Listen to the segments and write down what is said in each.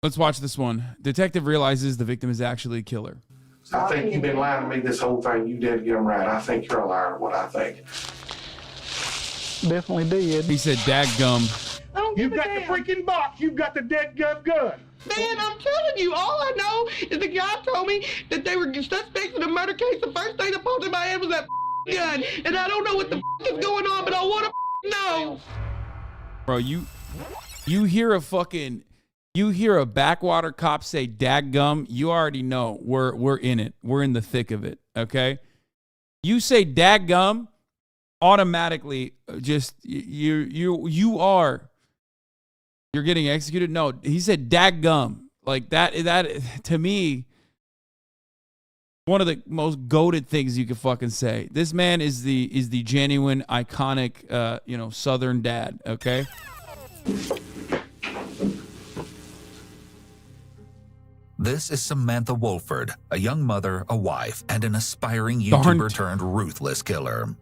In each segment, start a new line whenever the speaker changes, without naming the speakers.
Let's watch this one. Detective realizes the victim is actually a killer.
I think you've been lying to me this whole thing. You did get them right. I think you're a liar, what I think.
Definitely did.
He said, "Dadgum."
You've got the freaking box. You've got the dead gun.
Man, I'm telling you, all I know is the guy told me that they were suspects in a murder case. The first thing that popped in my head was that gun. And I don't know what the is going on, but I want to know.
Bro, you hear a backwater cop say "dadgum," you already know we're in it. We're in the thick of it, okay? You say "dadgum," automatically just you're getting executed. No, he said "dadgum." Like that to me, one of the most goated things you could fucking say. This man is the genuine, iconic, Southern dad. Okay.
This is Samantha Wolford, a young mother, a wife, and an aspiring YouTuber turned ruthless killer.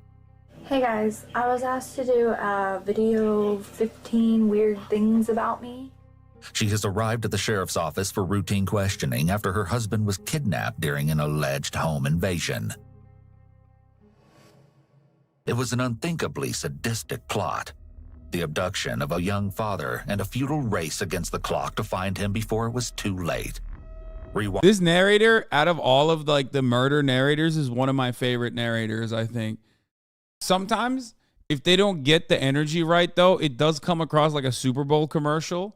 Hey guys, I was asked to do a video 15 weird things about me.
She has arrived at the sheriff's office for routine questioning after her husband was kidnapped during an alleged home invasion. It was an unthinkably sadistic plot. The abduction of a young father and a futile race against the clock to find him before it was too late.
This narrator, out of all of the murder narrators, is one of my favorite narrators, I think. Sometimes, if they don't get the energy right, though, it does come across like a Super Bowl commercial.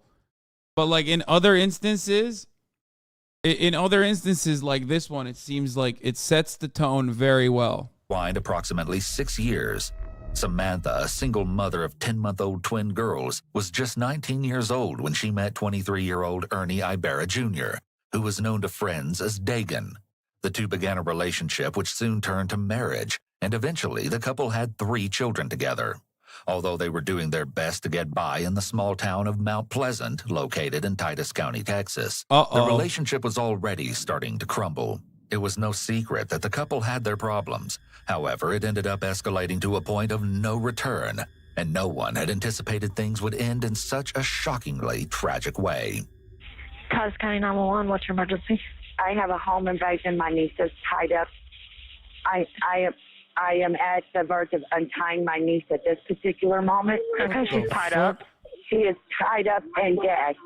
But like in other instances like this one, it seems like it sets the tone very well.
Wind approximately 6 years. Samantha, a single mother of 10-month-old twin girls, was just 19 years old when she met 23-year-old Ernie Ibarra Jr., who was known to friends as Dagan. The two began a relationship which soon turned to marriage, and eventually the couple had 3 children together. Although they were doing their best to get by in the small town of Mount Pleasant, located in Titus County, Texas, the relationship was already starting to crumble. It was no secret that the couple had their problems. However, it ended up escalating to a point of no return, and no one had anticipated things would end in such a shockingly tragic way.
Titus County 911, what's your emergency?
I have a home invasion. My niece is tied up. I am at the verge of untying my niece at this particular moment.
Okay, she's tied up.
She is tied up and gagged.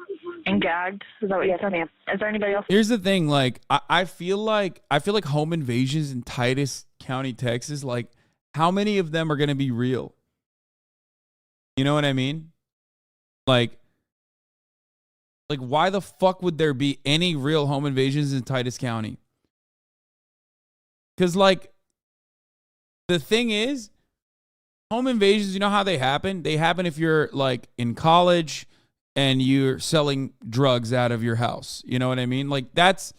And gagged? Is that what you said?
Ma'am.
Is there anybody else?
Here's the thing, like I feel like home invasions in Titus County, Texas, like how many of them are gonna be real? You know what I mean? Like why the fuck would there be any real home invasions in Titus County? Because like the thing is, home invasions, you know how they happen? They happen if you're like in college and you're selling drugs out of your house. You know what I mean? Like that's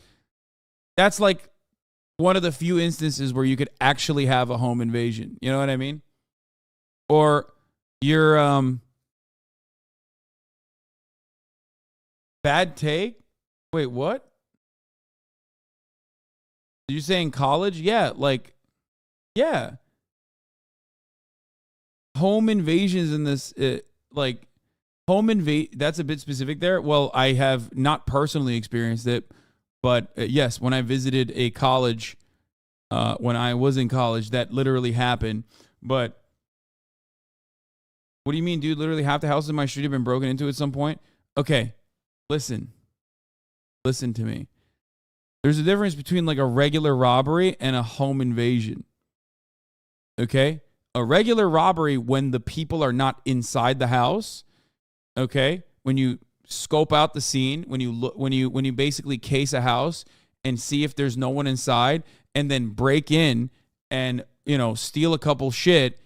like one of the few instances where you could actually have a home invasion. You know what I mean? Or you're bad take? Wait, what? Did you say in college? Yeah, like yeah. Home invasions in this, that's a bit specific there. Well, I have not personally experienced it, but yes, when I visited a college, when I was in college, that literally happened. But what do you mean, dude? Literally half the houses in my street have been broken into at some point? Okay, listen to me. There's a difference between like a regular robbery and a home invasion. Okay? A regular robbery when the people are not inside the house, okay? When you scope out the scene, when you basically case a house and see if there's no one inside and then break in and, steal a couple shit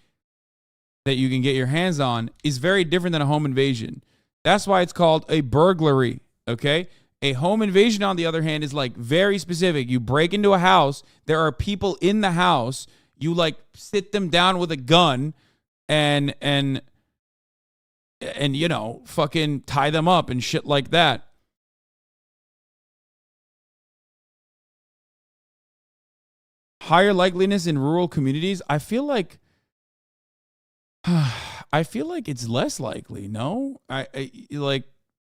that you can get your hands on is very different than a home invasion. That's why it's called a burglary, okay? A home invasion, on the other hand, is like very specific. You break into a house, there are people in the house, you like sit them down with a gun and fucking tie them up and shit like that. Higher likeliness in rural communities. I feel like it's less likely. No, I like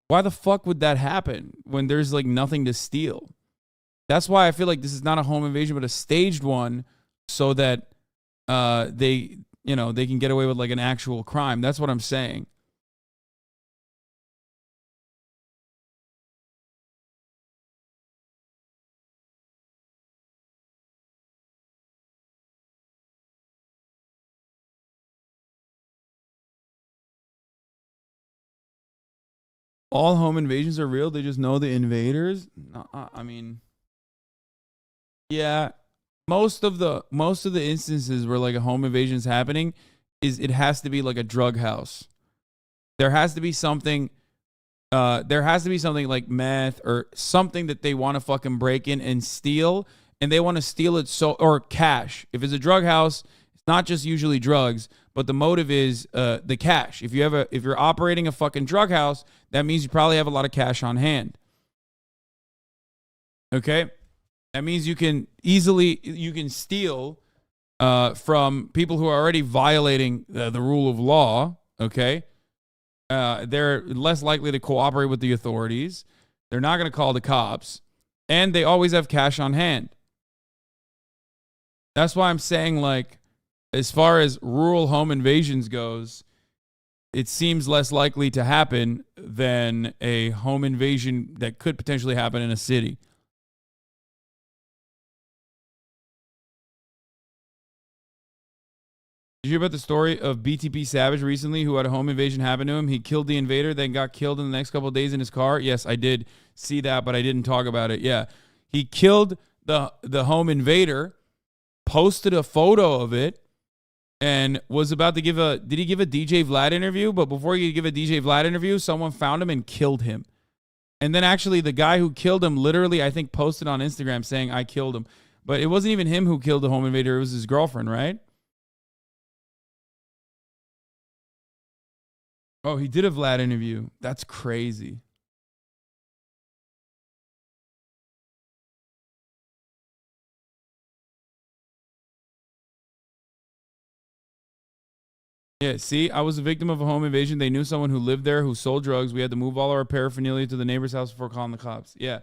Why the fuck would that happen when there's like nothing to steal? That's why I feel like this is not a home invasion, but a staged one, so that they can get away with like an actual crime. That's what I'm saying. All home invasions are real. They just know the invaders. I mean, yeah, most of the instances where like a home invasion is happening it has to be like a drug house. There has to be something. There has to be something like meth or something that they want to fucking break in and steal, and they want to steal it or cash. If it's a drug house, it's not just usually drugs, but the motive is the cash. If you're operating a fucking drug house, that means you probably have a lot of cash on hand. Okay? That means you can steal from people who are already violating the rule of law. Okay? They're less likely to cooperate with the authorities. They're not going to call the cops. And they always have cash on hand. That's why I'm saying, like, as far as rural home invasions goes, it seems less likely to happen than a home invasion that could potentially happen in a city. Did you hear about the story of BTP Savage recently, who had a home invasion happen to him? He killed the invader, then got killed in the next couple of days in his car. Yes, I did see that, but I didn't talk about it. Yeah, he killed the home invader, posted a photo of it, and was about to did he give a DJ Vlad interview? But before he could give a DJ Vlad interview, someone found him and killed him. And then actually the guy who killed him literally, I think, posted on Instagram saying, I killed him. But it wasn't even him who killed the home invader. It was his girlfriend, right? Oh, he did a Vlad interview. That's crazy. Yeah, see, I was a victim of a home invasion. They knew someone who lived there who sold drugs. We had to move all our paraphernalia to the neighbor's house before calling the cops. Yeah.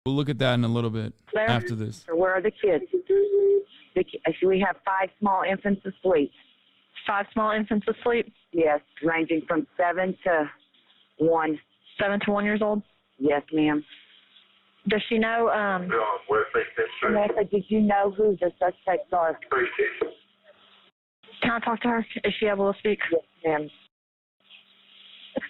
We'll look at that in a little bit after this.
Where are the kids? We have 5 small infants asleep.
5 small infants asleep?
Yes, ranging from 7 to 1.
7 to 1 years old?
Yes, ma'am.
Does she know,
Samantha, did you know who the suspects are?
Can I talk to her? Is she able to speak?
Yes, ma'am.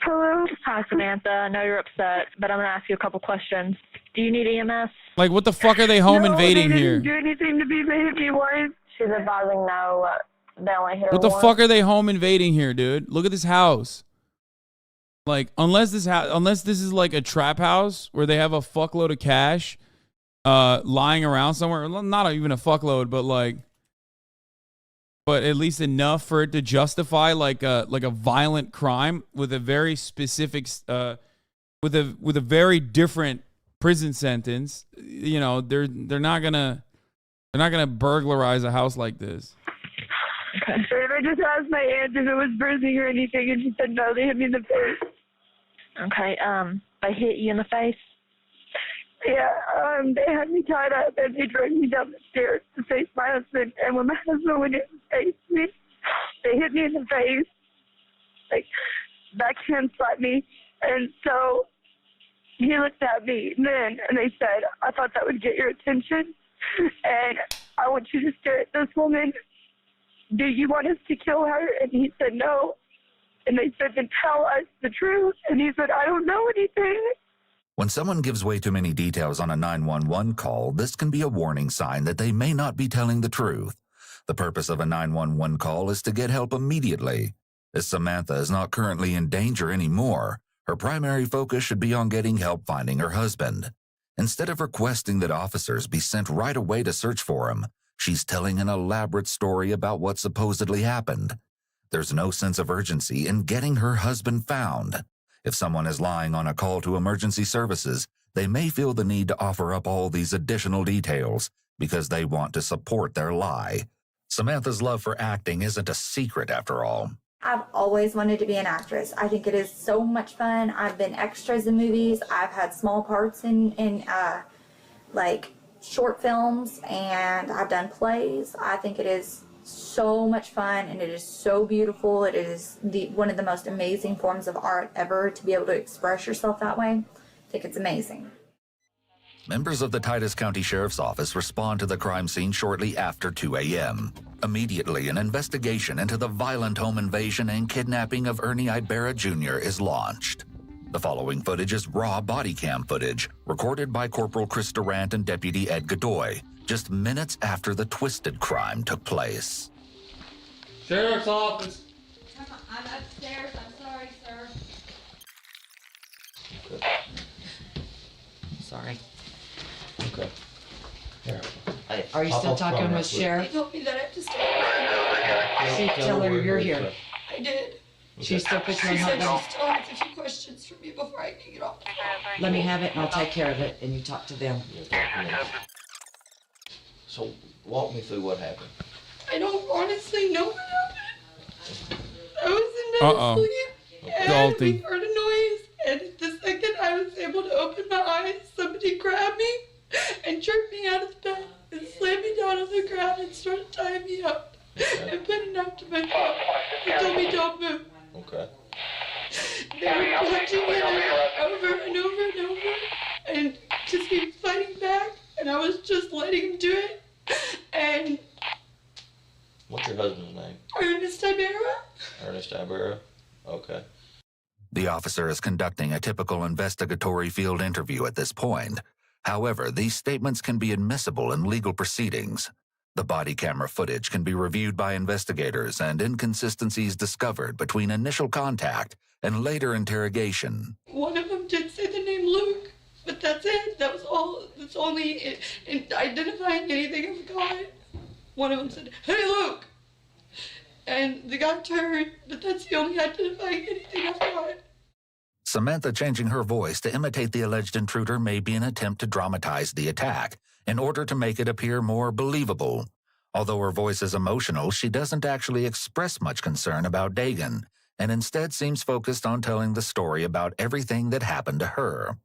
Hello. Hi, Samantha. I know you're upset, but I'm going to ask you a couple questions. Do you need EMS?
Like, what the fuck are they home invading here?
Do anything to be me once. She's advising no. They only hit her
What the
once.
fuck are they home invading here, dude? Look at this house. Like, unless this is like a trap house where they have a fuckload of cash lying around somewhere. Not even a fuckload, but at least enough for it to justify like a violent crime with a very specific with a very different prison sentence. You know, they're not gonna burglarize a house like this.
Okay.
I just asked my aunt if it was bruising or anything, and she said no, they hit me in the face.
Okay, they hit you in the face?
Yeah, they had me tied up, and they dragged me down the stairs to face my husband, and when my husband went in to face me, they hit me in the face, like, backhand slapped me, and so he looked at me then, and they said, I thought that would get your attention, and I want you to stare at this woman. Do you want us to kill her? And he said no. And they said, then tell us the truth. And he said, I don't know anything.
When someone gives way too many details on a 911 call, this can be a warning sign that they may not be telling the truth. The purpose of a 911 call is to get help immediately. As Samantha is not currently in danger anymore, her primary focus should be on getting help finding her husband. Instead of requesting that officers be sent right away to search for him, she's telling an elaborate story about what supposedly happened. There's no sense of urgency in getting her husband found. If someone is lying on a call to emergency services, they may feel the need to offer up all these additional details, because they want to support their lie. Samantha's love for acting isn't a secret after all.
I've always wanted to be an actress. I think it is so much fun. I've been extras in movies. I've had small parts in like short films, and I've done plays. I think it is so much fun, and it is so beautiful. It is one of the most amazing forms of art ever, to be able to express yourself that way. I think it's amazing.
Members of the Titus County Sheriff's Office respond to the crime scene shortly after 2 a.m. Immediately, an investigation into the violent home invasion and kidnapping of Ernie Ibarra Jr. is launched. The following footage is raw body cam footage recorded by Corporal Chris Durant and Deputy Ed Godoy just minutes after the twisted crime took place.
Sheriff's office.
I'm upstairs. I'm sorry, sir.
Sorry.
Okay. Here.
Are you still talking with Sheriff?
They told me that I have to stay.
See, tell her you're here.
I did.
She's still putting
She
on
said
hot
she still has a few questions for me before I can get off.
Let me have it and I'll take care of it, and you talk to them.
So, walk me through what happened.
I don't honestly know what happened. I was in no sleep, and we heard a noise, and the second I was able to open my eyes, somebody grabbed me and jerked me out of the bed and slammed me down on the ground and started tying me up and put a knife to my throat and told me don't move.
Okay.
They were punching me over and over and over, and just keep fighting back, and I was just letting him do it. And
What's your husband's name?
Ernest Ibarra.
Ernest Ibarra. Okay.
The officer is conducting a typical investigatory field interview at this point. However, these statements can be admissible in legal proceedings. The body camera footage can be reviewed by investigators and inconsistencies discovered between initial contact and later interrogation.
One of them did say the name Luke, but that's it. That was all. That's only in identifying anything of God. One of them said, "Hey, Luke," and the guy turned, but that's the only identifying anything of God.
Samantha changing her voice to imitate the alleged intruder may be an attempt to dramatize the attack in order to make it appear more believable. Although her voice is emotional, she doesn't actually express much concern about Dagan, and instead seems focused on telling the story about everything that happened to her.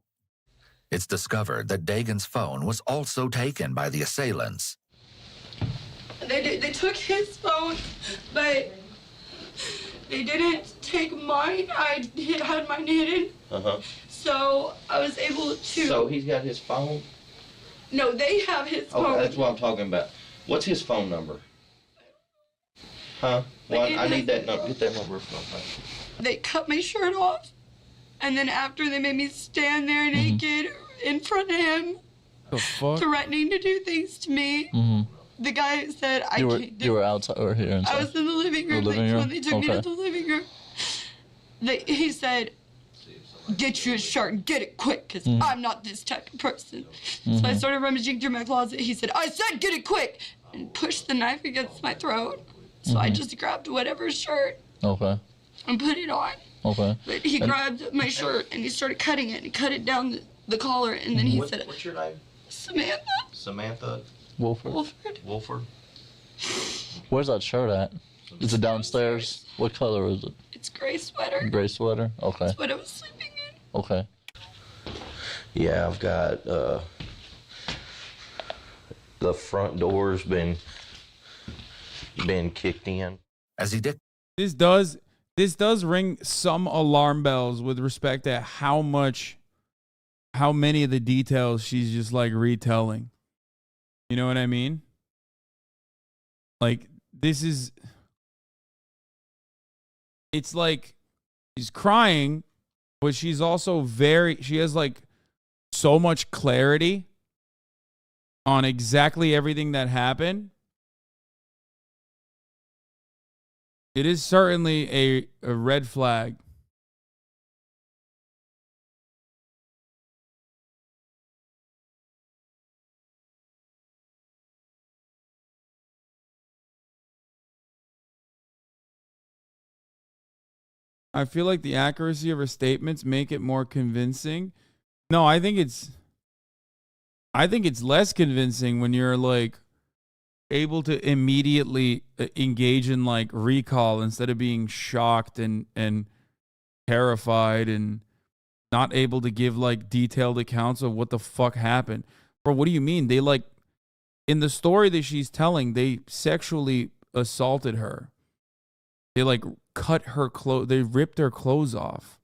It's discovered that Dagan's phone was also taken by the assailants.
They took his phone, but they didn't take mine. I had mine hidden. So I was able to.
So he's got his phone?
No, they have his phone.
Okay, that's what I'm talking about. What's his phone number? Huh? Well, I need that number. Get that number from me.
They cut my shirt off, and then after they made me stand there naked in front of him,
The fuck?
threatening to do things to me. The guy said, "I can't do."
You were outside or here inside?
I was in the living room.
The living room?
When they took me to the living room, he said, "Get your shirt and get it quick, because I'm not this type of person." So I started rummaging through my closet. He said, "I said get it quick," and pushed the knife against my throat. So I just grabbed whatever shirt and put it on. But he grabbed my shirt and he started cutting it, and he cut it down the collar, and then he said,
What's your name?
"Samantha."
Samantha
Wolford.
Wolford.
Where's that shirt at? Is it downstairs? What color is it?
It's gray sweater.
Gray sweater? Okay.
That's what I was sleeping in.
Okay.
Yeah, I've got the front door's been kicked in.
As he did.
This does ring some alarm bells with respect to how many of the details she's just like retelling. You know what I mean? Like, it's like she's crying, but she's also she has like so much clarity on exactly everything that happened. It is certainly a red flag. I feel like the accuracy of her statements make it more convincing. No, I think it's I think it's less convincing when you're like able to immediately engage in like recall instead of being shocked and terrified and not able to give like detailed accounts of what the fuck happened. Bro, what do you mean? They like in the story that she's telling, they sexually assaulted her. They like cut her clothes, they ripped her clothes off.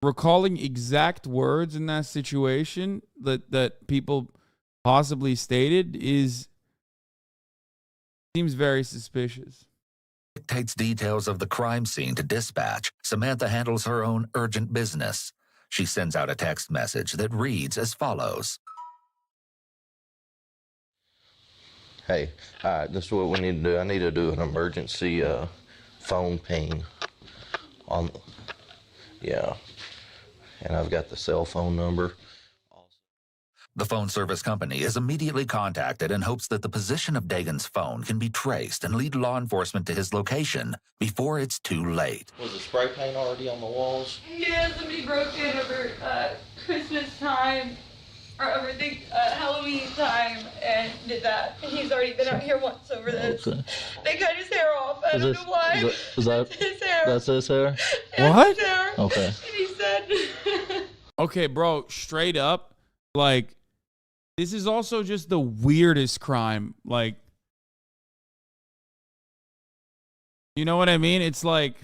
Recalling exact words in that situation that people possibly stated seems very suspicious.
Dictates details of the crime scene to dispatch. Samantha handles her own urgent business. She sends out a text message that reads as follows.
Hey, all right, this is what we need to do. I need to do an emergency phone ping on, yeah, and I've got the cell phone number.
The phone service company is immediately contacted in hopes that the position of Dagan's phone can be traced and lead law enforcement to his location before it's too late.
Was the spray paint already on the walls?
Yeah, somebody broke in over Christmas time, or over Halloween time, and did that. He's already been out here once over this.
Okay.
They cut his hair off. I don't know why.
Is that
his hair?
That's his hair?
What?
His hair.
Okay.
And he said...
Okay, bro, straight up, like, this is also just the weirdest crime. Like, you know what I mean? It's like,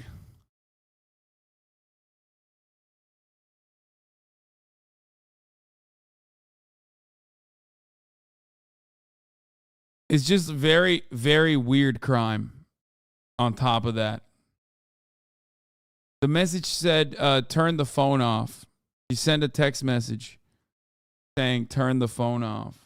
it's just very, very weird crime on top of that. The message said, turn the phone off. You send a text message saying, turn the phone off.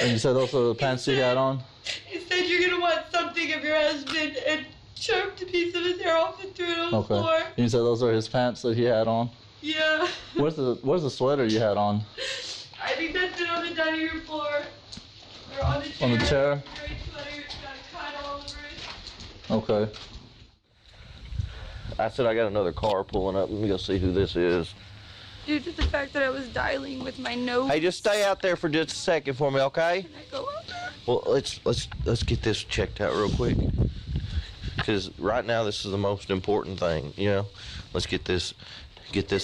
And you said those are the pants you had on?
He said you're going to want something of your husband, and chopped a piece of his hair off and threw it on the floor.
And you said those are his pants that he had on?
Yeah.
Where's the sweater you had on?
I think that's been on the dining room floor. Or on the chair.
On the chair?
Gray sweater, it's got a cut all over it.
Okay.
I said I got another car pulling up. Let me go see who this is.
Due to the fact that I was dialing with my nose.
Hey, just stay out there for just a second for me, okay?
Can I go out there?
Well, let's get this checked out real quick. Because right now this is the most important thing, you know. Let's get this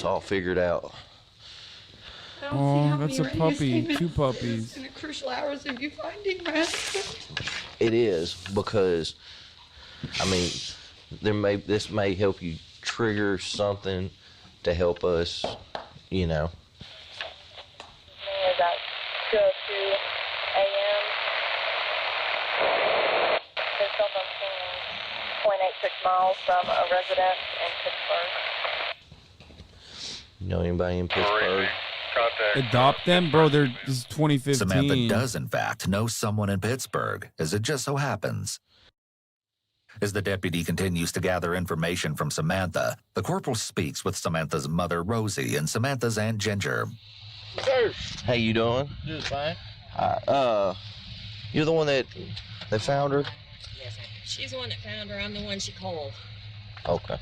all figured out.
I don't see
Oh,
how
that's a
many
puppy.
radios
2 puppies.
in the crucial hours of you finding my husband.
It is because, I mean, this may help you trigger something to help us, you know.
Is that 2:02 a.m.? His cell phone ping 0.86 miles from a residence in Pittsburgh.
You know anybody in Pittsburgh?
Adopt them? Bro, this is 2015.
Samantha does, in fact, know someone in Pittsburgh, as it just so happens. As the deputy continues to gather information from Samantha, the corporal speaks with Samantha's mother, Rosie, and Samantha's Aunt Ginger.
Sir. How you doing?
Just fine.
You're the one that found her?
Yes, she's the one that found her. I'm the one she called.
Okay.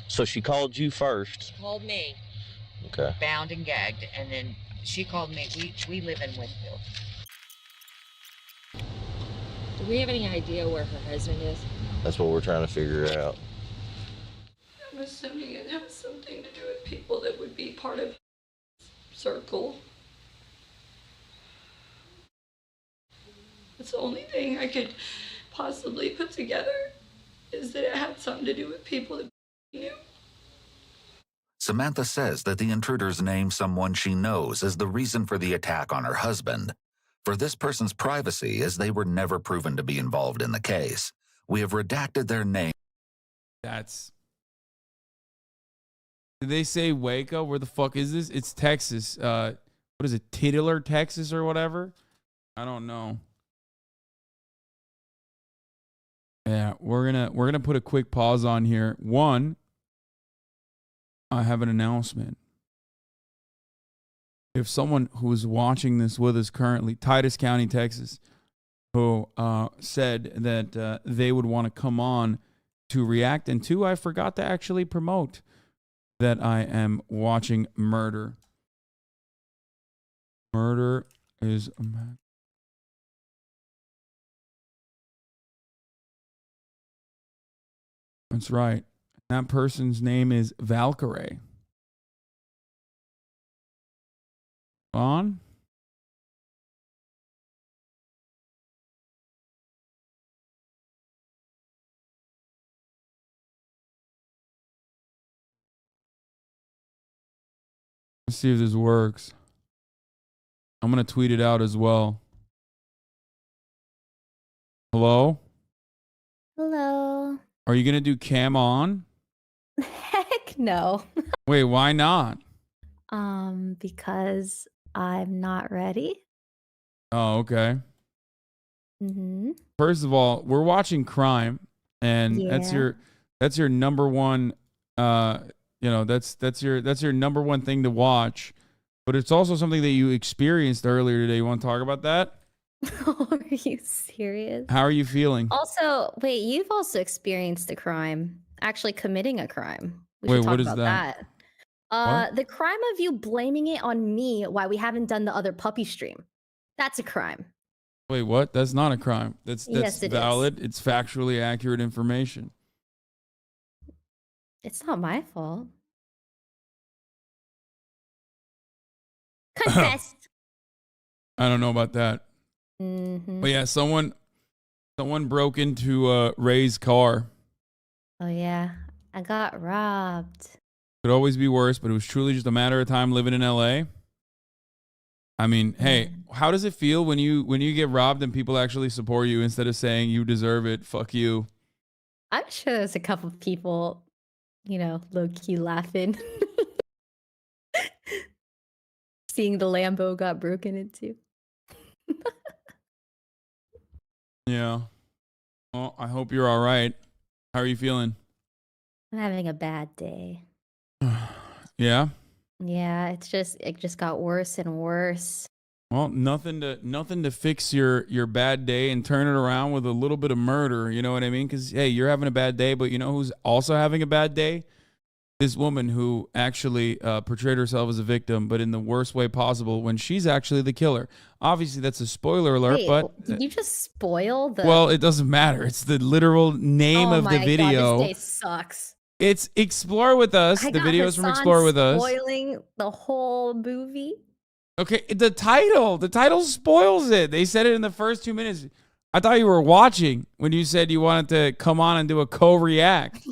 So she called you first?
She called me.
Okay.
Bound and gagged, and then she called me. We live in Winfield. Do we have any idea where her husband is?
That's what we're trying to figure out.
I'm assuming it has something to do with people that would be part of his circle. That's the only thing I could possibly put together, is that it had something to do with people that he knew.
Samantha says that the intruders named someone she knows as the reason for the attack on her husband. For this person's privacy, as they were never proven to be involved in the case, we have redacted their name.
Did they say Waco? Where the fuck is this? It's Texas. What is it? Titular, Texas or whatever? I don't know. Yeah, we're gonna put a quick pause on here. One, I have an announcement. If someone who is watching this with us currently, Titus County, Texas, who said that they would want to come on to react. And 2, I forgot to actually promote that I am watching Murder. Murder is... That's right. That person's name is Valkyrae. On? Let's see if this works. I'm going to tweet it out as well. Hello?
Hello.
Are you going to do cam on?
Heck no.
Wait, why not?
Because I'm not ready.
Oh, okay.
Mm-hmm.
First of all, we're watching crime, and
Yeah.
that's your number one that's your number one thing to watch. But it's also something that you experienced earlier today. You want to talk about that?
Are you serious?
How are you feeling?
Also, wait, you've also experienced a crime, actually committing a crime. We
Wait,
should talk
what is
about
that?
that. The crime of you blaming it on me why we haven't done the other puppy stream. That's a crime.
Wait, what? That's not a crime. That's
Yes, it is.
valid. It's factually accurate information.
It's not my fault. Confess.
I don't know about that.
Mm-hmm.
But yeah, someone broke into Ray's car.
Oh yeah, I got robbed.
Could always be worse, but it was truly just a matter of time living in LA. I mean, hey, how does it feel when you get robbed and people actually support you instead of saying you deserve it, fuck you?
I'm sure there's a couple of people, low key laughing. Seeing the Lambo got broken into.
Yeah. Well, I hope you're all right. How are you feeling?
I'm having a bad day.
Yeah.
Yeah, it just got worse and worse.
Well, nothing to fix your bad day and turn it around with a little bit of murder. You know what I mean? Because hey, you're having a bad day, but you know who's also having a bad day? This woman who actually portrayed herself as a victim, but in the worst way possible when she's actually the killer. Obviously, that's a spoiler alert,
Wait,
but
did you just spoil the?
well, it doesn't matter. It's the literal name of the video.
God, this day sucks.
It's Explore With Us. The video is from Explore With Us.
Spoiling the whole movie.
Okay, the title spoils it. They said it in the first 2 minutes. I thought you were watching when you said you wanted to come on and do a co-react.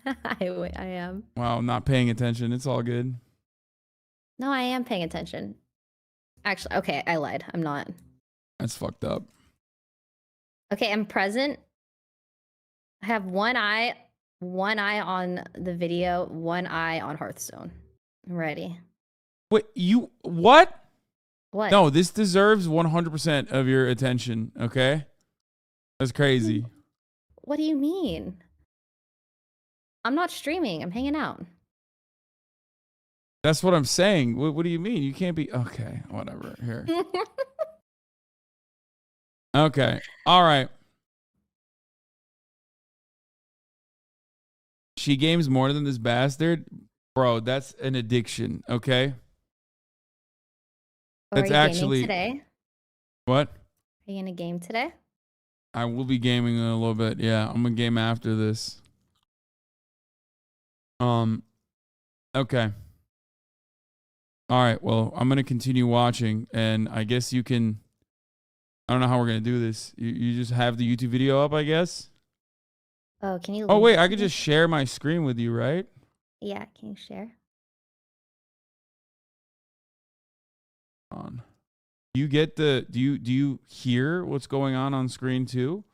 I am.
Wow, not paying attention. It's all good.
No, I am paying attention. Actually, okay, I lied. I'm not.
That's fucked up.
Okay, I'm present. I have one eye on the video, one eye on Hearthstone. I'm ready.
Wait, what?
What?
No, this deserves 100% of your attention, okay? That's crazy.
What do you mean? I'm not streaming. I'm hanging out.
That's what I'm saying. What do you mean? You can't be... Okay, whatever. Here. Okay. All right. She games more than this bastard? Bro, that's an addiction, okay?
Are you gaming today?
What?
Are you in a game today?
I will be gaming in a little bit. Yeah, I'm gonna game after this. Okay. All right, well, I'm gonna continue watching, and I guess you can... I don't know how we're gonna do this. You just have the YouTube video up, I guess?
Oh, can you...
Oh, wait, I could just share my screen with you, right?
Yeah, can you share?
On. You get the... Do you hear what's going on screen too?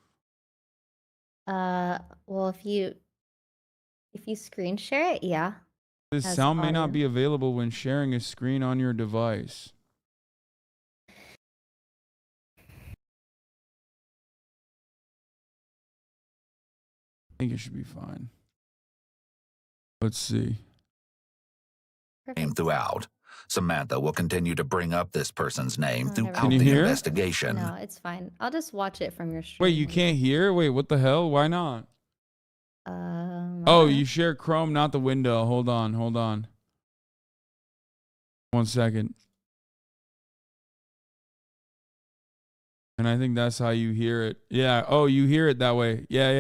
Well, if you screen share it, yeah.
This
Has
sound may
audio.
not be available when sharing a screen on your device. I think it should be fine. Let's see.
Throughout. Samantha will continue to bring up this person's name
Oh, never
throughout
Can you
the
hear?
investigation.
No, it's fine. I'll just watch it from your stream.
Wait, you can't hear? Wait, what the hell? Why not?
I
Oh,
don't know.
you share Chrome, not the window. Hold on. 1 second. And I think that's how you hear it. Yeah. Oh, you hear it that way. Yeah.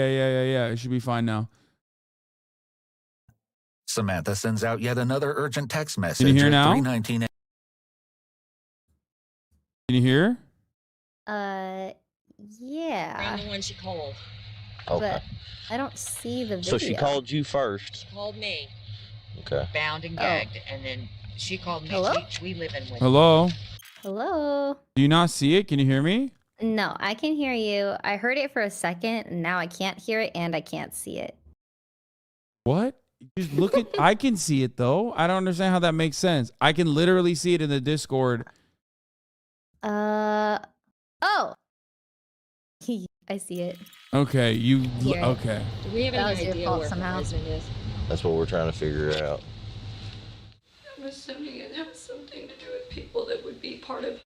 It should be fine now.
Samantha sends out yet another urgent text
Can
message
you hear
at
now?
3:19
Can you hear?
Yeah.
I'm the one she called.
But I don't see the video.
So she called you first.
She called me,
Okay.
bound and
Oh.
gagged, and then she called me.
Hello?
We live in with.
Hello?
Hello?
Do you not see it? Can you hear me?
No, I can hear you. I heard it for a second, and now I can't hear it, and I can't see it.
What? Just look at I can see it though. I don't understand how that makes sense. I can literally see it in the Discord.
Oh. I see it.
Okay, you
Hear it.
okay.
Do we have
That
any
was your
idea
fault
where
somehow.
her husband is?
That's what we're trying to figure out.
I'm assuming it has something to do with people that would be part of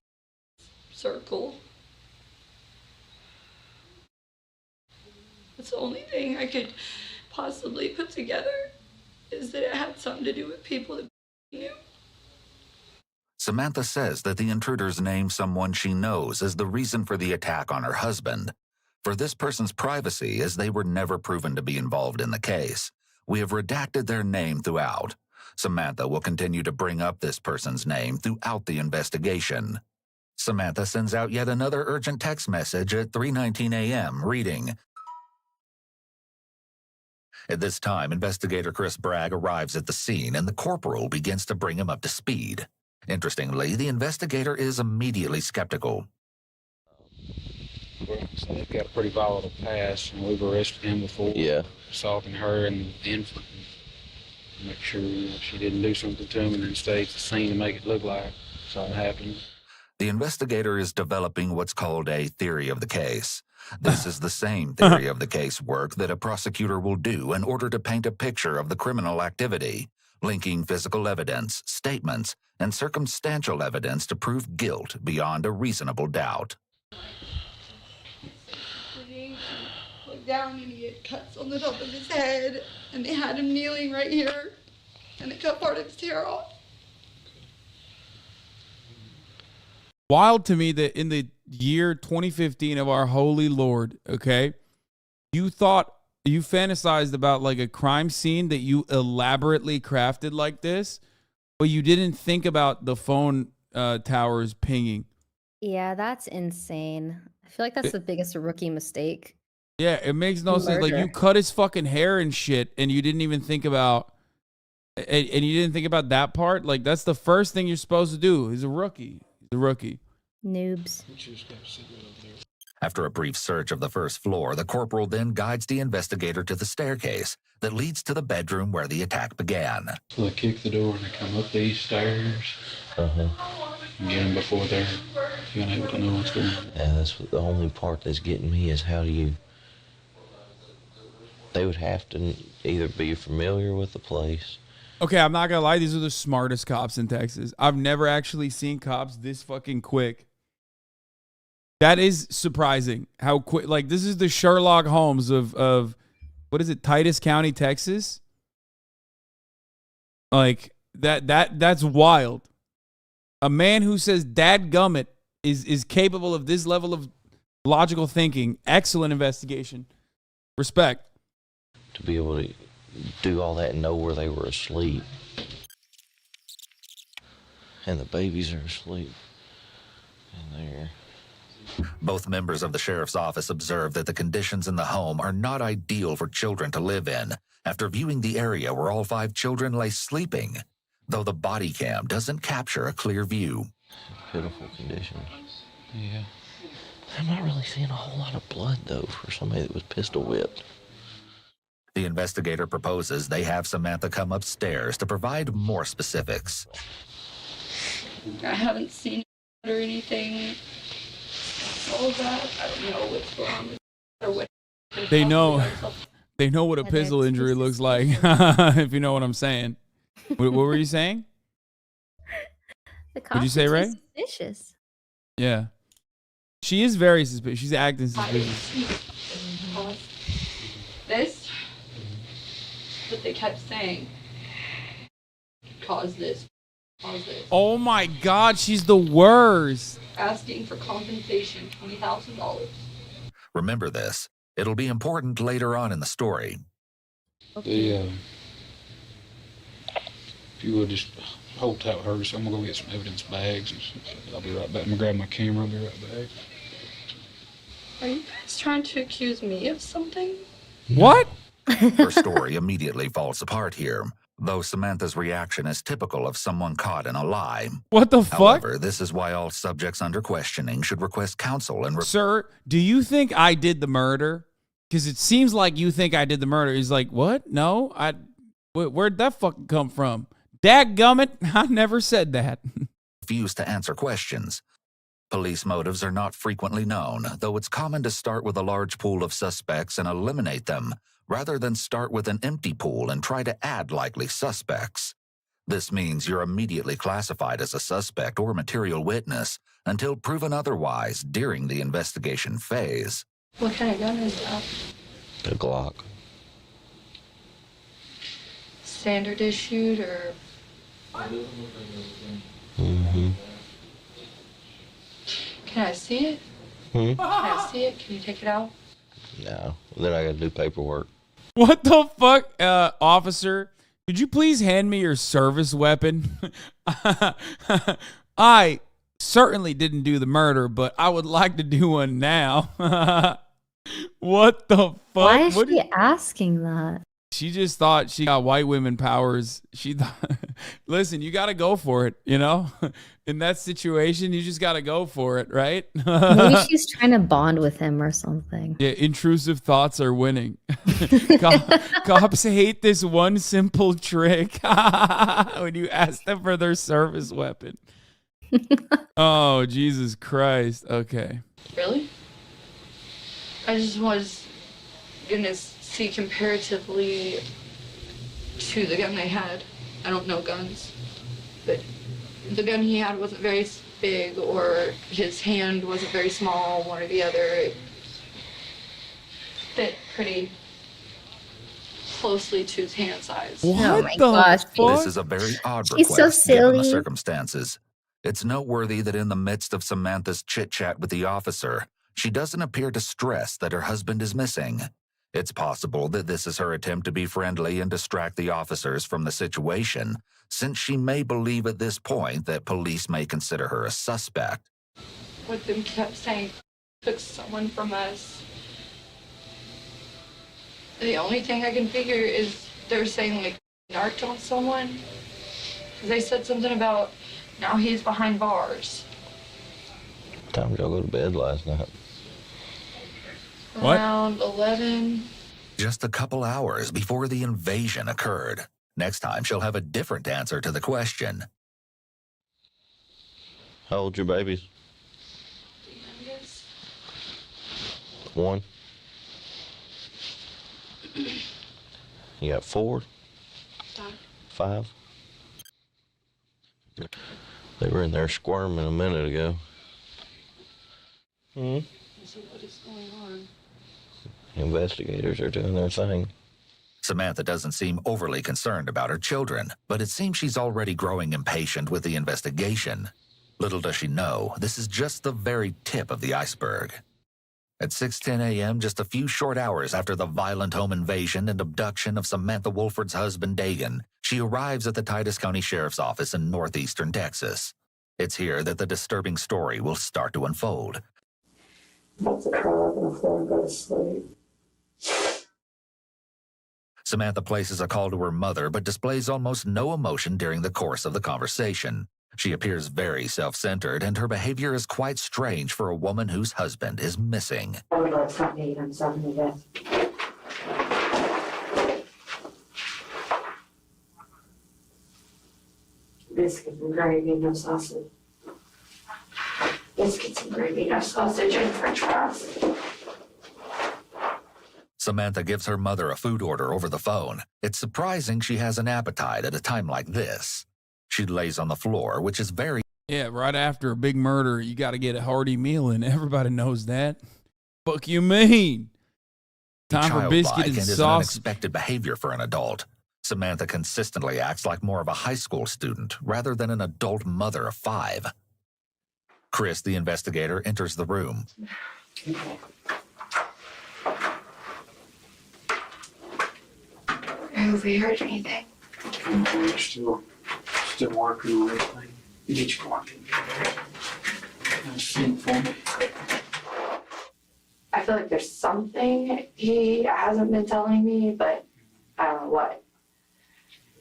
circle. That's the only thing I could possibly put together is that it had something to do with people that knew.
Samantha says that the intruders named someone she knows as the reason for the attack on her husband. For this person's privacy, as they were never proven to be involved in the case, we have redacted their name throughout. Samantha will continue to bring up this person's name throughout the investigation. Samantha sends out yet another urgent text message at 3:19 a.m. reading, At this time, investigator Chris Bragg arrives at the scene and the corporal begins to bring him up to speed. Interestingly, the investigator is immediately skeptical.
So they've got a pretty volatile past, and we've arrested him before.
Yeah.
Assaulting her and the infant. Make sure she didn't do something to him and then stage the scene to make it look like something happened.
The investigator is developing what's called a theory of the case. This is the same theory of the case work that a prosecutor will do in order to paint a picture of the criminal activity, linking physical evidence, statements, and circumstantial evidence to prove guilt beyond a reasonable doubt.
He looked down and he had cuts on the top of his head, and they had him kneeling right here, and they cut part of his hair off.
Wild to me that in the year 2015 of our holy Lord, okay, you fantasized about like a crime scene that you elaborately crafted like this, but you didn't think about the phone towers pinging.
Yeah, that's insane. I feel like that's the biggest rookie mistake.
Yeah, it makes no sense. Like you cut his fucking hair and shit, and you didn't even think about, and you didn't think about that part. Like that's the first thing you're supposed to do. He's a rookie. He's a rookie.
Noobs.
After a brief search of the first floor, the corporal then guides the investigator to the staircase that leads to the bedroom where the attack began.
So they kick the door and they come up these stairs. And get them before they're able to know what's going on.
Yeah, that's the only part that's getting me is how do you... They would have to either be familiar with the place.
Okay, I'm not gonna lie. These are the smartest cops in Texas. I've never actually seen cops this fucking quick. That is surprising how quick. Like this is the Sherlock Holmes of what is it, Titus County, Texas? Like that's wild. A man who says "dadgummit" is capable of this level of logical thinking. Excellent investigation. Respect.
To be able to do all that and know where they were asleep. And the babies are asleep in there.
Both members of the sheriff's office observe that the conditions in the home are not ideal for children to live in after viewing the area where all 5 children lay sleeping, though the body cam doesn't capture a clear view.
Pitiful conditions.
Yeah.
I'm not really seeing a whole lot of blood, though, for somebody that was pistol whipped.
The investigator proposes they have Samantha come upstairs to provide more specifics.
I haven't seen it or anything. All of that, I don't know what's going on with it or what.
They know what a pistol injury looks like. If you know what I'm saying. What were you saying?
The
Would
cops
you say,
are
Ray?
too suspicious.
Yeah. She is very suspicious. She's acting suspicious.
This, but they kept saying, cause this,
Oh my God, she's the worst.
asking for compensation, $20,000.
Remember this. It'll be important later on in the story.
If you would just hold tight with her, so I'm gonna go get some evidence bags. I'll be right back. I'm gonna grab my camera. I'll be right back.
Are you guys trying to accuse me of something?
What?
Her story immediately falls apart here, though Samantha's reaction is typical of someone caught in a lie.
What the fuck?
However, this is why all subjects under questioning should request counsel and...
Sir, do you think I did the murder? Because it seems like you think I did the murder. He's like, what? No, where'd that fucking come from? Dadgummit, I never said that.
refuse to answer questions. Police motives are not frequently known, though it's common to start with a large pool of suspects and eliminate them, rather than start with an empty pool and try to add likely suspects. This means you're immediately classified as a suspect or material witness until proven otherwise during the investigation phase.
What kind of gun is that?
A Glock.
Standard issued or?
Mm-hmm.
Can I see it? Can I see it? Can you take it out?
No. Then I gotta do paperwork.
What the fuck, officer? Could you please hand me your service weapon? I certainly didn't do the murder, but I would like to do one now. What the fuck?
Why is she asking that?
She just thought she got white women powers. She thought, listen, you got to go for it, you know? In that situation, you just got to go for it, right?
Maybe she's trying to bond with him or something.
Yeah, intrusive thoughts are winning. Cops hate this one simple trick when you ask them for their service weapon. Oh, Jesus Christ. Okay.
Really? I just was gonna see comparatively to the gun they had. I don't know guns, but the gun he had wasn't very big, or his hand wasn't very small, one or the other. It fit pretty closely to his hand size.
What
Oh my
the
gosh.
fuck?
This is a very odd
She's
request
so
given the
silly.
circumstances. It's noteworthy that in the midst of Samantha's chit-chat with the officer, she doesn't appear distressed that her husband is missing. It's possible that this is her attempt to be friendly and distract the officers from the situation, since she may believe at this point that police may consider her a suspect.
What them kept saying, took someone from us. The only thing I can figure is they're saying like narked on someone. They said something about now he's behind bars.
What time did y'all go to bed last night?
What?
Around 11.
Just a couple hours before the invasion occurred. Next time, she'll have a different answer to the question.
How old your babies? One. You got 4? 5? They were in there squirming a minute ago.
So what is going on?
Investigators are doing their thing.
Samantha doesn't seem overly concerned about her children, but it seems she's already growing impatient with the investigation. Little does she know, this is just the very tip of the iceberg. At 6:10 a.m., just a few short hours after the violent home invasion and abduction of Samantha Wolford's husband, Dagan, she arrives at the Titus County Sheriff's Office in northeastern Texas. It's here that the disturbing story will start to unfold.
About to curl up on the floor and go to sleep.
Samantha places a call to her mother, but displays almost no emotion during the course of the conversation. She appears very self-centered, and her behavior is quite strange for a woman whose husband is missing.
I would like something to eat. I'm starving to death. Biscuits and gravy, no sausage. Biscuits and gravy, no sausage, and french fries.
Samantha gives her mother a food order over the phone. It's surprising she has an appetite at a time like this. She lays on the floor, which is very
Yeah, right after a big murder, you got to get a hearty meal in. Everybody knows that. Fuck you mean? Time for biscuit
Childlike
and
and is an
sausage.
unexpected behavior for an adult. Samantha consistently acts like more of a high school student rather than an adult mother of 5. Chris, the investigator, enters the room.
Have you heard anything?
We're still working on everything. Get you walking. Think for me.
I feel like there's something he hasn't been telling me, but I don't know what.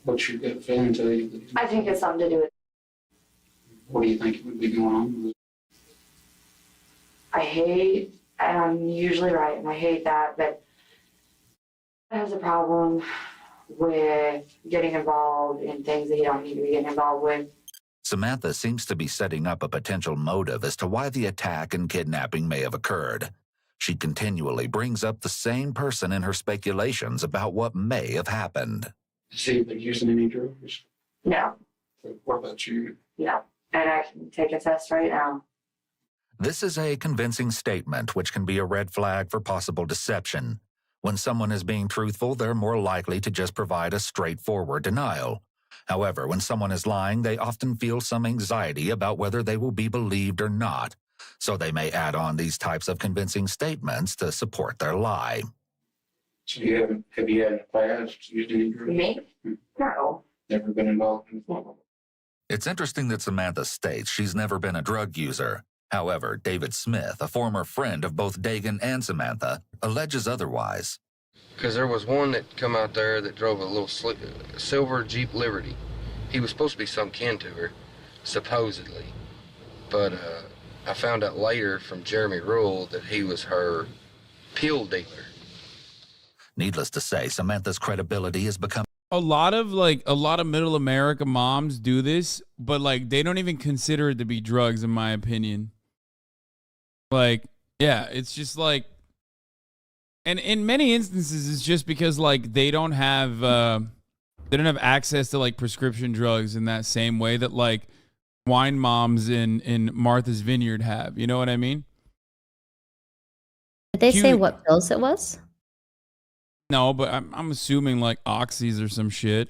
What's your gut feeling tell you? That,
I think it's something to do with.
what do you think would be going on?
I hate, and I'm usually right, and I hate that, but he has a problem with getting involved in things that he don't need to be getting involved with.
Samantha seems to be setting up a potential motive as to why the attack and kidnapping may have occurred. She continually brings up the same person in her speculations about what may have happened.
Has he been using any drugs?
No,
What about you?
no, and I can take a test right now.
This is a convincing statement which can be a red flag for possible deception. When someone is being truthful, they're more likely to just provide a straightforward denial. However, when someone is lying, they often feel some anxiety about whether they will be believed or not. So they may add on these types of convincing statements to support their lie.
So have you had in the past used any drugs?
Me? No.
Never been involved in it?
It's interesting that Samantha states she's never been a drug user. However, David Smith, a former friend of both Dagan and Samantha, alleges otherwise.
Because there was one that come out there that drove a little silver Jeep Liberty. He was supposed to be some kin to her, supposedly. But I found out later from Jeremy Rule that he was her pill dealer.
Needless to say, Samantha's credibility has become
A lot of middle America moms do this, but like they don't even consider it to be drugs, in my opinion. Like, yeah, it's just like, and in many instances, it's just because like they don't have access to like prescription drugs in that same way that like wine moms in Martha's Vineyard have. You know what I mean?
Did they say what pills it was?
No, but I'm assuming like oxys or some shit.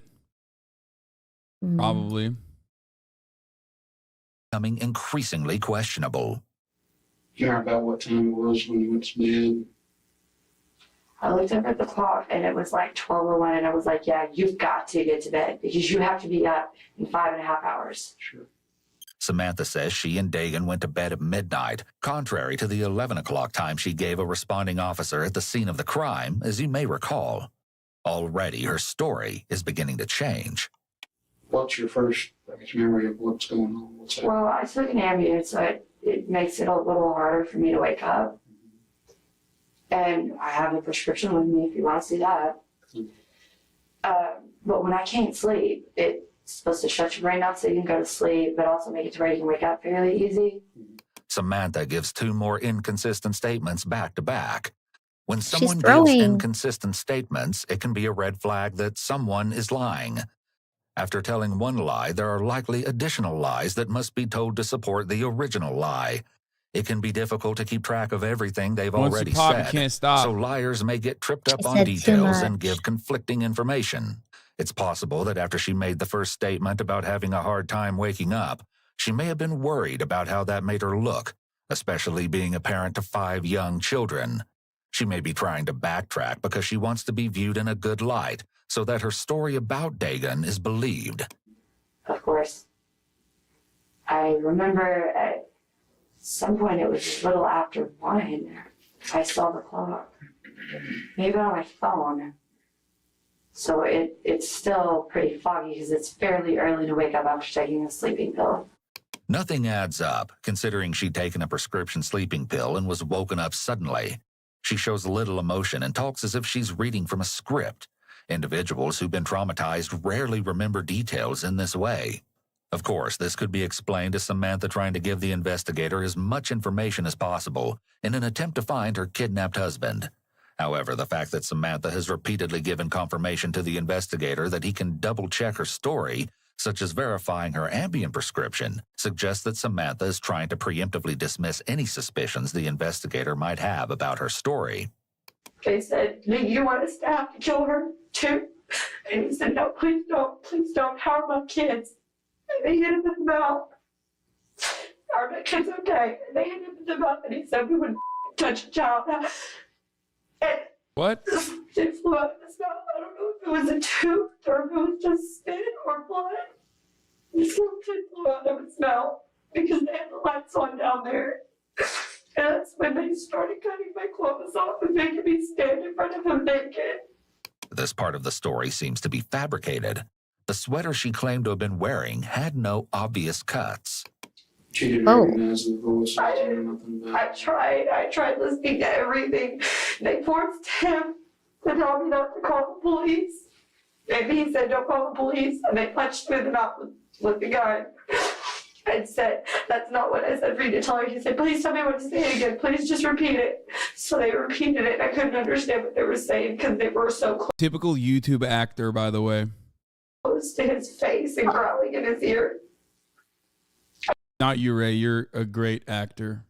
Probably.
becoming increasingly questionable.
You heard about what time it was when you went to bed?
I looked up at the clock and it was like 12:01, and I was like, yeah, you've got to get to bed because you have to be up in 5.5 hours.
Sure.
Samantha says she and Dagan went to bed at midnight, contrary to the 11 o'clock time she gave a responding officer at the scene of the crime, as you may recall. Already, her story is beginning to change.
What's your first memory of what's going on? What's happening?
Well, I took an Ambien, so it makes it a little harder for me to wake up. And I have a prescription with me if you want to see that. But when I can't sleep, it's supposed to shut your brain off so you can go to sleep, but also make it to where you can wake up fairly easy.
Samantha gives two more inconsistent statements back to back. When
She's
someone gives
throwing.
inconsistent statements, it can be a red flag that someone is lying. After telling one lie, there are likely additional lies that must be told to support the original lie. It can be difficult to keep track of everything they've
Once
already
you pop,
said,
you can't stop.
so liars may get tripped up
I
on
said too
details and
much.
give conflicting information. It's possible that after she made the first statement about having a hard time waking up, she may have been worried about how that made her look, especially being a parent to 5 young children. She may be trying to backtrack because she wants to be viewed in a good light so that her story about Dagan is believed.
Of course. I remember at some point it was a little after 1. I saw the clock. Maybe on my phone. So it's still pretty foggy because it's fairly early to wake up after taking a sleeping pill.
Nothing adds up, considering she'd taken a prescription sleeping pill and was woken up suddenly. She shows little emotion and talks as if she's reading from a script. Individuals who've been traumatized rarely remember details in this way. Of course, this could be explained as Samantha trying to give the investigator as much information as possible in an attempt to find her kidnapped husband. However, the fact that Samantha has repeatedly given confirmation to the investigator that he can double-check her story such as verifying her Ambien prescription, suggests that Samantha is trying to preemptively dismiss any suspicions the investigator might have about her story.
They said, "Do you want us to have to kill her too?" And he said, "No, please don't. How are my kids?" And they hit him in the mouth. "Are my kids okay?" And they hit him in the mouth, and he said, "We wouldn't touch a child." And
what?
It flew out of his mouth. I don't know if it was a tooth or if it was just spit or blood. Something flew out of his mouth because they had the lights on down there. And that's when they started cutting my clothes off and making me stand in front of him naked.
This part of the story seems to be fabricated. The sweater she claimed to have been wearing had no obvious cuts.
She didn't recognize the voice or nothing about it.
I tried listening to everything. They forced him to tell me not to call the police. And he said, "Don't call the police." And they punched him in the mouth with the gun. And said, "That's not what I said for you to tell her." He said, "Please tell me what to say again. Please just repeat it." So they repeated it. I couldn't understand what they were saying because they were so
Typical YouTube actor, by the way.
close to his face and growling in his ear.
Not you, Ray. You're a great actor.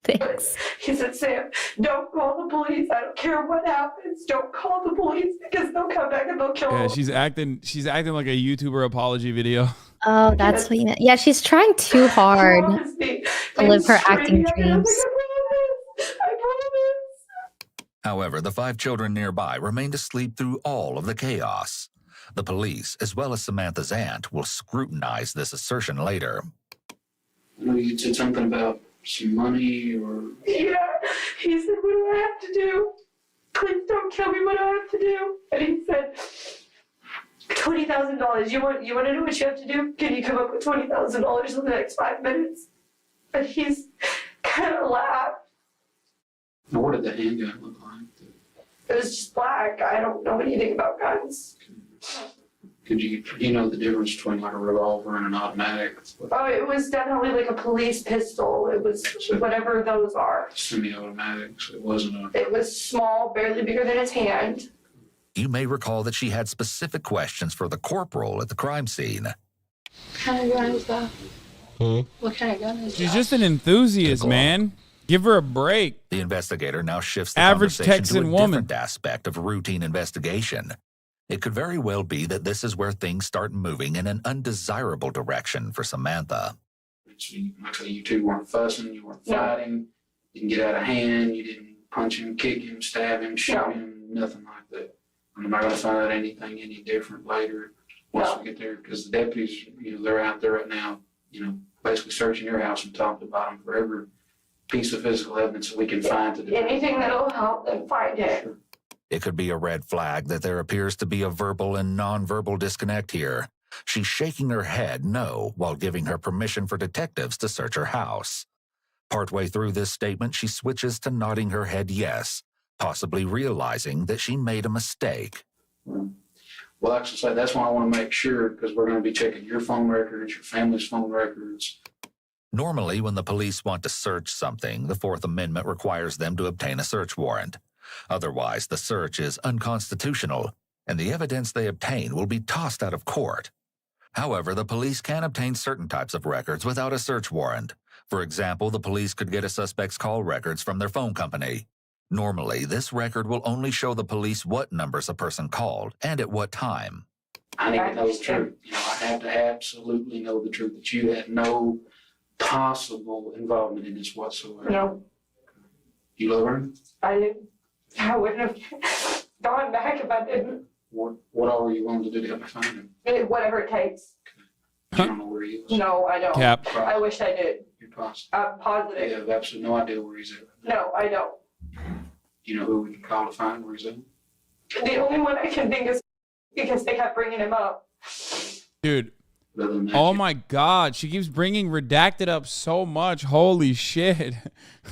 Thanks.
He said, "Sam, don't call the police. I don't care what happens. Don't call the police because they'll come back and they'll kill
Yeah,
him."
she's acting like a YouTuber apology video.
Oh, that's what you meant. Yeah, she's trying too hard to live her acting dreams.
However, the 5 children nearby remained asleep through all of the chaos. The police, as well as Samantha's aunt, will scrutinize this assertion later.
I know you said something about some money or...
Yeah. He said, "What do I have to do? Please don't kill me. What do I have to do?" And he said, $20,000. You want to know what you have to do? Can you come up with $20,000 in the next 5 minutes? And he's kind of laughed.
Now, what did the handgun look like?
It was just black. I don't know anything about guns.
Could you know the difference between like a revolver and an automatic?
Oh, it was definitely like a police pistol. It was whatever those are.
Semi-automatics. It wasn't a...
It was small, barely bigger than his hand.
You may recall that she had specific questions for the corporal at the crime scene.
What kind of gun is that? What kind of gun is
She's
that?
just an enthusiast, man. Give her a break.
The investigator now shifts the
Average
conversation
Texan
to a
woman.
different aspect of routine investigation. It could very well be that this is where things start moving in an undesirable direction for Samantha.
Like you two weren't fussing, you weren't fighting, didn't get out of hand, you didn't punch him, kick him, stab him, shoot him, nothing like that. I'm not going to find out anything any different later once we get there, because the deputies, they're out there right now, basically searching your house from top to bottom for every piece of physical evidence that we can find to do.
Anything that'll help them find it.
It could be a red flag that there appears to be a verbal and nonverbal disconnect here. She's shaking her head no while giving her permission for detectives to search her house. Partway through this statement, she switches to nodding her head yes, possibly realizing that she made a mistake.
Well, actually, say that's why I want to make sure, because we're going to be checking your phone records, your family's phone records.
Normally, when the police want to search something, the Fourth Amendment requires them to obtain a search warrant. Otherwise, the search is unconstitutional, and the evidence they obtain will be tossed out of court. However, the police can obtain certain types of records without a search warrant. For example, the police could get a suspect's call records from their phone company. Normally, this record will only show the police what numbers a person called and at what time.
I need to know the truth. I have to absolutely know the truth, that you had no possible involvement in this whatsoever.
No.
You love her?
I didn't. I wouldn't have gone back if I didn't.
What all are you willing to do to help me find him?
Whatever it takes.
You don't know where he is?
No, I don't.
Cap.
I wish I did.
You're positive?
I'm positive.
You have absolutely no idea where he's at.
No, I don't.
You know who we can call to find where he's at?
The only one I can think is because they kept bringing him up.
Dude. Oh my God. She keeps bringing redacted up so much. Holy shit.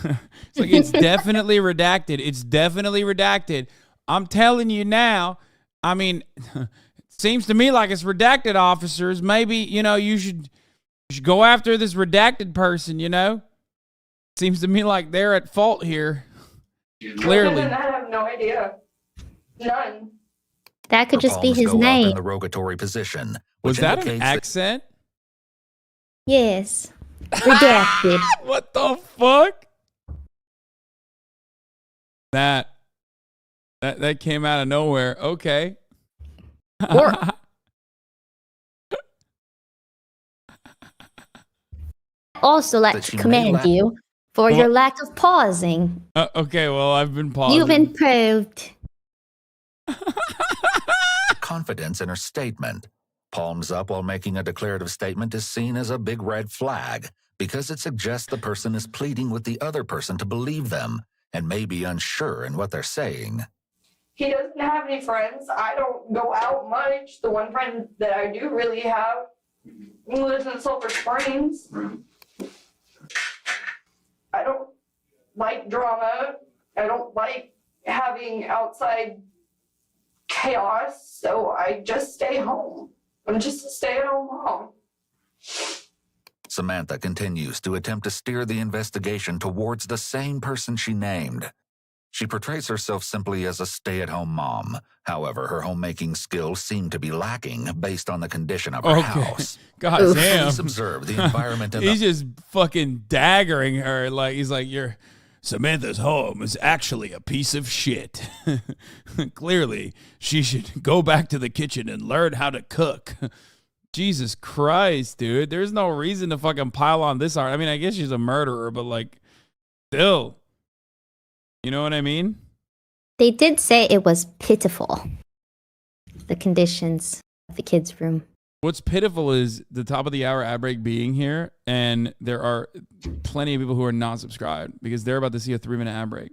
It's like, it's definitely redacted. It's definitely redacted. I'm telling you now. I mean, it seems to me like it's redacted, officers. Maybe, you should go after this redacted person, Seems to me like they're at fault here. Clearly.
Other than that, I have no idea. None.
That could
Her
just be
palms
his
go up
name.
in the rogatory position,
Was
which
that an
indicates
accent?
Yes. Redacted.
What the fuck? That came out of nowhere. Okay.
Or also like
That
to
she may
commend
lack-
you for
Well-
your lack of pausing.
Okay, well, I've been pausing.
You've improved.
confidence in her statement. Palms up while making a declarative statement is seen as a big red flag because it suggests the person is pleading with the other person to believe them and may be unsure in what they're saying.
He doesn't have any friends. I don't go out much. The one friend that I do really have lives in Sulphur Springs. I don't like drama. I don't like having outside chaos, so I just stay home. I'm just a stay-at-home mom.
Samantha continues to attempt to steer the investigation towards the same person she named. She portrays herself simply as a stay-at-home mom. However, her homemaking skills seem to be lacking based on the condition of her house.
God damn.
Police observe the environment in
He's
the
just fucking daggering her. Like, he's like, Samantha's home is actually a piece of shit. Clearly, she should go back to the kitchen and learn how to cook. Jesus Christ, dude. There's no reason to fucking pile on this art. I mean, I guess she's a murderer, but like, still. You know what I mean?
They did say it was pitiful. The conditions of the kids' room.
What's pitiful is the top of the hour ad break being here, and there are plenty of people who are not subscribed because they're about to see a 3-minute ad break.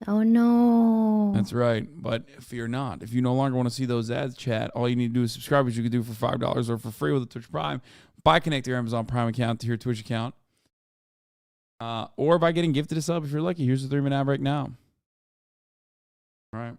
Oh no.
That's right. But fear not. If you no longer want to see those ads, chat, all you need to do is subscribe, which you can do for $5 or for free with a Twitch Prime by connecting your Amazon Prime account to your Twitch account. Or by getting gifted a sub if you're lucky. Here's the 3-minute ad break now. All right.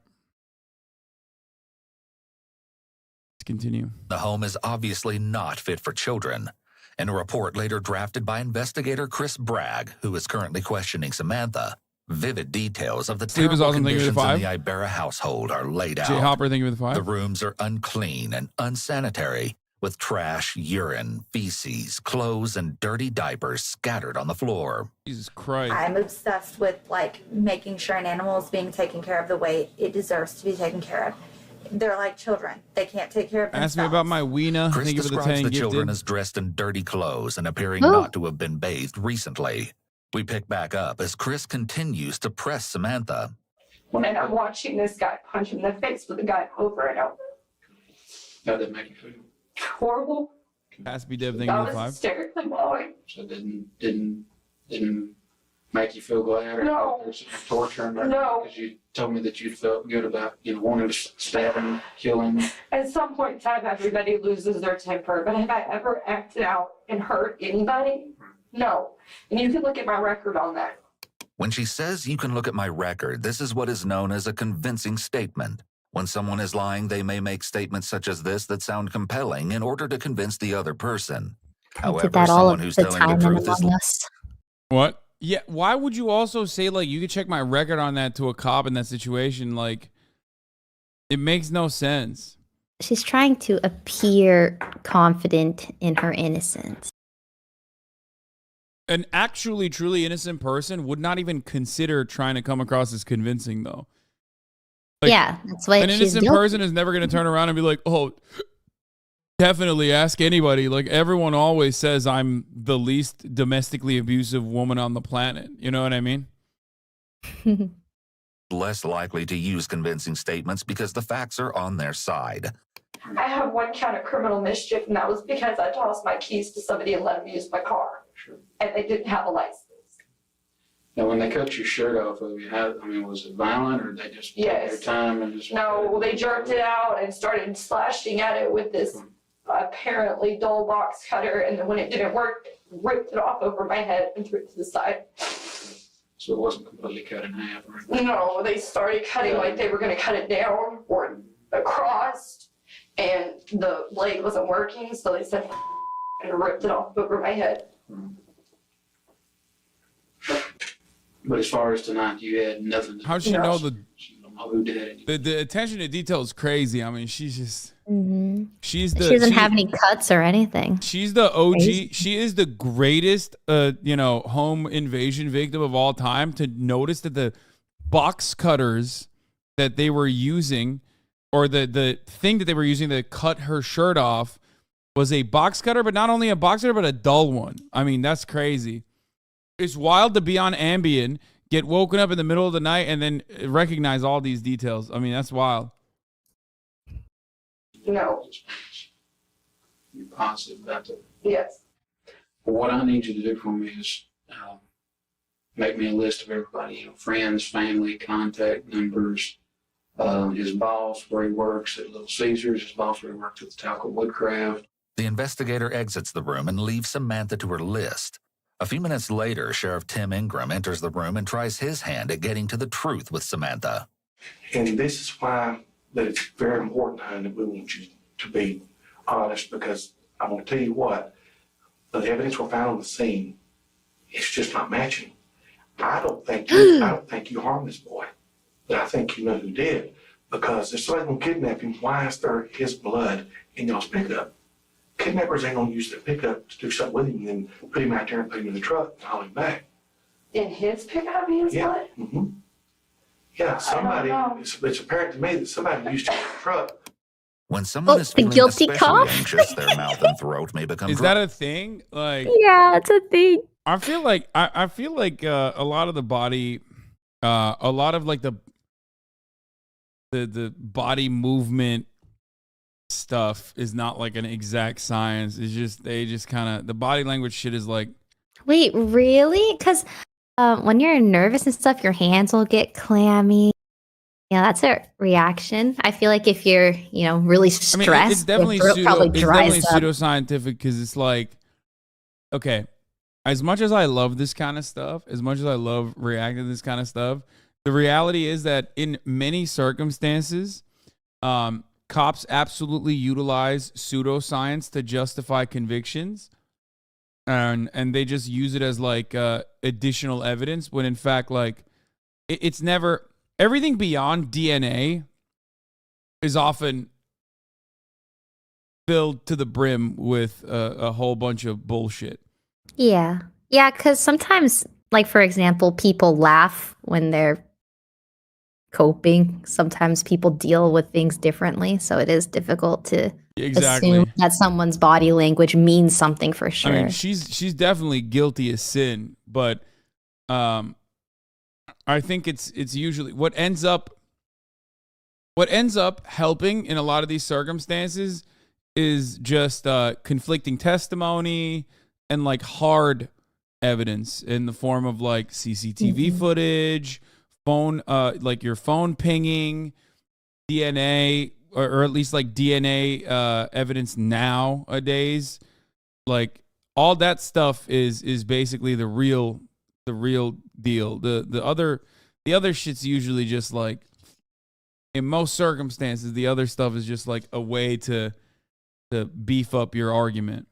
Continue.
The home is obviously not fit for children. In a report later drafted by investigator Chris Bragg, who is currently questioning Samantha, vivid details of the
Sleep is
terrible
awesome. Thank you for the
conditions in
5.
the Ibarra household are laid out.
Jay Hopper, thank you for the 5.
The rooms are unclean and unsanitary, with trash, urine, feces, clothes, and dirty diapers scattered on the floor.
Jesus Christ.
I'm obsessed with like making sure an animal is being taken care of the way it deserves to be taken care of. They're like children. They can't take care of themselves.
Ask me about my wiener.
Chris
Thank you for the
describes
10
the children
gifted.
as dressed in dirty clothes and appearing
Oh.
not to have been bathed recently. We pick back up as Chris continues to press Samantha.
And I'm watching this guy punch him in the face with a guy over and over.
How'd that make you feel?
Horrible.
Pass B Dev, thank you
I
for
was
the 5.
hysterically bawling.
So it didn't make you feel glad or
No.
there's some torture in there?
No.
Because you told me that you felt good about, wanting to stab him, kill him.
At some point in time, everybody loses their temper, but have I ever acted out and hurt anybody? No. And you can look at my record on that.
When she says you can look at my record, this is what is known as a convincing statement. When someone is lying, they may make statements such as this that sound compelling in order to convince the other person.
I
However,
did that all
someone
of
who's
the
telling
time
the
in
truth is
Among Us.
What? Yeah, why would you also say, like, you could check my record on that to a cop in that situation? Like, it makes no sense.
She's trying to appear confident in her innocence.
An actually truly innocent person would not even consider trying to come across as convincing, though. Like,
yeah, that's why
an
she's
innocent
guilty.
person is never going to turn around and be like, oh, definitely ask anybody. Like, everyone always says I'm the least domestically abusive woman on the planet. You know what I mean?
less likely to use convincing statements because the facts are on their side.
I have one count of criminal mischief, and that was because I tossed my keys to somebody and let them use my car. And they didn't have a license.
Now, when they cut your shirt off of you, was it violent or they just took
Yes.
their time and just?
No, they jerked it out and started slashing at it with this apparently dull box cutter, and then when it didn't work, ripped it off over my head and threw it to the side.
So it wasn't completely cut in half or anything?
No, they started cutting like they were gonna cut it down or across, and the blade wasn't working, so they said and ripped it off over my head.
But as far as tonight, you had nothing.
How'd she know the
know who did it.
The attention to detail is crazy. I mean, she's just
she doesn't have any cuts or anything.
She's the OG.
Crazy.
She is the greatest home invasion victim of all time. To notice that the box cutters that they were using, or the thing that they were using to cut her shirt off, was a box cutter, but not only a box cutter, but a dull one. I mean, that's crazy. It's wild to be on Ambien, get woken up in the middle of the night, and then recognize all these details. I mean, that's wild.
No.
You're positive about that.
Yes.
Well, what I need you to do for me is make me a list of everybody, friends, family, contact numbers, his boss, where he works at Little Caesars, his boss where he works at the Talcott Woodcraft.
The investigator exits the room and leaves Samantha to her list. A few minutes later, Sheriff Tim Ingram enters the room and tries his hand at getting to the truth with Samantha.
And this is why that it's very important, honey, that we want you to be honest, because I'm going to tell you what, the evidence we found on the scene, it's just not matching. I don't think you harmed this boy, but I think you know who did, because if somebody's going to kidnap him, why is there his blood in y'all's pickup? Kidnappers ain't going to use the pickup to do something with him and then put him out there and put him in the truck and haul him back.
In his pickup, his blood?
Mm-hmm. Yeah, somebody, it's apparent to me that somebody used his truck.
When someone is feeling especially anxious, their mouth and throat may become
Is that a thing? Like,
yeah, it's a thing.
I feel like a lot of the body, a lot of like the body movement stuff is not like an exact science. It's just they just kind of the body language shit is like.
Wait, really? Because when you're nervous and stuff, your hands will get clammy. Yeah, that's a reaction. I feel like if you're, really stressed,
I mean, it's definitely
your throat probably dries up.
pseudoscientific because it's like, okay, as much as I love this kind of stuff, as much as I love reacting to this kind of stuff, the reality is that in many circumstances, cops absolutely utilize pseudoscience to justify convictions. And they just use it as like additional evidence when in fact, like, it's never... Everything beyond DNA is often filled to the brim with a whole bunch of bullshit.
Yeah. Yeah, because sometimes, like, for example, people laugh when they're coping. Sometimes people deal with things differently, so it is difficult to assume that someone's body language means something for sure.
I mean, she's definitely guilty of sin, but I think it's usually what ends up helping in a lot of these circumstances is just conflicting testimony and like hard evidence in the form of like CCTV footage, phone like your phone pinging, DNA or at least like DNA evidence nowadays. Like all that stuff is basically the real deal. The other shit's usually just like, in most circumstances, the other stuff is just like a way to beef up your argument.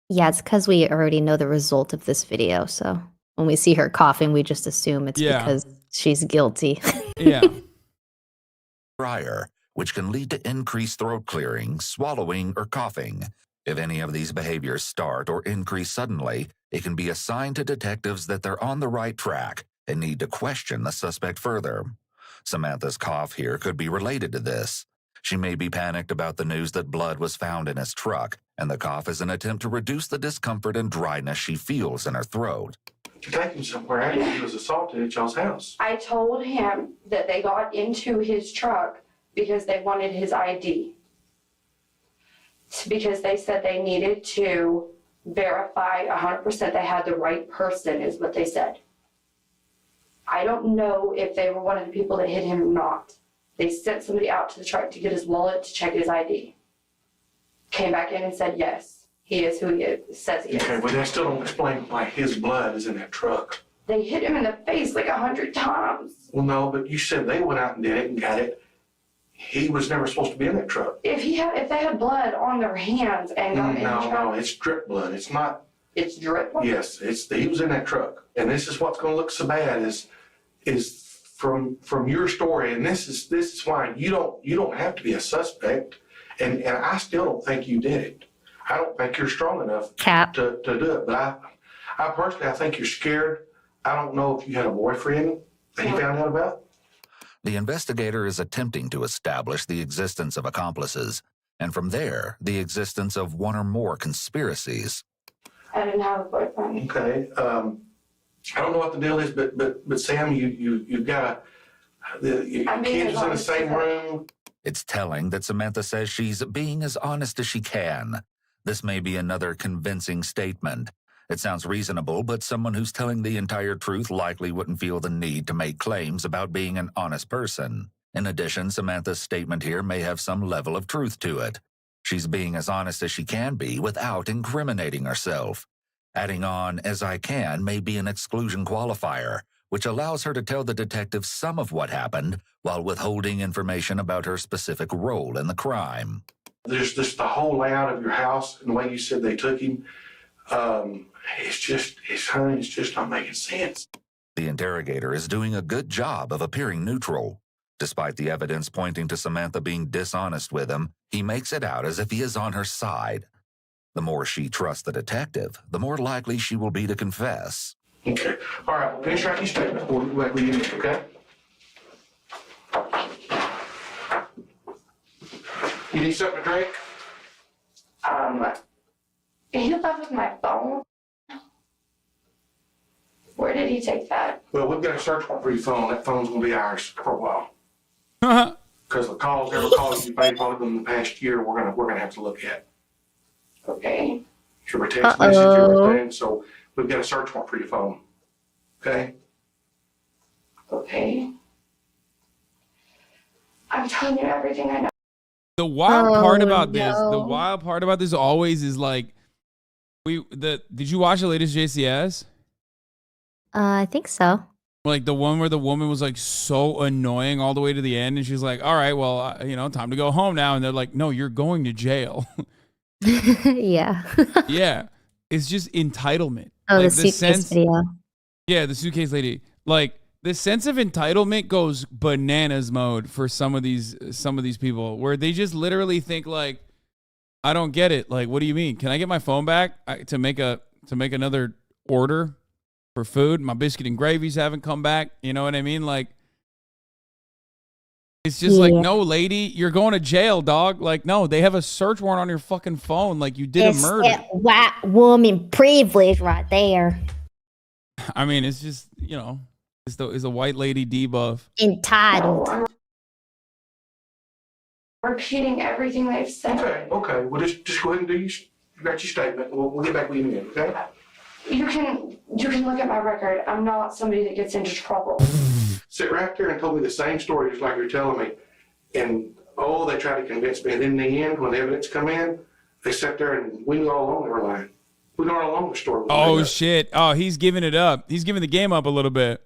Yeah, it's because we already know the result of this video. So when we see her coughing, we just assume it's because she's guilty.
Yeah.
Prior, which can lead to increased throat clearing, swallowing, or coughing. If any of these behaviors start or increase suddenly, it can be a sign to detectives that they're on the right track and need to question the suspect further. Samantha's cough here could be related to this. She may be panicked about the news that blood was found in his truck, and the cough is an attempt to reduce the discomfort and dryness she feels in her throat.
To take him somewhere after he was assaulted at y'all's house.
I told him that they got into his truck because they wanted his ID. Because they said they needed to verify 100% they had the right person, is what they said. I don't know if they were one of the people that hit him or not. They sent somebody out to the truck to get his wallet to check his ID. Came back in and said, yes, he is who he says he is.
Okay, but that still don't explain why his blood is in that truck.
They hit him in the face like 100 times.
Well, no, but you said they went out and did it and got it. He was never supposed to be in that truck.
If they had blood on their hands and got in the truck.
No, it's drip blood. It's not.
It's drip blood?
Yes, he was in that truck. And this is what's going to look so bad is from your story, and this is why you don't have to be a suspect, and I still don't think you did it. I don't think you're strong enough to do it. But I personally, I think you're scared. I don't know if you had a boyfriend that he found out about.
The investigator is attempting to establish the existence of accomplices, and from there, the existence of one or more conspiracies.
I didn't have a boyfriend.
Okay. I don't know what the deal is, but Sam, you've got your kids was in the same room.
It's telling that Samantha says she's being as honest as she can. This may be another convincing statement. It sounds reasonable, but someone who's telling the entire truth likely wouldn't feel the need to make claims about being an honest person. In addition, Samantha's statement here may have some level of truth to it. She's being as honest as she can be without incriminating herself. Adding on "as I can" may be an exclusion qualifier, which allows her to tell the detective some of what happened while withholding information about her specific role in the crime.
There's just the whole layout of your house and the way you said they took him. It's just not making sense.
The interrogator is doing a good job of appearing neutral. Despite the evidence pointing to Samantha being dishonest with him, he makes it out as if he is on her side. The more she trusts the detective, the more likely she will be to confess.
Okay. All right, we'll finish writing your statement. We'll go back with you, okay? You need something to drink?
He left with my phone. Where did he take that?
Well, we've got a search warrant for your phone. That phone's gonna be ours for a while. Because the calls, every call you've made probably in the past year, we're gonna have to look at.
Okay.
Your text message, everything. So we've got a search warrant for your phone. Okay?
Okay. I'm telling you everything I know.
The wild part about this always is like, did you watch the latest JCS?
I think so.
Like the one where the woman was like so annoying all the way to the end, and she's like, "All right, well, time to go home now." And they're like, "No, you're going to jail."
Yeah.
Yeah, it's just entitlement.
Oh,
like,
the suitcase video.
Yeah, the suitcase lady. Like the sense of entitlement goes bananas mode for some of these people, where they just literally think like, "I don't get it. Like, what do you mean? Can I get my phone back to make another order for food? My biscuit and gravies haven't come back." You know what I mean? Like, it's just like, no, lady, you're going to jail, dog. Like, no, they have a search warrant on your fucking phone. Like, you did a murder.
That white woman privilege right there.
I mean, it's just, it's a white lady debuff.
Entitled.
Repeating everything they've said.
Okay. Well, just go ahead and do you got your statement. We'll get back with you again, okay?
You can look at my record. I'm not somebody that gets into trouble.
Sit right there and told me the same story just like you're telling me. And, they tried to convince me. And in the end, when the evidence come in, they sat there and we knew all along they were lying. We knew all along the story was
Oh,
made up.
shit. Oh, he's giving it up. He's giving the game up a little bit.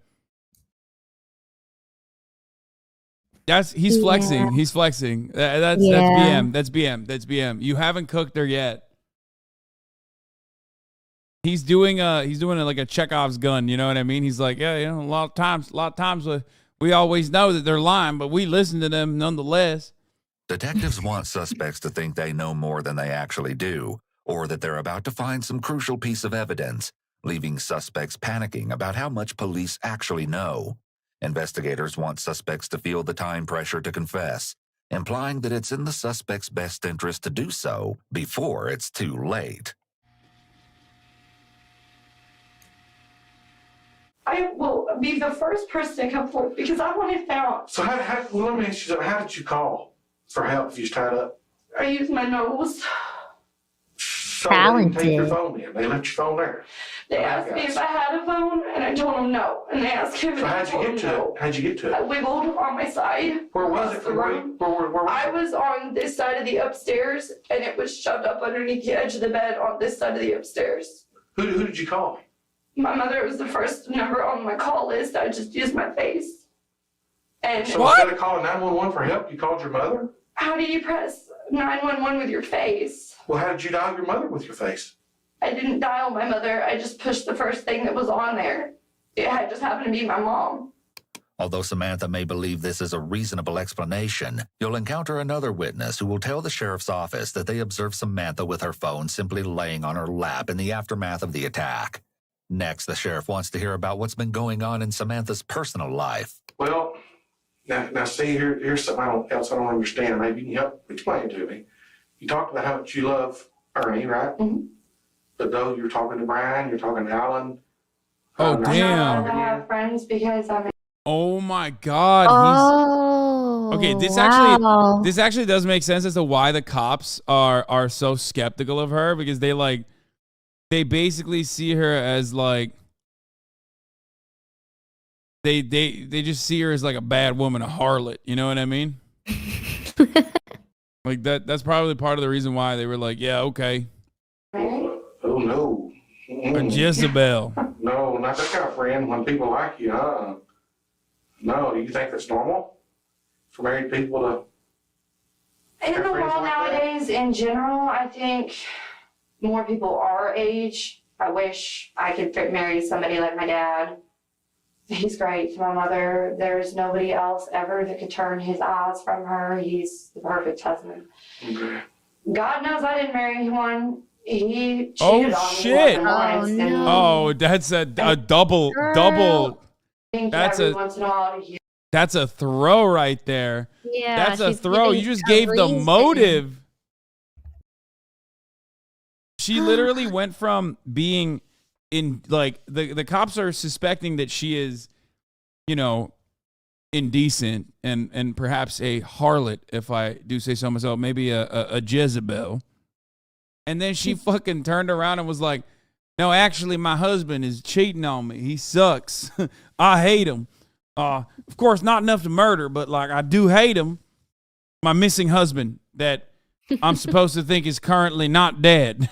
He's flexing.
Yeah.
He's flexing. That's BM. That's BM. You haven't cooked her yet. He's doing like a Chekhov's gun. You know what I mean? He's like, yeah, a lot of times we always know that they're lying, but we listen to them nonetheless.
Detectives want suspects to think they know more than they actually do, or that they're about to find some crucial piece of evidence, leaving suspects panicking about how much police actually know. Investigators want suspects to feel the time pressure to confess, implying that it's in the suspect's best interest to do so before it's too late.
I will be the first person to come forward because I want it found.
So let me ask you something. How did you call for help if you was tied up?
I use my nose.
So they didn't take your phone in. They left your phone there.
They asked me if I had a phone, and I told them no. And they asked him,
So
and I
how'd you
told
get
him
to
no.
it? How'd you get to
I
it?
wiggled on my side.
Where was it?
across the room.
Where was
I
it?
was on this side of the upstairs, and it was shoved up underneath the edge of the bed on this side of the upstairs.
Who did you call?
My mother was the first number on my call list. I just used my face. And
So instead of calling 911 for help, you called your mother?
how do you press 911 with your face?
Well, how did you dial your mother with your face?
I didn't dial my mother. I just pushed the first thing that was on there. It had just happened to be my mom.
Although Samantha may believe this is a reasonable explanation, you'll encounter another witness who will tell the sheriff's office that they observed Samantha with her phone simply laying on her lap in the aftermath of the attack. Next, the sheriff wants to hear about what's been going on in Samantha's personal life.
Well, now see, here's something else I don't understand. Maybe you can help explain to me. You talked about how much you love Ernie, right?
Mm-hmm.
But though you're talking to Brian, you're talking to Alan.
Oh,
I'm
damn.
not allowed to have friends because I'm
Oh my God.
Oh.
Okay, this
wow.
actually does make sense as to why the cops are so skeptical of her, because they basically see her as like they just see her as like a bad woman, a harlot. You know what I mean? Like that's probably part of the reason why they were like, yeah, okay.
Oh no.
A Jezebel.
No, not that kind of friend. When people like you, No, do you think that's normal for married people to?
in the
Have friends
world
like that?
nowadays. In general, I think more people our age. I wish I could marry somebody like my dad. He's great to my mother. There's nobody else ever that could turn his eyes from her. He's the perfect husband.
Okay.
God knows I didn't marry one. He cheated
Oh
on me
shit!
more than once. And
Oh, that's a double.
I think
That's
every
a
once in a while to hear.
that's a throw right there.
Yeah,
That's a
she's
throw.
giving
You just
a
gave the
reason.
motive. She literally went from being in like the cops are suspecting that she is, you know, indecent and perhaps a harlot, if I do say so myself, maybe a Jezebel. And then she fucking turned around and was like, no, actually my husband is cheating on me. He sucks. I hate him. Of course, not enough to murder, but like I do hate him. My missing husband that I'm supposed to think is currently not dead.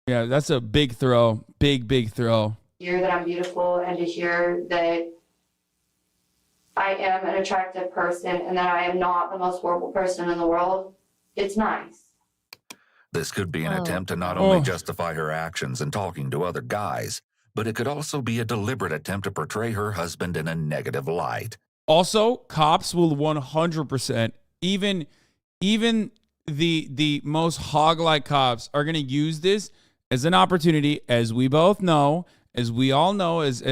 Yeah, that's a big throw. Big throw.
Hear that I'm beautiful and to hear that I am an attractive person and that I am not the most horrible person in the world. It's nice.
This could be an
Oh.
attempt to not only
Oh.
justify her actions in talking to other guys, but it could also be a deliberate attempt to portray her husband in a negative light.
Also, cops will 100%, even the most hog-like cops are going to use this as an opportunity, as we both know, as we all know, as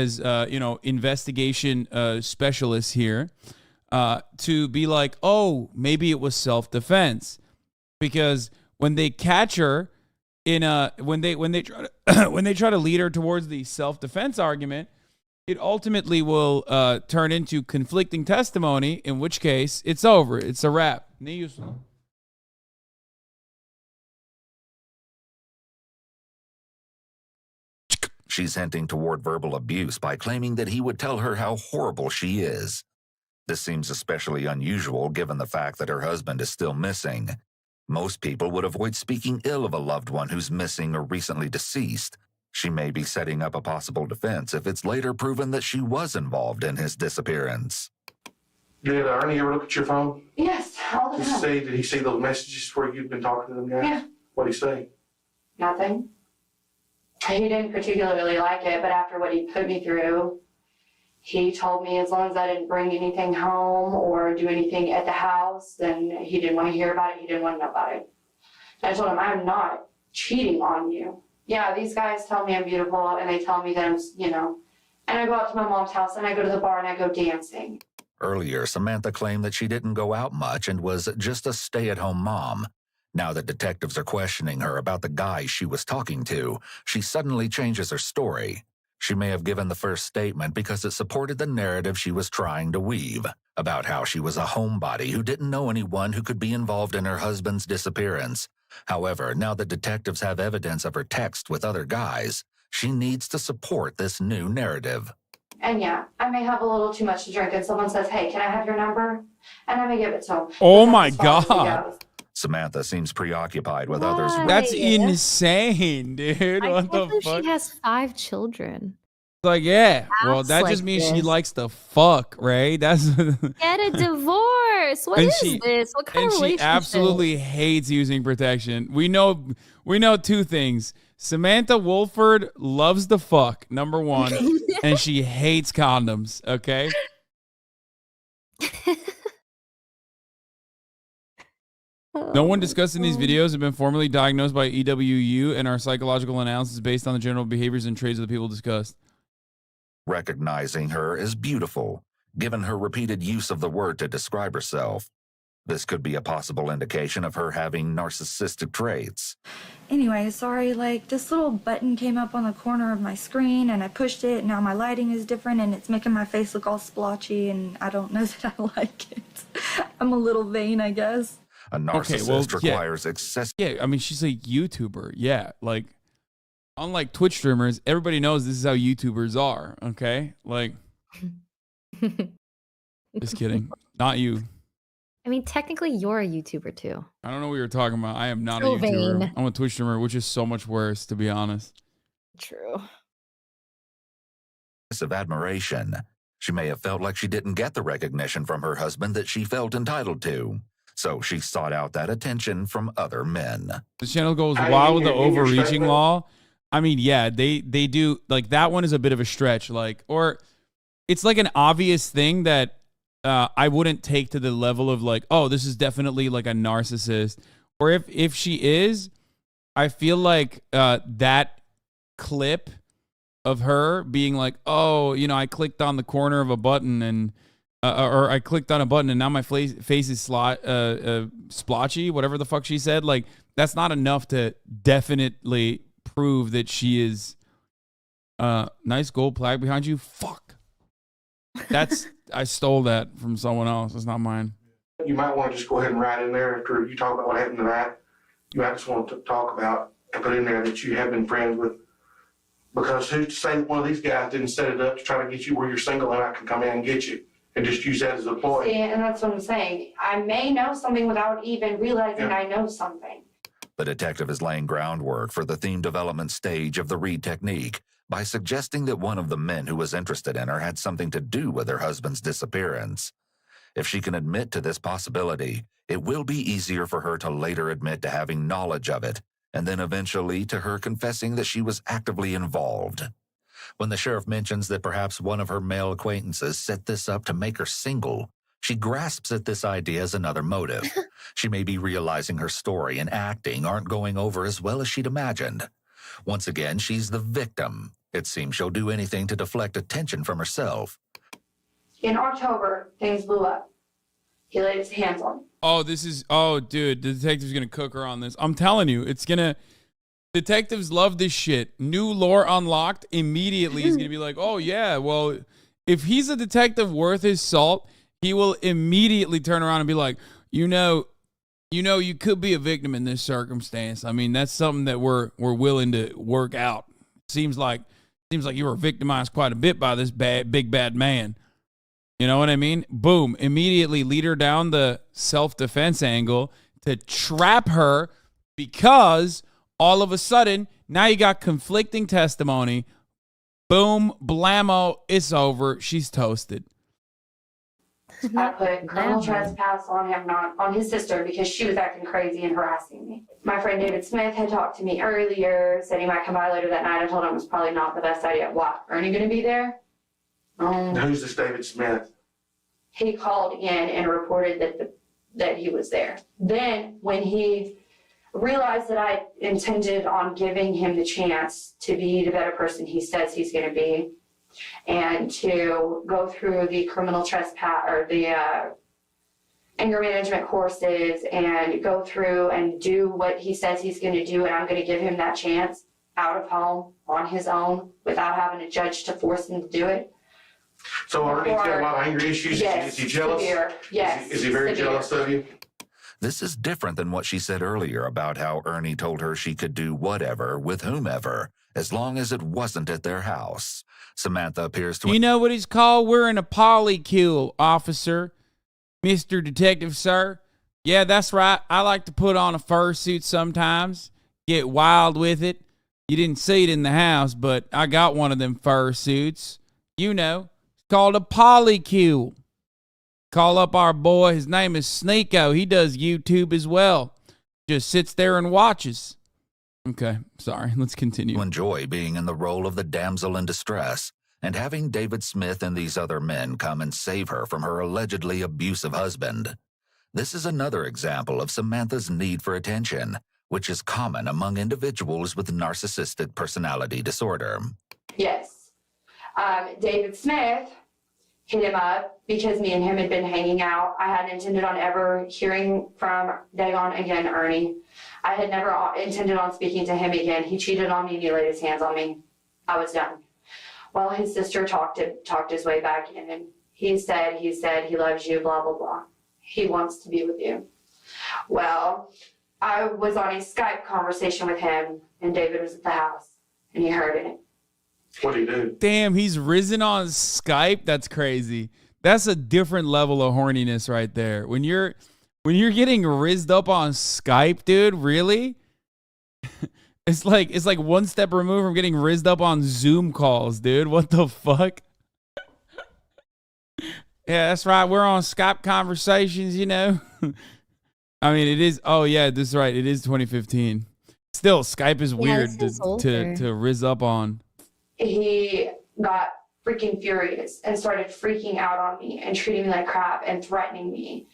you know, investigation specialists here, to be like, oh, maybe it was self-defense, because when they catch her in when they try to when they try to lead her towards the self-defense argument, it ultimately will turn into conflicting testimony, in which case it's over. It's a wrap.
She's hinting toward verbal abuse by claiming that he would tell her how horrible she is. This seems especially unusual given the fact that her husband is still missing. Most people would avoid speaking ill of a loved one who's missing or recently deceased. She may be setting up a possible defense if it's later proven that she was involved in his disappearance.
Did Ernie ever look at your phone?
Yes, all the time.
Did he see those messages where you've been talking to them guys?
Yeah.
What'd he say?
Nothing. He didn't particularly like it, but after what he put me through, he told me as long as I didn't bring anything home or do anything at the house, then he didn't want to hear about it. He didn't want to know about it. And I told him, I'm not cheating on you. Yeah, these guys tell me I'm beautiful and they tell me that I'm, you know, and I go out to my mom's house and I go to the bar and I go dancing.
Earlier, Samantha claimed that she didn't go out much and was just a stay-at-home mom. Now that detectives are questioning her about the guy she was talking to, she suddenly changes her story. She may have given the first statement because it supported the narrative she was trying to weave, about how she was a homebody who didn't know anyone who could be involved in her husband's disappearance. However, now that detectives have evidence of her text with other guys, she needs to support this new narrative.
And yeah, I may have a little too much to drink and someone says, hey, can I have your number? And I may give it to them.
Oh
But
my
that's as far as it
God.
goes.
Samantha seems preoccupied with others.
That's insane, dude.
I
What
told
the
her
fuck?
she has 5 children.
Like, yeah. Well,
Acts
that
like
just means she
this.
likes to fuck, right? That's
Get a divorce. What
And
is
she-
this? What kind
and
of
she
relationship?
absolutely hates using protection. We know 2 things. Samantha Wolford loves the fuck, number one, and she hates condoms, okay? No one discussed in these videos have been formally diagnosed by EWU and our psychological analysis based on the general behaviors and traits of the people discussed.
Recognizing her as beautiful, given her repeated use of the word to describe herself. This could be a possible indication of her having narcissistic traits.
Anyway, sorry, like this little button came up on the corner of my screen and I pushed it. Now my lighting is different and it's making my face look all splotchy and I don't know that I like it. I'm a little vain, I guess.
A narcissist requires excessive...
Yeah, I mean, she's a YouTuber. Yeah, like, unlike Twitch streamers, everybody knows this is how YouTubers are, okay? Like, just kidding. Not you.
I mean, technically, you're a YouTuber too.
I don't know what you're talking about. I am not
So
a YouTuber.
vain.
I'm a Twitch streamer, which is so much worse, to be honest.
True.
Of admiration. She may have felt like she didn't get the recognition from her husband that she felt entitled to. So she sought out that attention from other men.
The channel goes wild with the overreaching law. I mean, yeah, they do. Like, that one is a bit of a stretch. Like, or it's like an obvious thing that I wouldn't take to the level of like, oh, this is definitely like a narcissist. Or if she is, I feel like that clip of her being like, oh, you know, I clicked on the corner of a button and or I clicked on a button and now my face is splotchy, whatever the fuck she said. Like, that's not enough to definitely prove that she is nice gold plaque behind you. Fuck. That's I stole that from someone else. It's not mine.
You might want to just go ahead and write in there after you talk about what happened to that. You might just want to talk about and put in there that you have been friends with. Because who's to say that one of these guys didn't set it up to try to get you where you're single and I can come in and get you and just use that as a ploy.
See, and that's what I'm saying. I may know something without even realizing I know something.
The detective is laying groundwork for the theme development stage of the Reed technique by suggesting that one of the men who was interested in her had something to do with her husband's disappearance. If she can admit to this possibility, it will be easier for her to later admit to having knowledge of it, and then eventually to her confessing that she was actively involved. When the sheriff mentions that perhaps one of her male acquaintances set this up to make her single, she grasps at this idea as another motive. She may be realizing her story and acting aren't going over as well as she'd imagined. Once again, she's the victim. It seems she'll do anything to deflect attention from herself.
In October, things blew up. He laid his hands on me.
Oh, dude, the detective's going to cook her on this. I'm telling you, detectives love this shit. New lore unlocked immediately is going to be like, oh, yeah, well, if he's a detective worth his salt, he will immediately turn around and be like, you could be a victim in this circumstance. I mean, that's something that we're willing to work out. Seems like you were victimized quite a bit by this big bad man. You know what I mean? Boom. Immediately lead her down the self-defense angle to trap her because all of a sudden, now you got conflicting testimony. Boom, blammo, it's over. She's toasted.
I put criminal trespass on him, not on his sister, because she was acting crazy and harassing me. My friend David Smith had talked to me earlier, said he might come by later that night. I told him it was probably not the best idea. What, Ernie going to be there?
Who's this David Smith?
He called in and reported that he was there. Then when he realized that I intended on giving him the chance to be the better person he says he's going to be, and to go through the criminal trespass or the anger management courses and go through and do what he says he's going to do, and I'm going to give him that chance out of home on his own without having a judge to force him to do it.
So already he's got a lot of anger issues?
Yes,
Is he jealous?
severe. Yes,
Is he very
severe.
jealous of you?
This is different than what she said earlier about how Ernie told her she could do whatever with whomever, as long as it wasn't at their house. Samantha appears to...
You know what it's called? We're in a polycule, officer. Mr. Detective, sir. Yeah, that's right. I like to put on a fursuit sometimes. Get wild with it. You didn't see it in the house, but I got one of them fursuits. You know, it's called a polycule. Call up our boy. His name is Sneeko. He does YouTube as well. Just sits there and watches. Okay, sorry. Let's continue.
To enjoy being in the role of the damsel in distress and having David Smith and these other men come and save her from her allegedly abusive husband. This is another example of Samantha's need for attention, which is common among individuals with narcissistic personality disorder.
Yes. David Smith hit him up because me and him had been hanging out. I hadn't intended on ever hearing from Dagon again, Ernie. I had never intended on speaking to him again. He cheated on me and he laid his hands on me. I was done. Well, his sister talked his way back in, and he said he loves you, blah, blah, blah. He wants to be with you. Well, I was on a Skype conversation with him, and David was at the house, and he heard it.
What did he do?
Damn, he's risen on Skype. That's crazy. That's a different level of horniness right there. When you're getting rizzed up on Skype, dude, really? It's like one step removed from getting rizzed up on Zoom calls, dude. What the fuck? Yeah, that's right. We're on Skype conversations, you know. I mean, it is. Oh yeah, this is right. It is 2015. Still, Skype is weird to rizz up on.
He got freaking furious and started freaking out on me and treating me like crap and threatening me.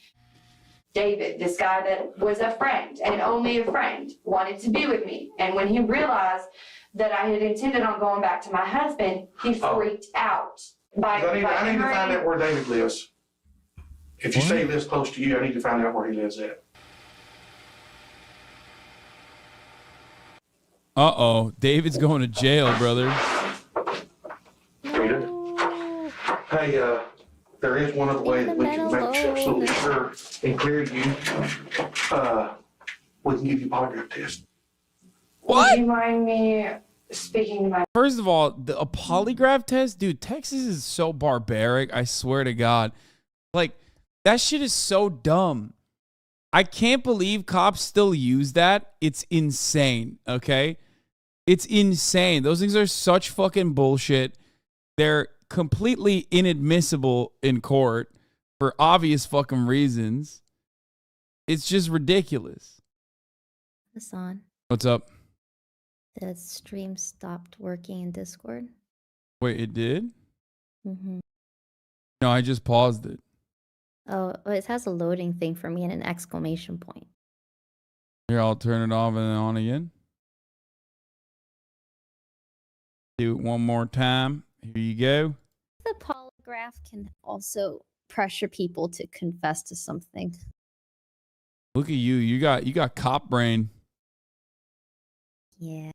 David, this guy that was a friend and only a friend, wanted to be with me. And when he realized that I had intended on going back to my husband, he freaked out.
I need to find out where David lives. If you say he lives close to you, I need to find out where he lives at.
Uh-oh. David's going to jail, brother.
Rita? Hey, there is one other way that we can make absolutely sure and clear you. We can give you a polygraph test.
What?
Would you mind me speaking to my...
First of all, a polygraph test? Dude, Texas is so barbaric. I swear to God. Like, that shit is so dumb. I can't believe cops still use that. It's insane, okay? It's insane. Those things are such fucking bullshit. They're completely inadmissible in court for obvious fucking reasons. It's just ridiculous.
Hasan,
What's up?
the stream stopped working in Discord.
Wait, it did?
Mm-hmm.
No, I just paused it.
Oh, it has a loading thing for me and an exclamation point.
Here, I'll turn it off and then on again. Do it one more time. Here you go.
The polygraph can also pressure people to confess to something.
Look at you. You got cop brain.
Yeah.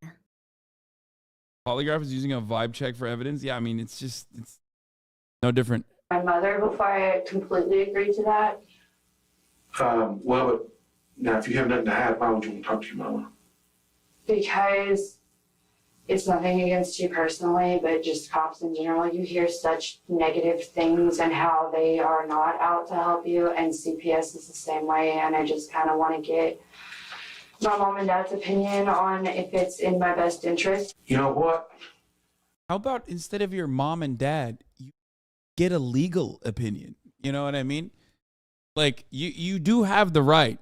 Polygraph is using a vibe check for evidence. Yeah, I mean, it's no different.
My mother before I completely agreed to that.
Well, but now if you have nothing to hide, why would you want to talk to your mama?
Because it's nothing against you personally, but just cops in general. You hear such negative things and how they are not out to help you, and CPS is the same way. And I just kind of want to get my mom and dad's opinion on if it's in my best interest.
You know what?
How about instead of your mom and dad, you get a legal opinion? You know what I mean? Like, you do have the right,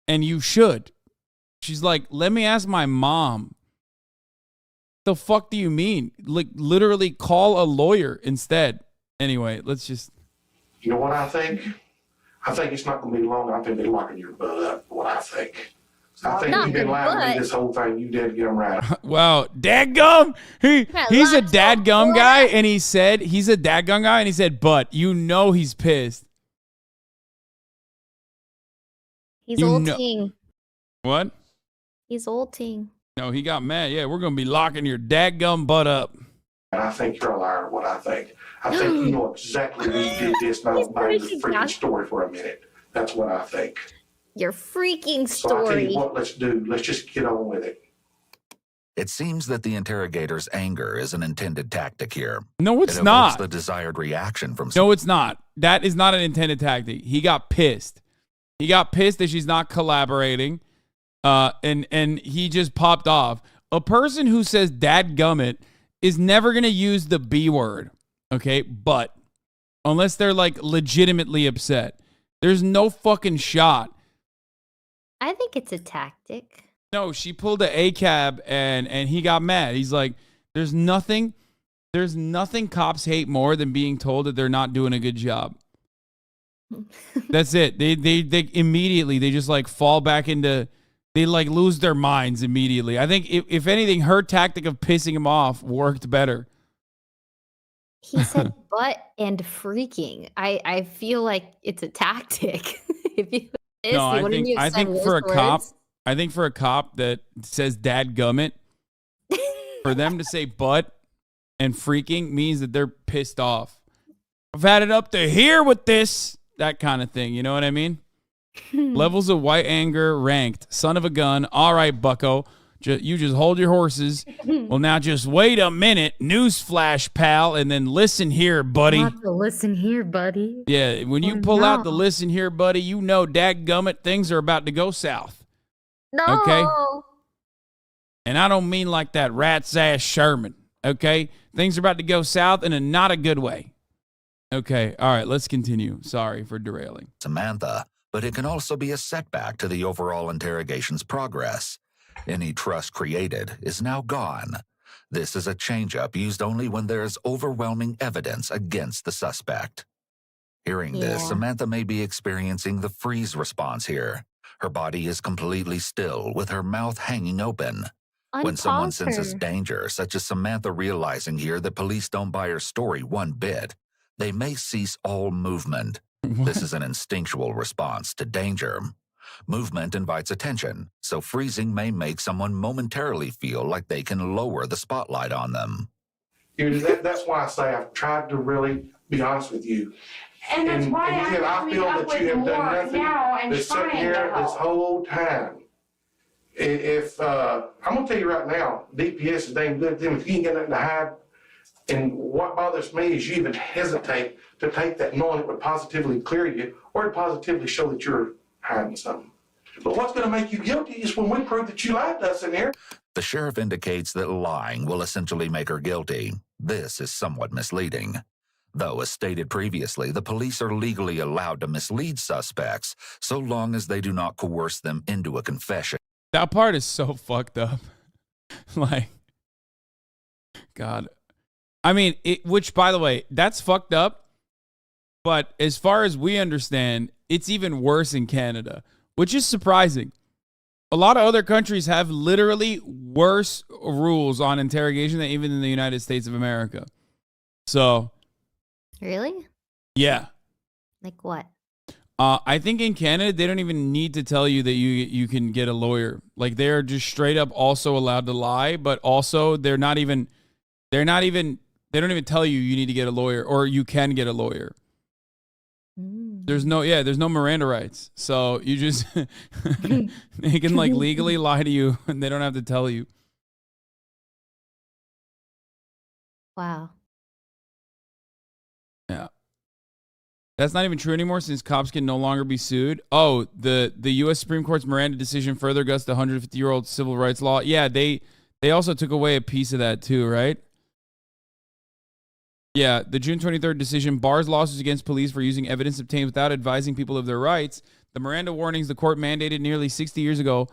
and you should. She's like, let me ask my mom. The fuck do you mean? Like, literally call a lawyer instead. Anyway, let's just...
You know what I think? I think it's not going to be long. I think they're locking your butt up, what I think. I think you've been lying to me this whole thing. You did get them right.
Wow, dadgum. He's a dadgum guy, and he said he's a dadgum guy, and he said, but you know he's pissed.
He's
You
ulting.
What?
He's ulting.
No, he got mad. Yeah, we're gonna be locking your dadgum butt up.
And I think you're a liar, what I think. I think you know exactly who did this. Now, mind the freaking story for a minute. That's what I think.
Your freaking
So I tell
story.
you what, let's do. Let's just get on with it.
It seems that the interrogator's anger is an intended tactic here.
No, it's
It evokes
not.
the desired reaction from
No, it's not. That is not an intended tactic. He got pissed. He got pissed that she's not collaborating. And he just popped off. A person who says dadgummit is never going to use the B word. Okay? But unless they're like legitimately upset. There's no fucking shot.
I think it's a tactic.
No, she pulled an A cab and he got mad. He's like, there's nothing cops hate more than being told that they're not doing a good job. That's it. They immediately, they just like fall back into, they like lose their minds immediately. I think if anything, her tactic of pissing him off worked better.
He said butt and freaking. I feel like it's a tactic. If you
No, I think for a cop, I think for a cop that says dad gummit, for them to say butt and freaking means that they're pissed off. I've had it up to here with this, that kind of thing. You know what I mean? Levels of white anger ranked. Son of a gun. All right, bucko. You just hold your horses. Well, now just wait a minute. Newsflash, pal, and then listen here, buddy.
Not to listen here, buddy.
Yeah, when you pull out the listen here, buddy, you know, dadgummit, things are about to go south.
No.
Okay? And I don't mean like that rat's ass Sherman. Okay? Things are about to go south in a not a good way. Okay. All right, let's continue. Sorry for derailing.
Samantha, but it can also be a setback to the overall interrogation's progress. Any trust created is now gone. This is a change-up used only when there is overwhelming evidence against the suspect. Hearing this, Samantha may be experiencing the freeze response here. Her body is completely still, with her mouth hanging open. When someone senses danger, such as Samantha realizing here that police don't buy her story one bit, they may cease all movement. This is an instinctual response to danger. Movement invites attention, so freezing may make someone momentarily feel like they can lower the spotlight on them.
That's why I say I've tried to really be honest with you.
And that's why
I feel that you have done nothing but sit here this whole time. If I'm gonna tell you right now, DPS is dang good to them. If you ain't got nothing to hide, and what bothers me is you even hesitate to take that knowing it would positively clear you or to positively show that you're hiding something. But what's gonna make you guilty is when we prove that you lied to us in here.
The sheriff indicates that lying will essentially make her guilty. This is somewhat misleading. Though, as stated previously, the police are legally allowed to mislead suspects so long as they do not coerce them into a confession.
That part is so fucked up. Like, God. I mean, which, by the way, that's fucked up. But as far as we understand, it's even worse in Canada, which is surprising. A lot of other countries have literally worse rules on interrogation than even in the United States of America. So.
Really?
Yeah.
Like what?
I think in Canada, they don't even need to tell you that you can get a lawyer. Like, they're just straight up also allowed to lie, but also they don't even tell you need to get a lawyer or you can get a lawyer. There's no Miranda rights. So you just, they can like legally lie to you and they don't have to tell you.
Wow.
Yeah. That's not even true anymore since cops can no longer be sued. Oh, the U.S. Supreme Court's Miranda decision further guts the 150-year-old civil rights law. Yeah, they also took away a piece of that too, right? Yeah, the June 23rd decision bars lawsuits against police for using evidence obtained without advising people of their rights. The Miranda warnings the court mandated nearly 60 years ago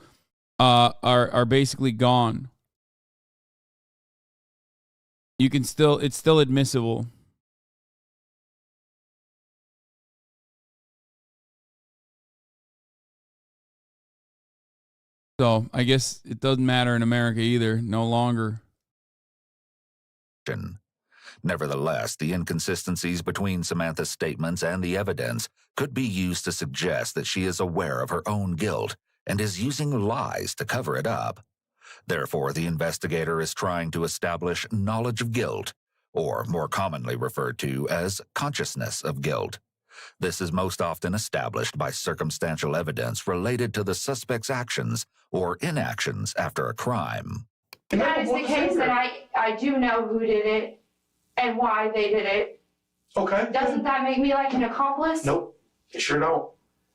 are basically gone. It's still admissible. So I guess it doesn't matter in America either, no longer.
Nevertheless, the inconsistencies between Samantha's statements and the evidence could be used to suggest that she is aware of her own guilt and is using lies to cover it up. Therefore, the investigator is trying to establish knowledge of guilt, or more commonly referred to as consciousness of guilt. This is most often established by circumstantial evidence related to the suspect's actions or inactions after a crime.
That is the case that I do know who did it and why they did it.
Okay.
Doesn't that make me like an accomplice?
Nope, it sure don't.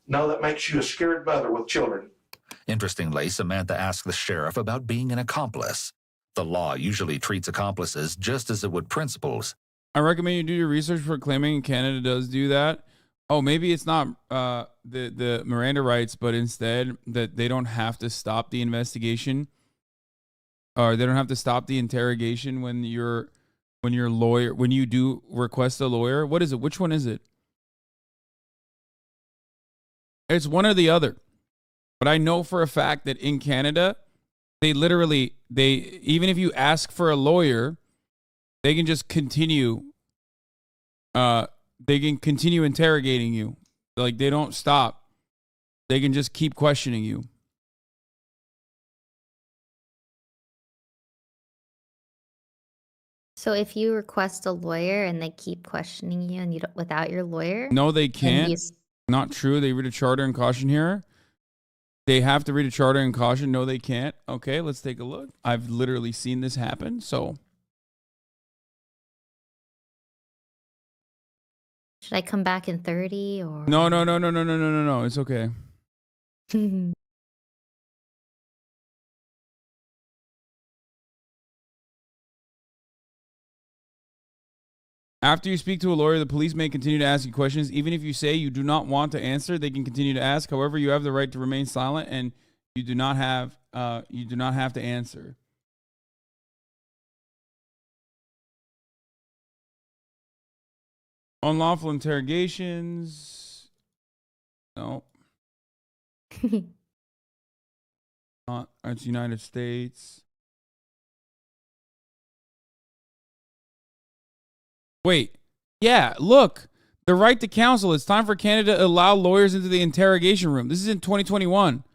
No, that makes you a scared mother with children.
Interestingly, Samantha asked the sheriff about being an accomplice. The law usually treats accomplices just as it would principals.
I recommend you do your research for claiming Canada does do that. Oh, maybe it's not the Miranda rights, but instead that they don't have to stop the investigation, or they don't have to stop the interrogation when you do request a lawyer. What is it? Which one is it? It's one or the other. But I know for a fact that in Canada, they even if you ask for a lawyer, they can just continue. They can continue interrogating you. Like, they don't stop. They can just keep questioning you.
So if you request a lawyer and they keep questioning you and you don't, without your lawyer,
No, they
then
can't. Not true. They read a charter and caution here. They have to read a charter and caution. No, they can't. Okay, let's take a look. I've literally seen this happen. So
should I come back in 30 or
no. It's okay. After you speak to a lawyer, the police may continue to ask you questions. Even if you say you do not want to answer, they can continue to ask. However, you have the right to remain silent, and you do not have to answer. Unlawful interrogations. No. It's United States. Wait. Yeah, look. The right to counsel. It's time for Canada to allow lawyers into the interrogation room. This is in 2021.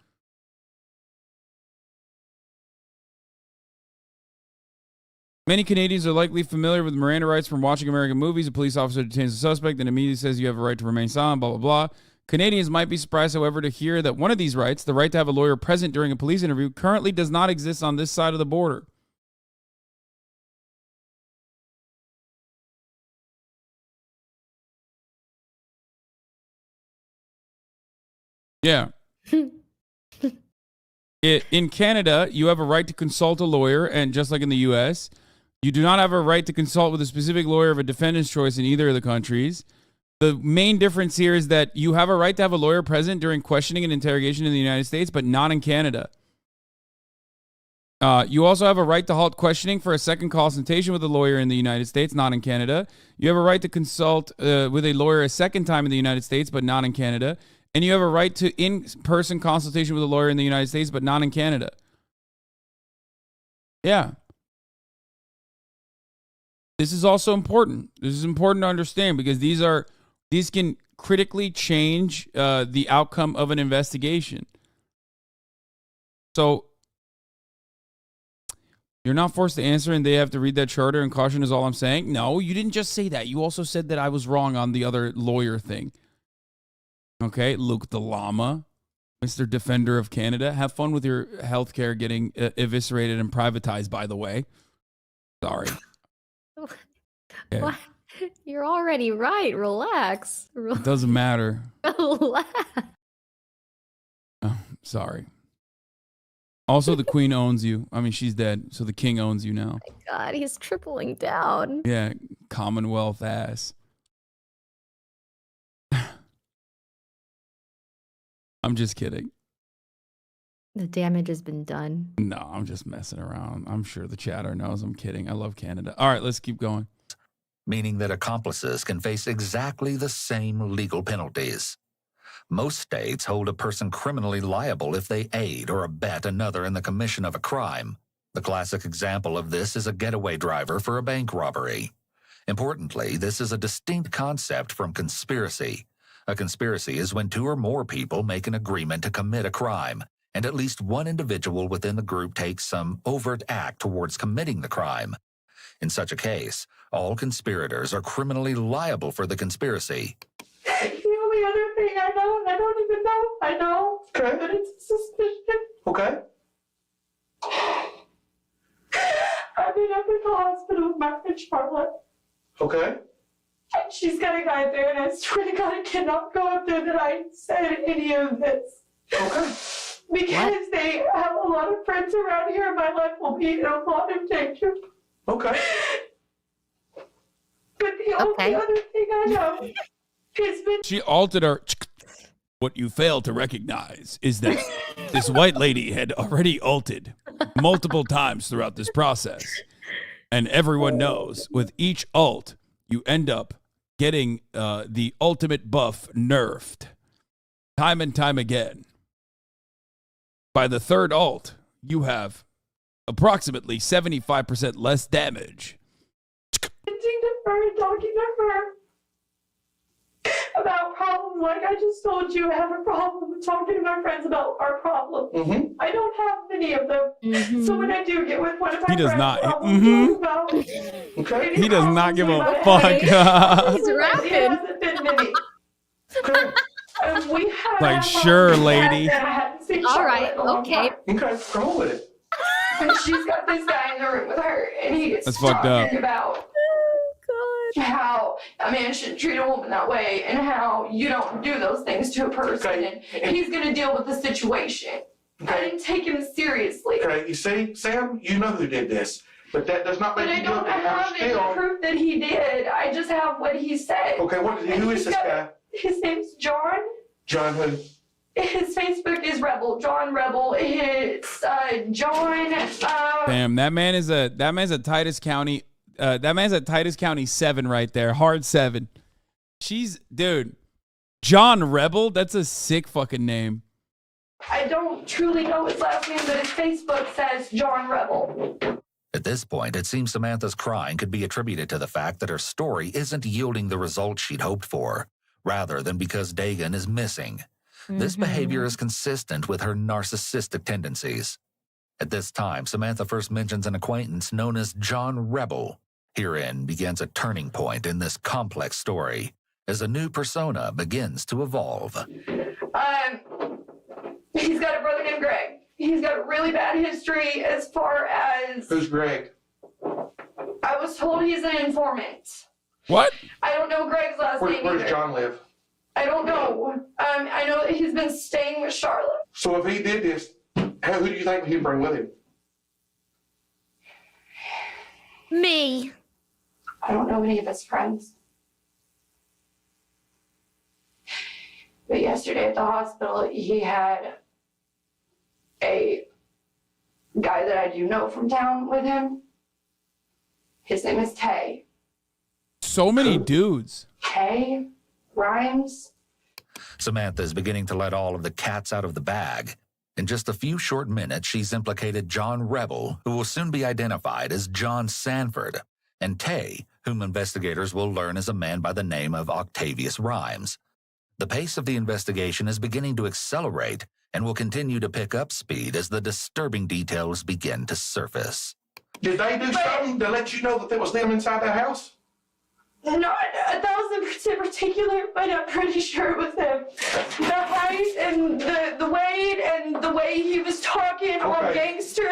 Many Canadians are likely familiar with Miranda rights from watching American movies. A police officer detains a suspect and immediately says you have a right to remain silent, blah, blah, blah. Canadians might be surprised, however, to hear that one of these rights, the right to have a lawyer present during a police interview, currently does not exist on this side of the border. Yeah. In Canada, you have a right to consult a lawyer, and just like in the U.S., you do not have a right to consult with a specific lawyer of a defendant's choice in either of the countries. The main difference here is that you have a right to have a lawyer present during questioning and interrogation in the United States, but not in Canada. You also have a right to halt questioning for a second consultation with a lawyer in the United States, not in Canada. You have a right to consult with a lawyer a second time in the United States, but not in Canada. And you have a right to in-person consultation with a lawyer in the United States, but not in Canada. Yeah. This is also important. This is important to understand because these can critically change the outcome of an investigation. So you're not forced to answer and they have to read that charter and caution is all I'm saying. No, you didn't just say that. You also said that I was wrong on the other lawyer thing. Okay, Luke the Llama, Mr. Defender of Canada. Have fun with your healthcare getting eviscerated and privatized, by the way. Sorry. Okay.
What? You're already right. Relax.
It doesn't matter.
Relax.
Oh, sorry. Also, the queen owns you. I mean, she's dead, so the king owns you now.
Oh my God, he's tripling down.
Yeah, Commonwealth ass. I'm just kidding.
The damage has been done.
No, I'm just messing around. I'm sure the chatter knows I'm kidding. I love Canada. All right, let's keep going.
Meaning that accomplices can face exactly the same legal penalties. Most states hold a person criminally liable if they aid or abet another in the commission of a crime. The classic example of this is a getaway driver for a bank robbery. Importantly, this is a distinct concept from conspiracy. A conspiracy is when two or more people make an agreement to commit a crime, and at least one individual within the group takes some overt act towards committing the crime. In such a case, all conspirators are criminally liable for the conspiracy.
The only other thing I don't even know, I know, okay, but it's a suspicion.
Okay.
I've been up at the hospital with my friend Charlotte.
Okay.
And she's got a guy there, and I swear to God, I cannot go up there that I said any of this.
Okay.
Because they have a lot of friends around here, and my life will be in a lot of danger.
Okay.
But the only other thing I know
She altered her. What you fail to recognize is that this white lady had already ulted multiple times throughout this process. And everyone knows with each ult, you end up getting the ultimate buff nerfed time and time again. By the third ult, you have approximately 75% less damage.
Talking to her about problems like I just told you. I have a problem with talking to my friends about our problems. I don't have many of them. So when I do get with one of my
He does
friends,
not.
talk about
He does not give a fuck.
He's rapping. It hasn't been many. We have
Like,
had
sure,
problems
lady.
that I hadn't seen
All
Charlotte
right,
in a long
okay.
time.
Okay, go with it.
And she's got this guy in the room with her, and he gets
That's fucked up.
talking about how a man shouldn't treat a woman that way, and how you don't do those things to a person, and he's going to deal with the situation. I didn't take him seriously.
Okay, you see, Sam, you know who did this, but that does not make
But I
you
don't
guilty.
have any
Still,
proof that he did. I just have what he said.
okay, who is this guy?
His name's John.
John who?
His Facebook is Rebel. John Rebel. It's John.
Damn, that man's at Titus County. That man's at Titus County 7 right there. Hard 7. Dude, John Rebel? That's a sick fucking name.
I don't truly know his last name, but his Facebook says John Rebel.
At this point, it seems Samantha's crying could be attributed to the fact that her story isn't yielding the results she'd hoped for, rather than because Dagan is missing. This behavior is consistent with her narcissistic tendencies. At this time, Samantha first mentions an acquaintance known as John Rebel. Herein begins a turning point in this complex story, as a new persona begins to evolve.
He's got a brother named Greg. He's got a really bad history as far as...
Who's Greg?
I was told he's an informant.
What?
I don't know Greg's last name
Where does
either.
John live?
I don't know. I know that he's been staying with Charlotte.
So if he did this, who do you think he'd bring with him?
Me.
I don't know any of his friends. But yesterday at the hospital, he had a guy that I do know from town with him. His name is Tay.
So many dudes.
Tay Rhymes.
Samantha is beginning to let all of the cats out of the bag. In just a few short minutes, she's implicated John Rebel, who will soon be identified as John Sanford, and Tay, whom investigators will learn is a man by the name of Octavius Rhymes. The pace of the investigation is beginning to accelerate and will continue to pick up speed as the disturbing details begin to surface.
Did they do something to let you know that it was them inside that house?
Not 1,000% particular, but I'm pretty sure it was him. The height and the weight and the way he was talking all gangster.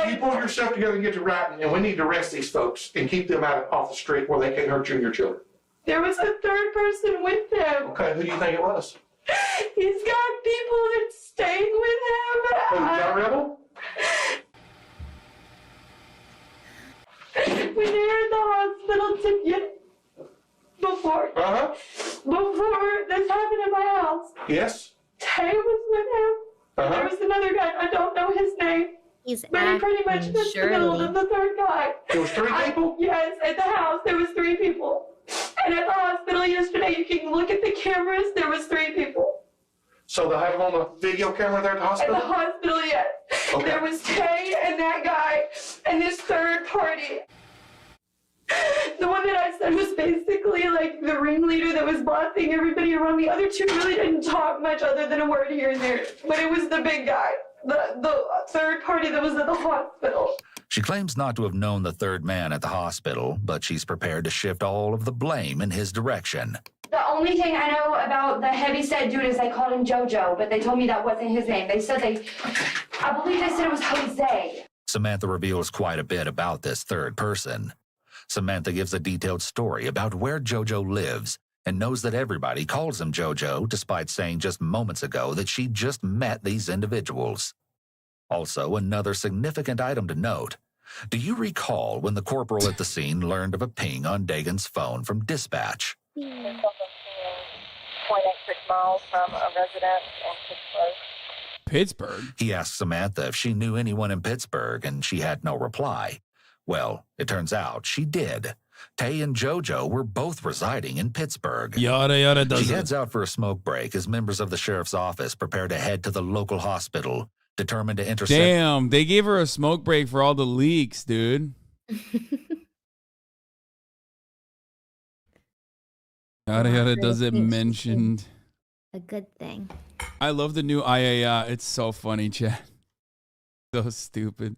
You pull yourself together and get to writing, and we need to arrest these folks and keep them off the street where they can't hurt you and your children.
There was a third person with them.
Okay, who do you think it was?
He's got people that stayed with him.
Who, John Rebel?
When they were in the hospital together. Before this happened at my house.
Yes.
Tay was with him. There was another guy. I don't know his name. But he pretty much fits the bill of the third guy.
There was 3 people?
Yes, at the house there was 3 people. And at the hospital yesterday, you can look at the cameras, there was 3 people.
So they have them on the video camera there at the hospital?
At the hospital, yes.
Okay.
There was Tay and that guy and this third party. The one that I said was basically like the ringleader that was bossing everybody around. The other 2 really didn't talk much other than a word here and there. But it was the big guy, the third party that was at the hospital.
She claims not to have known the third man at the hospital, but she's prepared to shift all of the blame in his direction.
The only thing I know about the heavyset dude is they called him JoJo, but they told me that wasn't his name. I believe they said it was Jose.
Samantha reveals quite a bit about this third person. Samantha gives a detailed story about where JoJo lives and knows that everybody calls him JoJo, despite saying just moments ago that she just met these individuals. Also, another significant item to note. Do you recall when the corporal at the scene learned of a ping on Dagan's phone from dispatch?
miles from a residence in Pittsburgh.
Pittsburgh?
He asked Samantha if she knew anyone in Pittsburgh, and she had no reply. Well, it turns out she did. Tay and JoJo were both residing in Pittsburgh.
Yada yada does
She
it.
heads out for a smoke break as members of the sheriff's office prepare to head to the local hospital, determined to intercept.
Damn, they gave her a smoke break for all the leaks, dude. Yada yada does it mentioned.
A good thing.
I love the new IAA. It's so funny, chat. So stupid.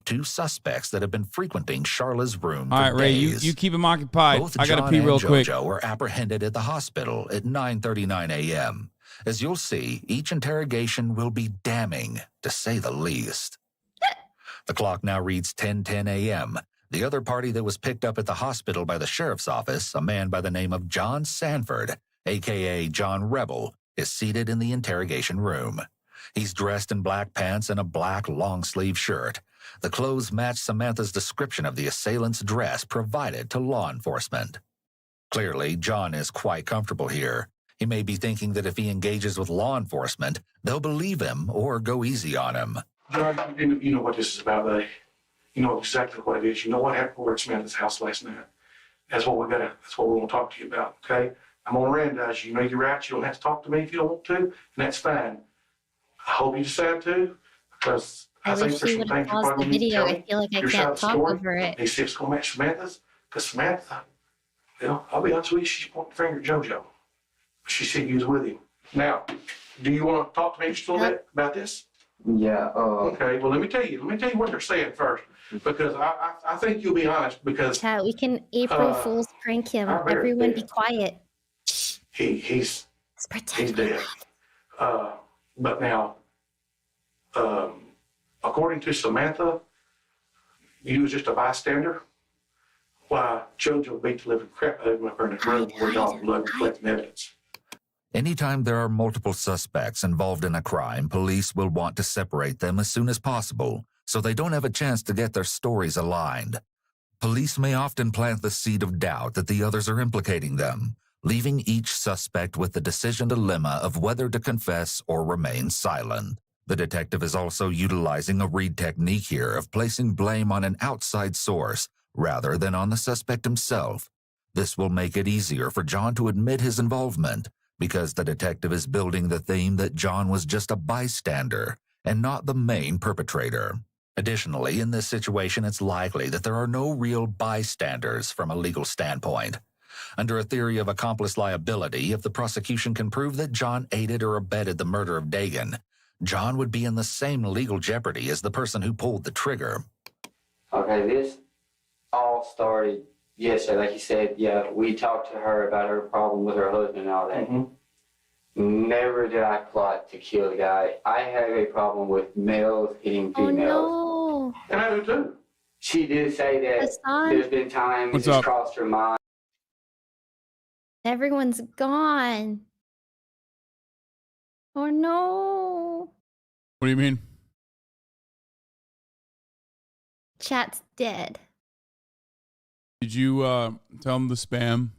2 suspects that have been frequenting Charla's room for
All right, Ray,
days.
you keep him occupied.
Both
I gotta
John
pee
and
real quick.
JoJo were apprehended at the hospital at 9:39 a.m. As you'll see, each interrogation will be damning, to say the least. The clock now reads 10:10 a.m. The other party that was picked up at the hospital by the sheriff's office, a man by the name of John Sanford, a.k.a. John Rebel, is seated in the interrogation room. He's dressed in black pants and a black long-sleeve shirt. The clothes match Samantha's description of the assailant's dress provided to law enforcement. Clearly, John is quite comfortable here. He may be thinking that if he engages with law enforcement, they'll believe him or go easy on him.
John, you know what this is about, buddy. You know exactly what it is. You know what happened over at Samantha's house last night. That's what we want to talk to you about, okay? I'm on Randize. You know you're right. You don't have to talk to me if you don't want to, and that's fine. I hope you decide to, because I think there's some things you're probably going to need to tell me.
I feel like I
Your side
can't
of the
talk
story.
over it.
They see if it's going to match Samantha's, because Samantha, you know, I'll be honest with you, she's pointing the finger at JoJo. She said you was with him. Now, do you want to talk to me just a little bit about this?
Yeah.
Okay, well, let me tell you what they're saying first, because I think you'll be honest, because
Chat, we can April Fool's prank him.
I better
Everyone
do.
be quiet.
he's dead. But now, according to Samantha, you was just a bystander. Why, JoJo beat the living crap out of him up there in the room where y'all blood collecting evidence.
Anytime there are multiple suspects involved in a crime, police will want to separate them as soon as possible, so they don't have a chance to get their stories aligned. Police may often plant the seed of doubt that the others are implicating them, leaving each suspect with the decision dilemma of whether to confess or remain silent. The detective is also utilizing a read technique here of placing blame on an outside source rather than on the suspect himself. This will make it easier for John to admit his involvement, because the detective is building the theme that John was just a bystander and not the main perpetrator. Additionally, in this situation, it's likely that there are no real bystanders from a legal standpoint. Under a theory of accomplice liability, if the prosecution can prove that John aided or abetted the murder of Dagan, John would be in the same legal jeopardy as the person who pulled the trigger.
Okay, this all started yesterday. Like you said, yeah, we talked to her about her problem with her husband and all that. Never did I plot to kill the guy. I have a problem with males hitting females.
Oh, no.
And I do too.
She did say that
Hassan?
there's been times
What's
it's
up?
crossed her mind.
Everyone's gone. Oh no.
What do you mean?
Chat's dead.
Did you tell him the spam?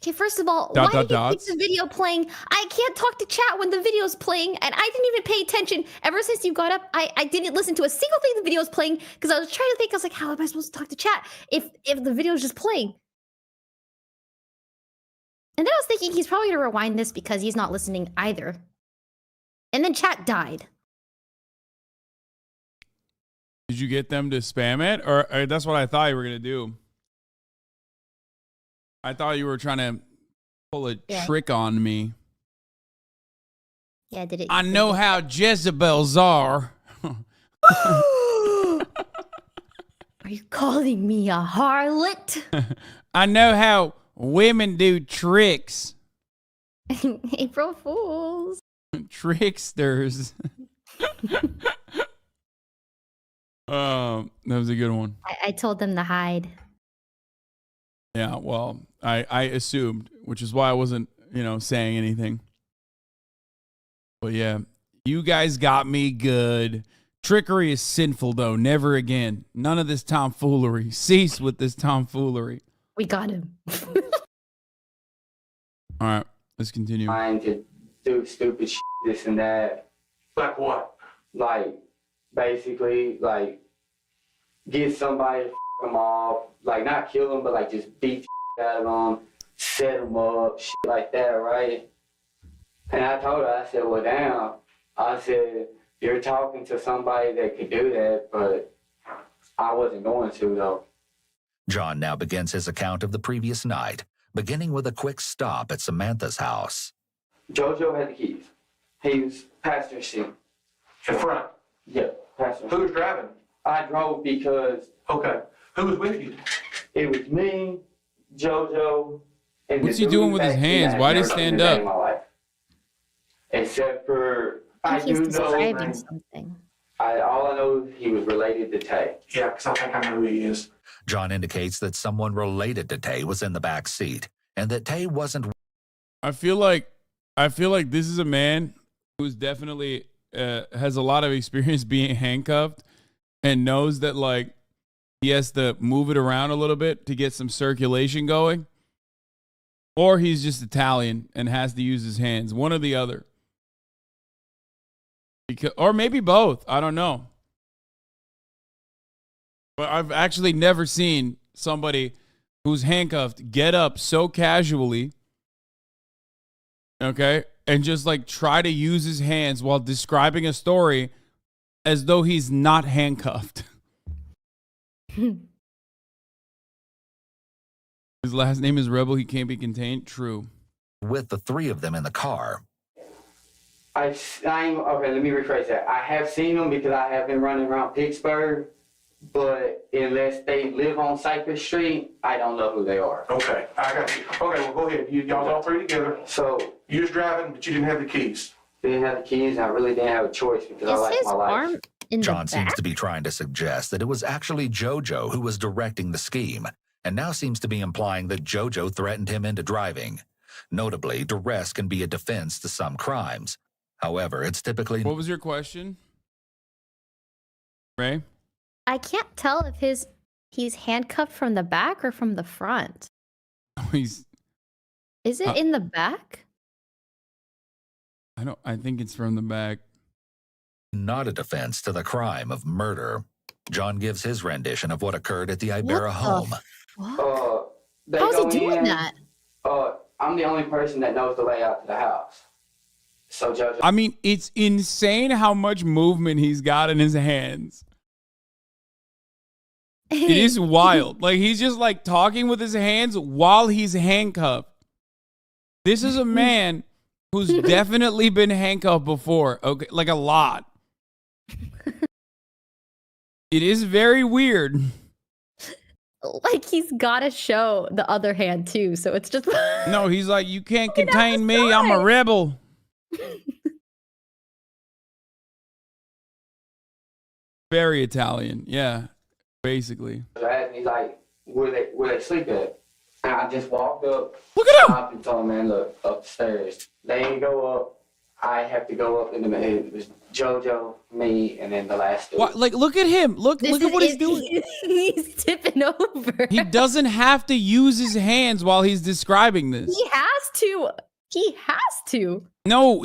Okay, first of all,
Dot,
why
dot,
did you
dots?
keep the video playing? I can't talk to chat when the video's playing, and I didn't even pay attention. Ever since you got up, I didn't listen to a single thing the video's playing, because I was trying to think, I was like, how am I supposed to talk to chat if the video's just playing? And then I was thinking he's probably gonna rewind this because he's not listening either. And then chat died.
Did you get them to spam it? Or that's what I thought you were going to do. I thought you were trying to pull a trick on me.
Yeah, did it?
I know how Jezebels are.
Are you calling me a harlot?
I know how women do tricks.
April Fools.
Tricksters. That was a good one.
I told them to hide.
Yeah, well, I assumed, which is why I wasn't, saying anything. But yeah, you guys got me good. Trickery is sinful, though. Never again. None of this tomfoolery. Cease with this tomfoolery.
We got him.
All right. Let's continue.
Trying to do stupid shit, this and that.
Like what?
Like, basically, like, get somebody to them off. Like, not kill them, but like just beat the out of them, set them up, shit like that, right? And I told her, I said, well, damn. I said, you're talking to somebody that could do that, but I wasn't going to, though.
John now begins his account of the previous night, beginning with a quick stop at Samantha's house.
JoJo had the keys. He was passenger seat.
In front?
Yeah, passenger.
Who was driving?
I drove because...
Okay. Who was with you?
It was me, JoJo, and
What's he doing with his hands? Why did he stand up?
Except for...
I think
do
he's
know...
describing something.
All I know is he was related to Tay.
Yeah, because I think I know who he is.
John indicates that someone related to Tay was in the back seat and that Tay wasn't.
I feel like this is a man who's definitely has a lot of experience being handcuffed and knows that like he has to move it around a little bit to get some circulation going, or he's just Italian and has to use his hands, one or the other. Or maybe both. I don't know. But I've actually never seen somebody who's handcuffed get up so casually, okay, and just like try to use his hands while describing a story as though he's not handcuffed. His last name is Rebel. He can't be contained. True.
With the three of them in the car.
Okay, let me rephrase that. I have seen them because I have been running around Pittsburgh, but unless they live on Cypress Street, I don't know who they are.
Okay, I got you. Okay, well, go ahead. Y'all all three together.
So,
you was driving, but you didn't have the keys.
Didn't have the keys, and I really didn't have a choice because I like my life.
John seems to be trying to suggest that it was actually JoJo who was directing the scheme, and now seems to be implying that JoJo threatened him into driving. Notably, duress can be a defense to some crimes. However, it's typically...
What was your question, Ray?
I can't tell if he's handcuffed from the back or from the front.
Is
it in the back?
I think it's from the back.
Not a defense to the crime of murder. John gives his rendition of what occurred at the Ibarra home.
How's he doing that? I'm the only person that knows the layout to the house. So, Judge,
I mean, it's insane how much movement he's got in his hands. It is wild. Like, he's just like talking with his hands while he's handcuffed. This is a man who's definitely been handcuffed before. Okay, like a lot. It is very weird.
Like he's got to show the other hand too. So it's just
no. He's like, you can't contain me. I'm a rebel. Very Italian, yeah, basically.
He's like, where they sleep at? And I just walked up.
Look at him!
And told him, man, look, upstairs. They ain't go up. I have to go up in the middle. It was JoJo, me, and then the last dude.
What? Like, look at him. Look at what he's doing.
He's tipping over.
He doesn't have to use his hands while he's describing this.
He has to. He has to.
No,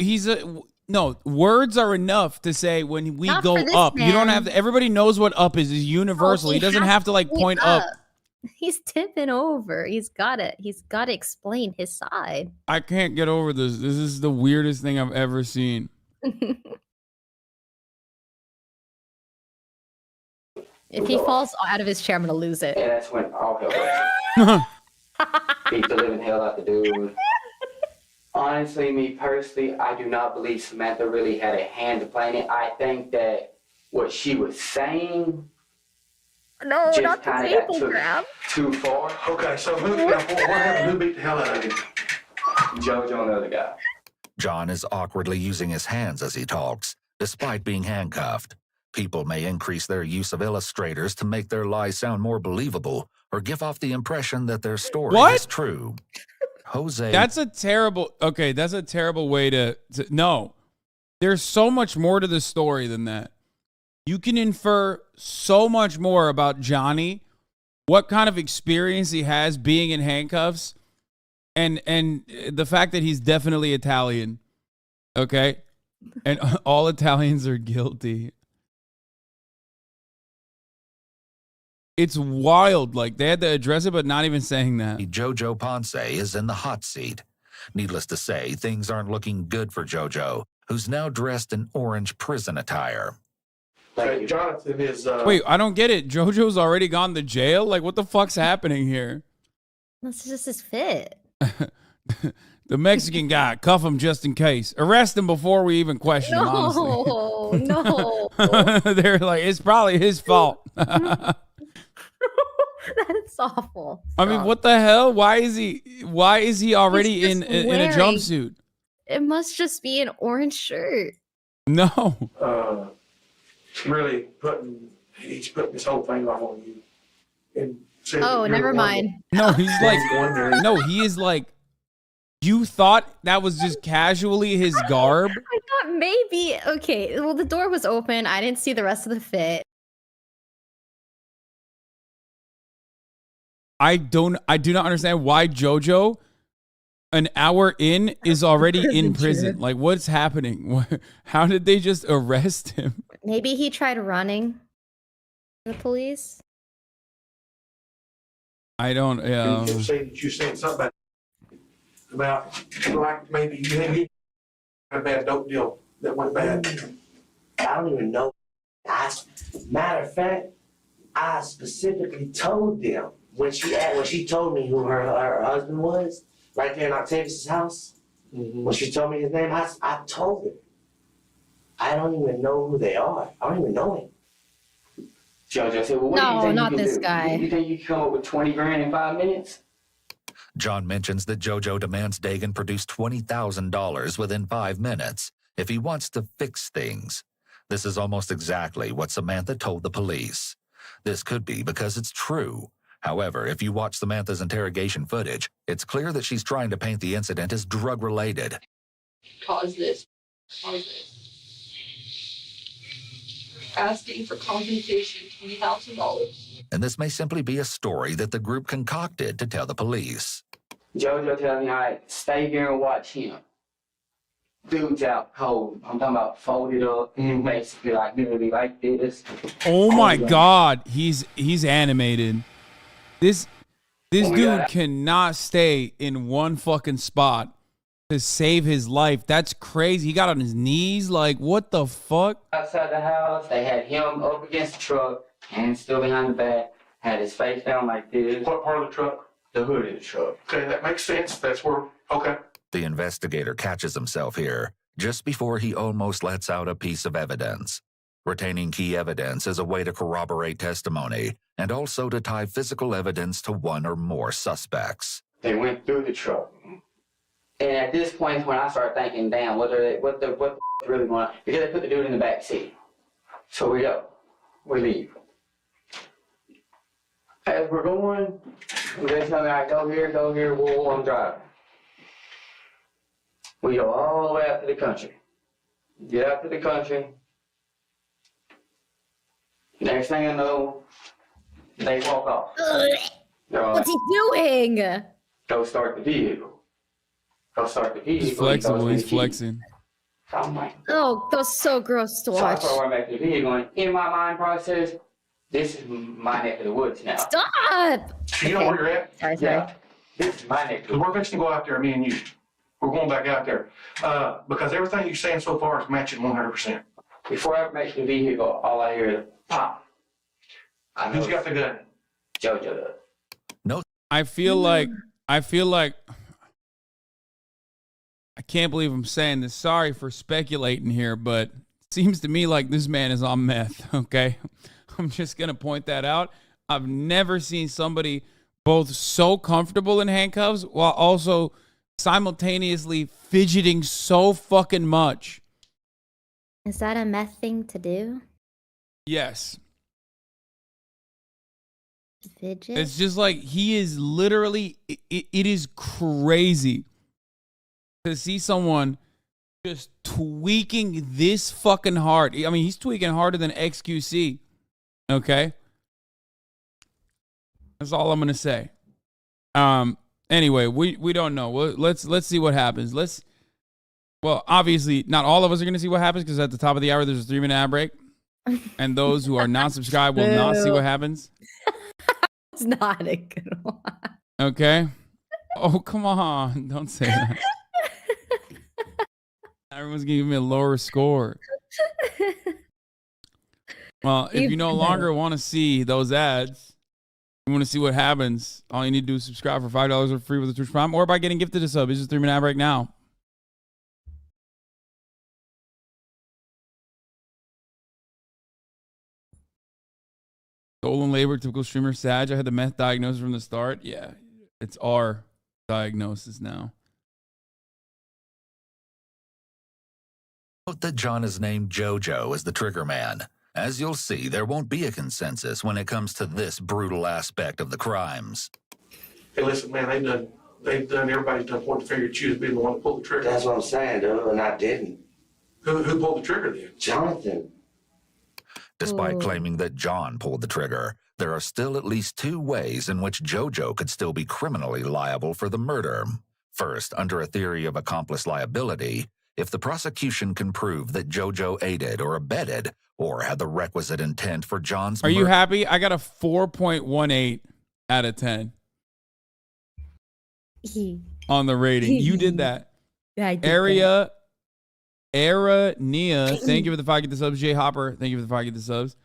no, words are enough to say when we go up.
Man.
You don't have to. Everybody knows what up is. It's universal. He doesn't have to like point up.
He's tipping over. He's got it. He's got to explain his side.
I can't get over this. This is the weirdest thing I've ever seen.
If he falls out of his chair, I'm gonna lose it.
And that's when all hell beat the living hell out the dude. Honestly, me personally, I do not believe Samantha really had a hand to play in it. I think that what she was saying
no,
just
not the
kind of
table
got
grab.
too far.
Okay, so what happened? Who beat the hell out of him?
JoJo and the other guy.
John is awkwardly using his hands as he talks, despite being handcuffed. People may increase their use of illustrators to make their lies sound more believable or give off the impression that their story is true. Jose.
That's a terrible way to no. There's so much more to the story than that. You can infer so much more about Johnny, what kind of experience he has being in handcuffs, And the fact that he's definitely Italian, okay? And all Italians are guilty. It's wild. Like, they had to address it, but not even saying that.
Jojo Ponce is in the hot seat. Needless to say, things aren't looking good for Jojo, who's now dressed in orange prison attire.
So Jonathan is.
Wait, I don't get it. JoJo's already gone to jail? Like, what the fuck's happening here?
That's just his fit.
The Mexican guy, cuff him just in case. Arrest him before we even question him, honestly.
No.
They're like, it's probably his fault.
That's awful.
I mean, what the hell? Why is he already
He's
in
just
a
wearing-
jumpsuit?
It must just be an orange shirt.
No.
Really he's putting this whole thing off on you. And said that
Oh,
you're
never
the one
mind.
No, he's like,
wondering.
no, he is like, you thought that was just casually his garb?
I thought maybe, okay, well, the door was open. I didn't see the rest of the fit.
I do not understand why JoJo, an hour in, is already in prison. Like, what's happening? How did they just arrest him?
Maybe he tried running from the police.
I don't.
You said something about like maybe you had a bad dope deal that went bad.
I don't even know. Matter of fact, I specifically told them when she told me who her husband was, right there in Octavius' house. When she told me his name, I told her. I don't even know who they are. I don't even know him.
Jojo said, well, what do you
No,
think
not
you can
this
do?
guy.
You think you can come up with 20 grand in 5 minutes?
John mentions that Jojo demands Dagan produce $20,000 within 5 minutes if he wants to fix things. This is almost exactly what Samantha told the police. This could be because it's true. However, if you watch Samantha's interrogation footage, it's clear that she's trying to paint the incident as drug-related.
Cause this. Asking for compensation, $20,000.
And this may simply be a story that the group concocted to tell the police.
Jojo tells me, all right, stay here and watch him. Dude's out cold. I'm talking about folded up, basically like literally like this.
Oh my God, he's animated. This dude cannot stay in one fucking spot to save his life. That's crazy. He got on his knees. Like, what the fuck?
Outside the house, they had him up against the truck, hands still behind the back, had his face down like this.
What part of the truck?
The hood of the truck.
Okay, that makes sense. That's where, okay.
The investigator catches himself here just before he almost lets out a piece of evidence. Retaining key evidence is a way to corroborate testimony and also to tie physical evidence to one or more suspects.
They went through the truck. And at this point is when I start thinking, damn, what the really going on? Because they put the dude in the back seat. So we go. We leave. As we're going, they tell me, I go here, whoa, I'm driving. We go all the way out to the country. Get out to the country. Next thing I know, they walk off.
What's he doing?
Go start the vehicle. Go start the vehicle.
He's flexible. He's flexing.
I'm like,
Oh, that was so gross to
so I
watch.
start running back to the vehicle, and in my mind process, this is my neck of the woods now.
Stop!
So you know where you're at?
Sorry.
Yeah, this is my neck of the
Because
woods.
we're fixing to go out there, me and you. We're going back out there. Because everything you're saying so far is matching 100%.
Before I make the vehicle, all I hear is pop. I know
Who's got the gun?
Jojo does.
I feel like I can't believe I'm saying this. Sorry for speculating here, but it seems to me like this man is on meth, okay? I'm just going to point that out. I've never seen somebody both so comfortable in handcuffs while also simultaneously fidgeting so fucking much.
Is that a meth thing to do?
Yes.
Fidget?
It's just like he is literally, it is crazy to see someone just tweaking this fucking hard. I mean, he's tweaking harder than XQC. Okay? That's all I'm going to say. And Anyway, we don't know. Let's see what happens. Well, obviously, not all of us are going to see what happens because at the top of the hour, there's a 3-minute ad break. And those who are not subscribed will not see what happens.
It's not a good one.
Okay. Oh, come on. Don't say that. Everyone's giving me a lower score. Well, if you no longer want to see those ads, you want to see what happens, all you need to do is subscribe for $5 or free with the Twitch Prime or by getting gifted a sub. It's just 3-minute ad break now. Stolen labor, typical streamer, Sag. I had the meth diagnosis from the start. Yeah, it's our diagnosis now.
Note that John is named JoJo as the trigger man. As you'll see, there won't be a consensus when it comes to this brutal aspect of the crimes.
Hey, listen, man, everybody's done point the finger at you as being the one that pulled the trigger.
That's what I'm saying, dude, and I didn't.
Who pulled the trigger then?
Jonathan.
Despite claiming that John pulled the trigger, there are still at least 2 ways in which JoJo could still be criminally liable for the murder. First, under a theory of accomplice liability, if the prosecution can prove that JoJo aided or abetted or had the requisite intent for John's
murder. Are you happy? I got a 4.18 out of 10 on the rating. You did that.
Yeah, I did that.
Era Nia, thank you for the 5 get the subs. Jay Hopper, thank you for the 5 get the subs.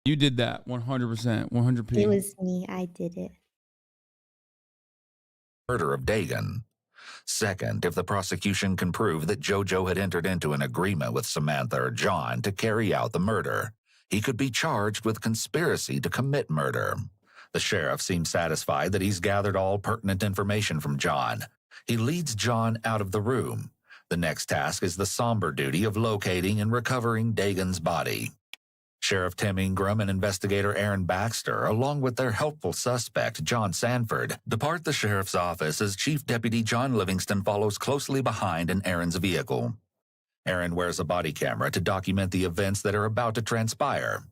You did that 100%, 100p.
It was me. I did it.
Murder of Dagan. Second, if the prosecution can prove that JoJo had entered into an agreement with Samantha or John to carry out the murder, he could be charged with conspiracy to commit murder. The sheriff seems satisfied that he's gathered all pertinent information from John. He leads John out of the room. The next task is the somber duty of locating and recovering Dagan's body. Sheriff Tim Ingram and investigator Aaron Baxter, along with their helpful suspect, John Sanford, depart the sheriff's office as Chief Deputy John Livingston follows closely behind in Aaron's vehicle. Aaron wears a body camera to document the events that are about to transpire.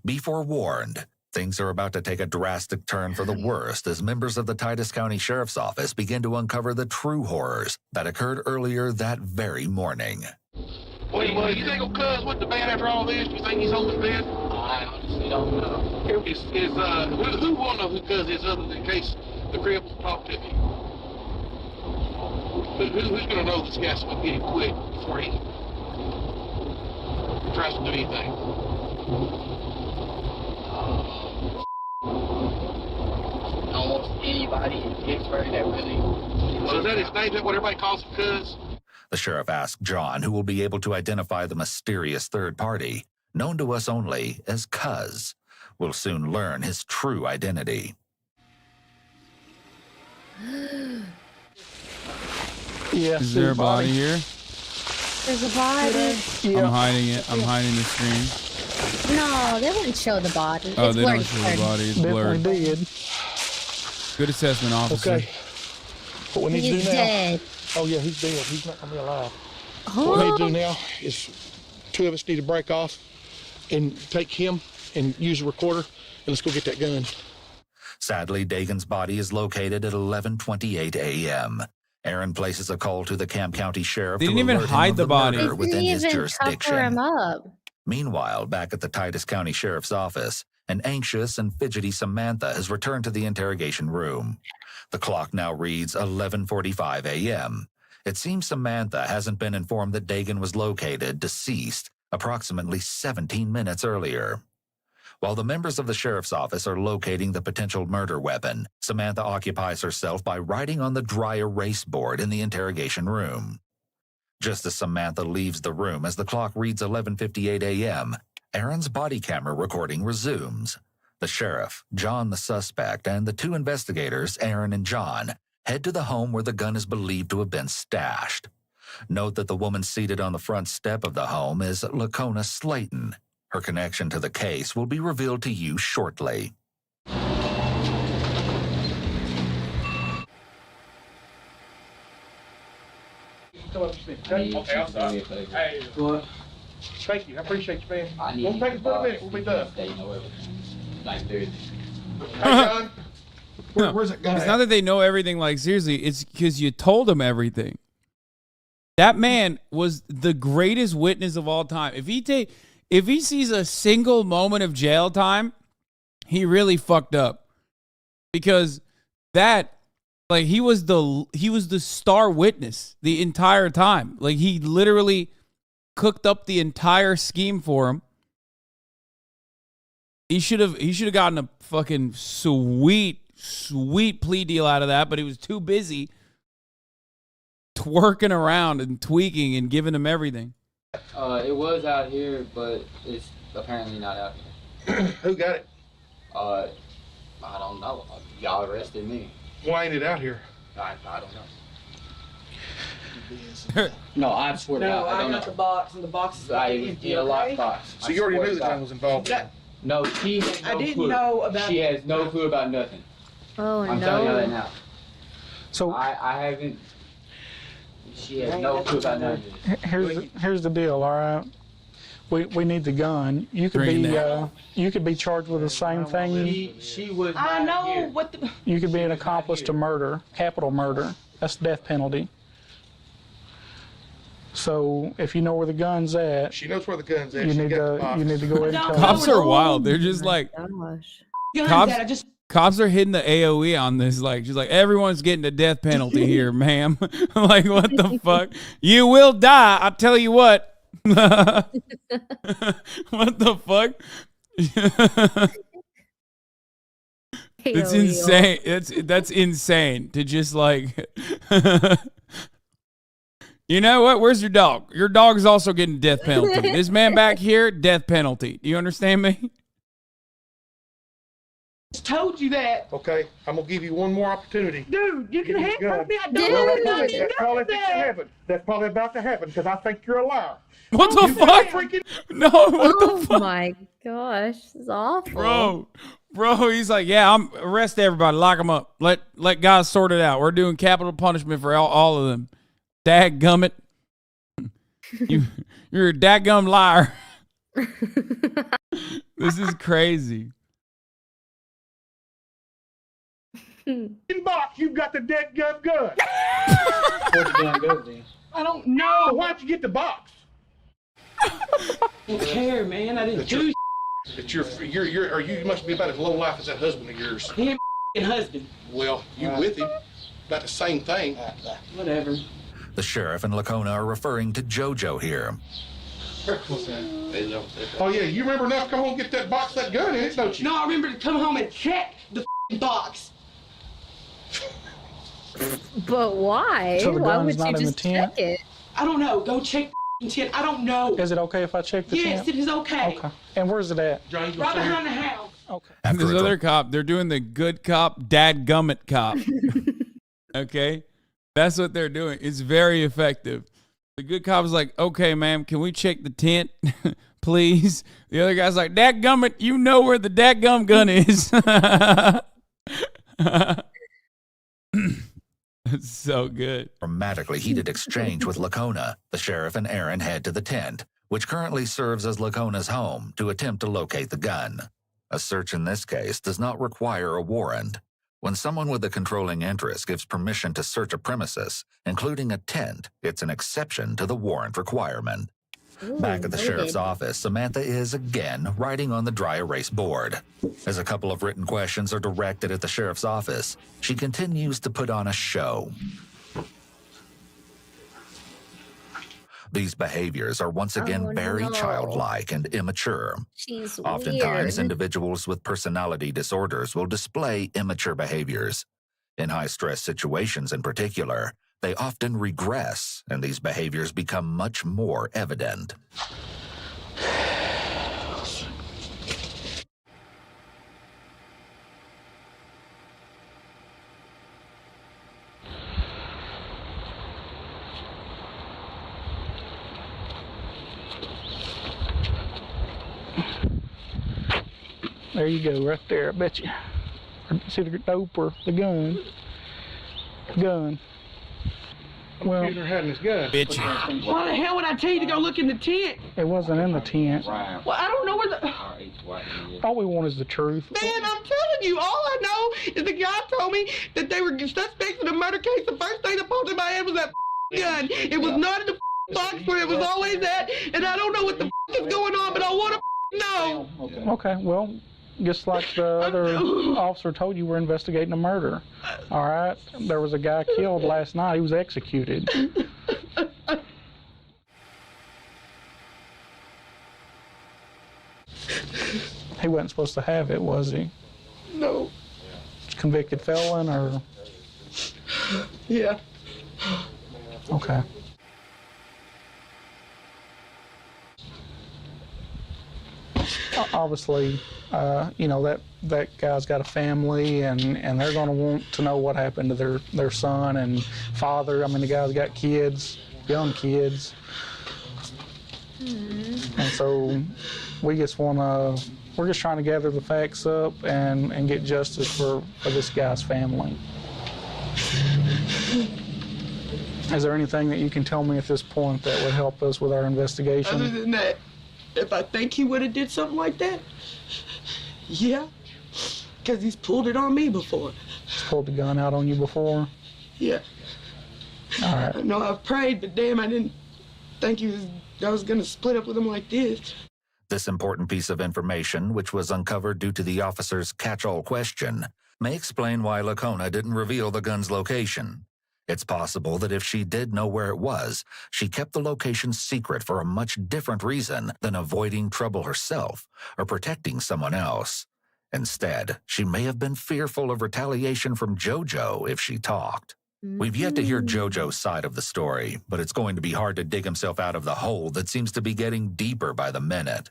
Be forewarned, things are about to take a drastic turn for the worst as members of the Titus County Sheriff's Office begin to uncover the true horrors that occurred earlier that very morning.
Well, you think old Cuz went to bed after all this? You think he's home in bed? I honestly don't know. Who will know who Cuz is other than in case the crib will talk to me? Who's going to know this guy's going to get him quick before he tries to do anything?
Almost anybody in Pittsburgh that really...
So is that his name? Is that what everybody calls him, Cuz?
The sheriff asked John, who will be able to identify the mysterious third party, known to us only as Cuz. We'll soon learn his true identity.
Yeah, is there a body here?
There's a body.
Yeah. I'm hiding it. I'm hiding the screen.
No, they wouldn't show the body.
Oh,
it's
they
blurred.
don't show the body. It's blurred.
Dead.
Good assessment, officer.
Okay. What we need to do now?
Dead.
Oh yeah, he's dead. He's not gonna be alive. What we need to do now is 2 of us need to break off and take him and use a recorder and let's go get that gun.
Sadly, Dagan's body is located at 11:28 a.m. Aaron places a call to the Camp County Sheriff.
They didn't
to
even
alert him
hide
of
the body.
murder within
Didn't
his
even
jurisdiction.
cover him up.
Meanwhile, back at the Titus County Sheriff's Office, an anxious and fidgety Samantha has returned to the interrogation room. The clock now reads 11:45 a.m. It seems Samantha hasn't been informed that Dagan was located, deceased, approximately 17 minutes earlier. While the members of the sheriff's office are locating the potential murder weapon, Samantha occupies herself by writing on the dry erase board in the interrogation room. Just as Samantha leaves the room as the clock reads 11:58 a.m., Aaron's body camera recording resumes. The sheriff, John the suspect, and the 2 investigators, Aaron and John, head to the home where the gun is believed to have been stashed. Note that the woman seated on the front step of the home is Lacona Slayton. Her connection to the case will be revealed to you shortly.
Okay, I'm sorry. Hey, what? Thank you. I appreciate you, man. Won't take us but a minute. We'll be done.
Like
Hey, John. Where's that guy?
It's not that they know everything. Like seriously, it's because you told them everything. That man was the greatest witness of all time. If he sees a single moment of jail time, he really fucked up. Because that, like, he was the star witness the entire time. Like, he literally cooked up the entire scheme for him. He should have gotten a fucking sweet plea deal out of that, but he was too busy twerking around and tweaking and giving him everything.
It was out here, but it's apparently not out here.
Who got it?
I don't know. Y'all arrested me.
Why ain't it out here?
I don't know. No, I swear to God, I don't know.
the box, and the box is
In a locked box.
So you already knew the gun was involved in it?
No, she has no
I didn't
clue.
know about.
She has no clue about nothing.
Oh
I'm telling you that now.
So
I haven't. She has no clue about nothing.
here's the deal. All right, we need the gun. You could be charged with the same thing.
She was.
I know
here.
what the.
You could be an accomplice to murder, capital murder. That's the death penalty. So if you know where the gun's at,
She knows where the gun's at.
you
She
need
got the
to
box.
you need to go ahead and tell
Cops
them.
are wild. They're just like cops are hitting the AOE on this. Like, she's like, everyone's getting the death penalty here, ma'am. Like, what the fuck? You will die. I'll tell you what. What the fuck? It's insane. That's insane to just like. You know what? Where's your dog? Your dog's also getting death penalty. This man back here, death penalty. Do you understand me?
Told you that.
Okay, I'm gonna give you one more opportunity.
Dude, you can
Get the
handcuff
gun.
me. I don't know
Well,
nothing
that's probably
about
fixing to
that.
happen. That's probably about to happen because I think you're a liar.
What the fuck? No, what the
Oh
fuck?
my gosh, this is awful.
Bro, he's like, yeah, I'm arrest everybody, lock them up. Let guys sort it out. We're doing capital punishment for all of them. Dadgummit. You're a dadgum liar. This is crazy.
In box, you've got the dead gun.
Where'd the gun go then?
I don't know.
So why'd you get the box?
I don't care, man. I didn't do.
That you must be about as low life as that husband of yours.
He ain't husband.
Well, you with him, about the same thing.
Whatever.
The sheriff and Lacona are referring to JoJo here.
Oh yeah, you remember enough to come home and get that box, that gun in it, don't you?
No, I remember to come home and check the box.
But why?
So the
Why
gun's
would you
not in the
just
tent?
check it?
I don't know. Go check the tent. I don't know.
Is it okay if I check the
Yes,
tent?
it is okay.
Okay. And where's it at?
Right behind the house.
Okay.
And this other cop, they're doing the good cop, dadgummit cop. Okay? That's what they're doing. It's very effective. The good cop is like, okay, ma'am, can we check the tent, please? The other guy's like, dadgummit, you know where the dadgum gun is. That's so good.
Dramatically heated exchange with Lacona, the sheriff and Aaron head to the tent, which currently serves as Lacona's home, to attempt to locate the gun. A search in this case does not require a warrant. When someone with a controlling interest gives permission to search a premises, including a tent, it's an exception to the warrant requirement. Back at the sheriff's office, Samantha is again writing on the dry erase board. As a couple of written questions are directed at the sheriff's office, she continues to put on a show. These behaviors are once again very childlike and immature.
She's
Oftentimes,
weird.
individuals with personality disorders will display immature behaviors. In high-stress situations in particular, they often regress, and these behaviors become much more evident.
There you go, right there. I bet you. See the dope or the gun? Gun. Well,
Computer had his gun.
Bitch.
Why the hell would I tell you to go look in the tent?
it wasn't in the tent.
Well, I don't know where the.
All we want is the truth.
Man, I'm telling you, all I know is the guy told me that they were suspects in a murder case. The first thing that popped in my head was that gun. It was not in the box where it was always at, and I don't know what the is going on, but I want to know.
Okay, well, just like the other officer told you, we're investigating a murder. All right? There was a guy killed last night. He was executed. He wasn't supposed to have it, was he?
No.
Convicted felon or?
Yeah.
Okay. Obviously, you know, that guy's got a family, and they're going to want to know what happened to their son and father. I mean, the guy's got kids, young kids. And so we just want to, we're just trying to gather the facts up and get justice for this guy's family. Is there anything that you can tell me at this point that would help us with our investigation?
Other than that, if I think he would have did something like that, yeah, because he's pulled it on me before.
He's pulled the gun out on you before?
Yeah.
All right.
I know I've prayed, but damn, I didn't think I was going to split up with him like this.
This important piece of information, which was uncovered due to the officer's catch-all question, may explain why Lacona didn't reveal the gun's location. It's possible that if she did know where it was, she kept the location secret for a much different reason than avoiding trouble herself or protecting someone else. Instead, she may have been fearful of retaliation from JoJo if she talked. We've yet to hear JoJo's side of the story, but it's going to be hard to dig himself out of the hole that seems to be getting deeper by the minute.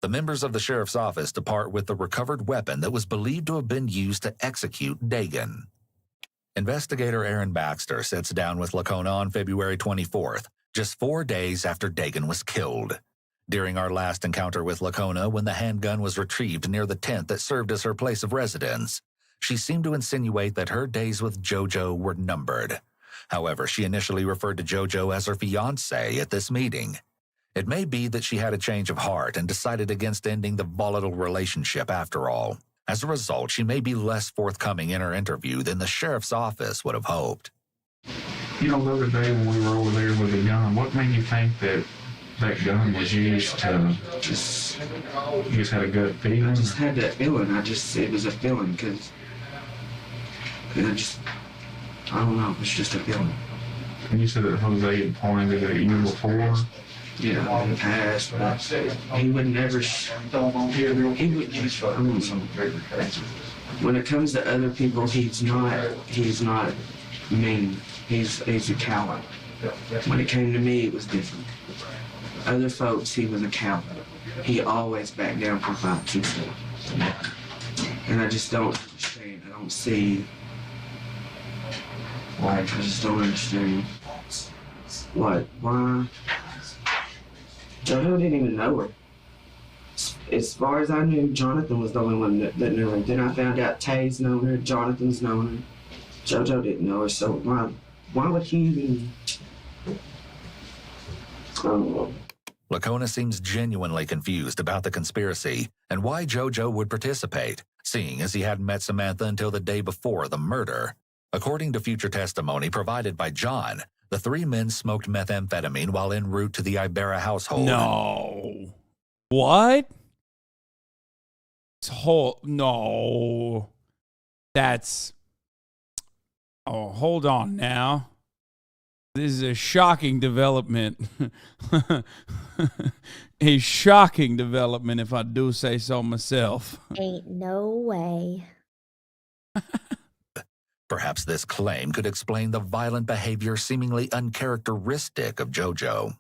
The members of the sheriff's office depart with the recovered weapon that was believed to have been used to execute Dagan. Investigator Aaron Baxter sits down with Lacona on February 24th, just 4 days after Dagan was killed. During our last encounter with Lacona, when the handgun was retrieved near the tent that served as her place of residence, she seemed to insinuate that her days with JoJo were numbered. However, she initially referred to JoJo as her fiancé at this meeting. It may be that she had a change of heart and decided against ending the volatile relationship after all. As a result, she may be less forthcoming in her interview than the sheriff's office would have hoped.
You know, the other day when we were over there with the gun, what made you think that that gun was used to just, you just had a gut feeling?
I just had that feeling. It was a feeling because I don't know, it's just a feeling.
And you said that Jose had pointed at you before?
Yeah, in the past, but he would never, when it comes to other people, he's not mean. He's a coward. When it came to me, it was different. Other folks, he was a coward. He always backed down from fights and stuff. And I just don't understand. I don't see, I just don't understand. What? Why? JoJo didn't even know her. As far as I knew, Jonathan was the only one that knew her. Then I found out Tay's known her, Jonathan's known her. JoJo didn't know her, so why would he even... I don't know.
Lacona seems genuinely confused about the conspiracy and why JoJo would participate, seeing as he hadn't met Samantha until the day before the murder. According to future testimony provided by John, the three men smoked methamphetamine while en route to the Ibarra household.
No. What? No. That's... Oh, hold on now. This is a shocking development. A shocking development, if I do say so myself.
Ain't no way.
Perhaps this claim could explain the violent behavior seemingly uncharacteristic of JoJo.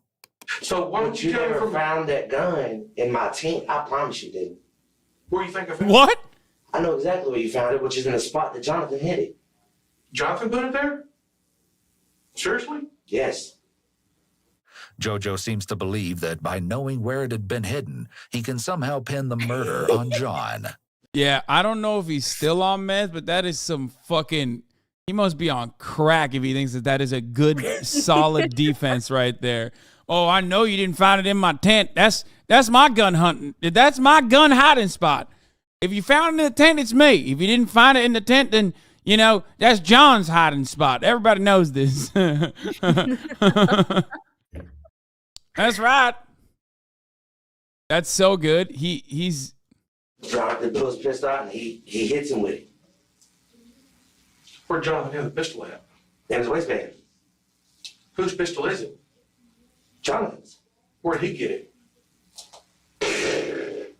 So why don't you never found that gun in my tent? I promise you didn't.
Where do you think I found
What?
I know exactly where you found it, which is in the spot that Jonathan hit it.
Jonathan put it there? Seriously?
Yes.
JoJo seems to believe that by knowing where it had been hidden, he can somehow pin the murder on John.
Yeah, I don't know if he's still on meth, but that is some fucking... He must be on crack if he thinks that is a good, solid defense right there. Oh, I know you didn't find it in my tent. That's my gun hunting. That's my gun hiding spot. If you found it in the tent, it's me. If you didn't find it in the tent, then, you know, that's John's hiding spot. Everybody knows this. That's right. That's so good. He's
Jonathan Bill's pissed out and he hits him with it.
Where'd Jonathan have the pistol at?
In his waistband.
Whose pistol is it?
Jonathan's.
Where'd he get
it?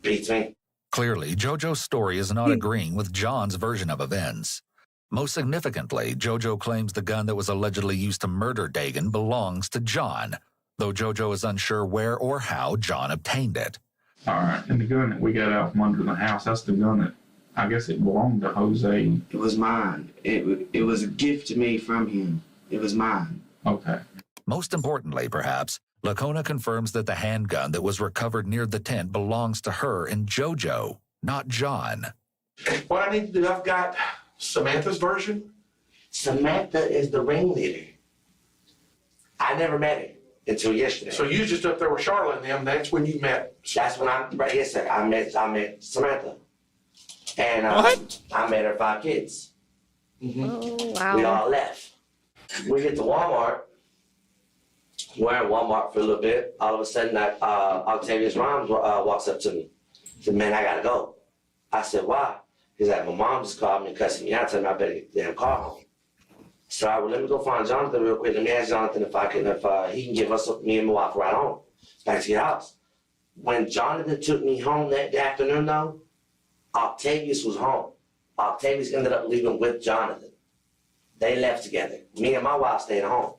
Beats me.
Clearly, JoJo's story is not agreeing with John's version of events. Most significantly, JoJo claims the gun that was allegedly used to murder Dagan belongs to John, though JoJo is unsure where or how John obtained it.
All right, and the gun that we got out from under the house, that's the gun that, I guess it belonged to Jose.
It was mine. It was a gift to me from him. It was mine.
Okay.
Most importantly, perhaps, Lacona confirms that the handgun that was recovered near the tent belongs to her and JoJo, not John.
What I need to do, I've got Samantha's version.
Samantha is the ringleader. I never met her until yesterday.
So you just up there with Charlotte and them, that's when you met.
That's when right, yes, sir. I met Samantha. And I met her 5 kids.
Oh, wow.
We all left. We get to Walmart. We're at Walmart for a little bit. All of a sudden, Octavius Rhymes walks up to me. He said, man, I gotta go. I said, why? He's like, my mom just called me and cussing me out, telling me I better get the damn car home. So I well, let me go find Jonathan real quick. Let me ask Jonathan if he can give us, me and my wife, a ride home back to your house. When Jonathan took me home that afternoon, though, Octavius was home. Octavius ended up leaving with Jonathan. They left together. Me and my wife stayed home.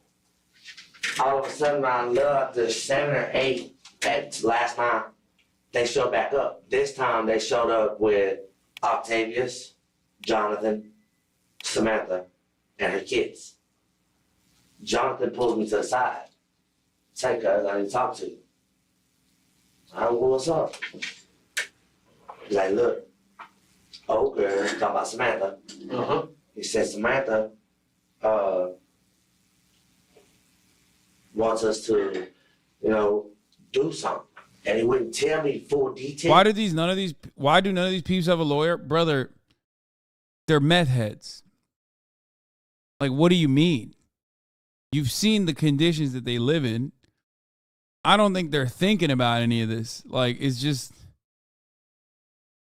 All of a sudden, around after 7 or 8 at last night, they showed back up. This time, they showed up with Octavius, Jonathan, Samantha, and her kids. Jonathan pulls me to the side. Say, cuz, I need to talk to you. I don't know what's up. He's like, look, old girl, talking about Samantha. He said, Samantha wants us to, do something. And he wouldn't tell me full detail.
Why do none of these peeps have a lawyer? Brother, they're meth heads. Like, what do you mean? You've seen the conditions that they live in. I don't think they're thinking about any of this. Like, it's just,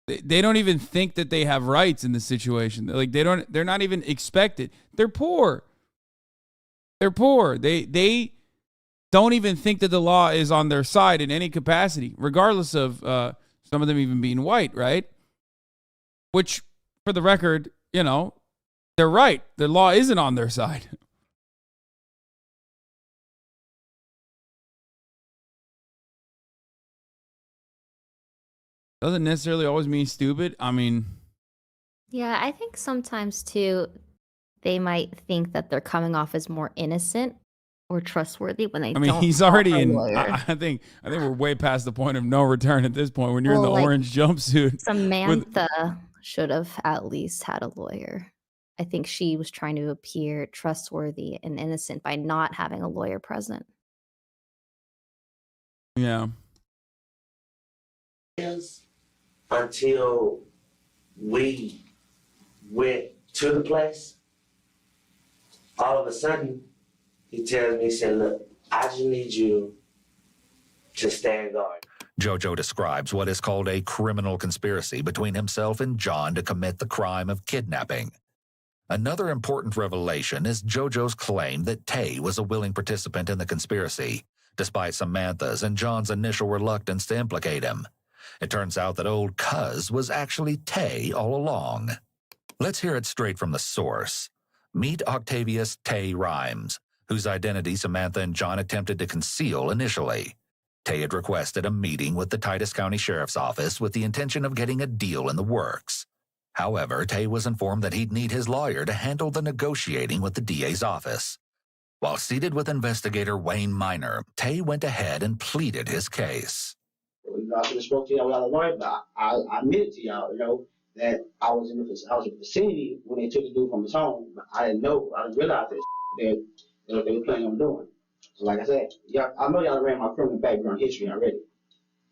they don't even think that they have rights in this situation. Like, they're not even expected. They're poor. They're poor. They don't even think that the law is on their side in any capacity, regardless of some of them even being white, right? Which, for the record, they're right. The law isn't on their side. Doesn't necessarily always mean stupid. I mean,
Yeah, I think sometimes too, they might think that they're coming off as more innocent or trustworthy when they don't.
he's
have
already
a
in.
lawyer.
I think we're way past the point of no return at this point. When you're
Well,
in the
like,
orange jumpsuit.
Samantha should have at least had a lawyer. I think she was trying to appear trustworthy and innocent by not having a lawyer present.
Yeah.
Until we went to the place, all of a sudden, he tells me, he said, look, I just need you to stand guard.
JoJo describes what is called a criminal conspiracy between himself and John to commit the crime of kidnapping. Another important revelation is JoJo's claim that Tay was a willing participant in the conspiracy, despite Samantha's and John's initial reluctance to implicate him. It turns out that old Cuz was actually Tay all along. Let's hear it straight from the source. Meet Octavius Tay Rhymes, whose identity Samantha and John attempted to conceal initially. Tay had requested a meeting with the Titus County Sheriff's Office with the intention of getting a deal in the works. However, Tay was informed that he'd need his lawyer to handle the negotiating with the DA's office. While seated with investigator Wayne Minor, Tay went ahead and pleaded his case.
I could have spoke to y'all without a lawyer, but I admitted to y'all, that I was in the vicinity when they took the dude from his home. But I didn't realize that they were planning on doing. So like I said, yeah, I know y'all ran my criminal background history already.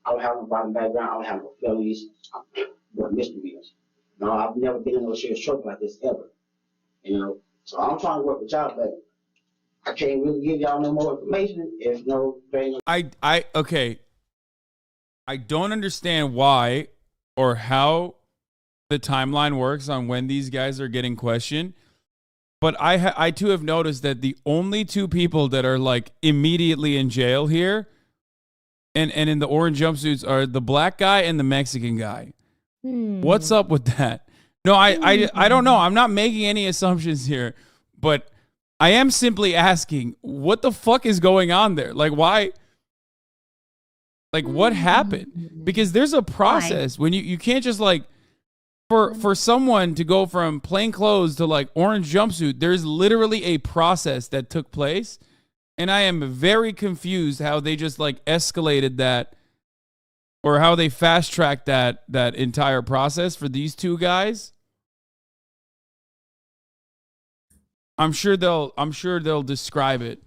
I don't have no violent background. I don't have no felonies, but misdemeanors. No, I've never been in no serious trouble like this ever. You know, so I'm trying to work with y'all, but I can't really give y'all no more information if no thing.
Okay. I don't understand why or how the timeline works on when these guys are getting questioned. But I too have noticed that the only two people that are like immediately in jail here and in the orange jumpsuits are the black guy and the Mexican guy. What's up with that? No, I don't know. I'm not making any assumptions here, but I am simply asking, what the fuck is going on there? Like, why? Like, what happened? Because there's a process when you can't just like, for someone to go from plain clothes to like orange jumpsuit, there's literally a process that took place. And I am very confused how they just like escalated that or how they fast tracked that entire process for these two guys. I'm sure they'll describe it.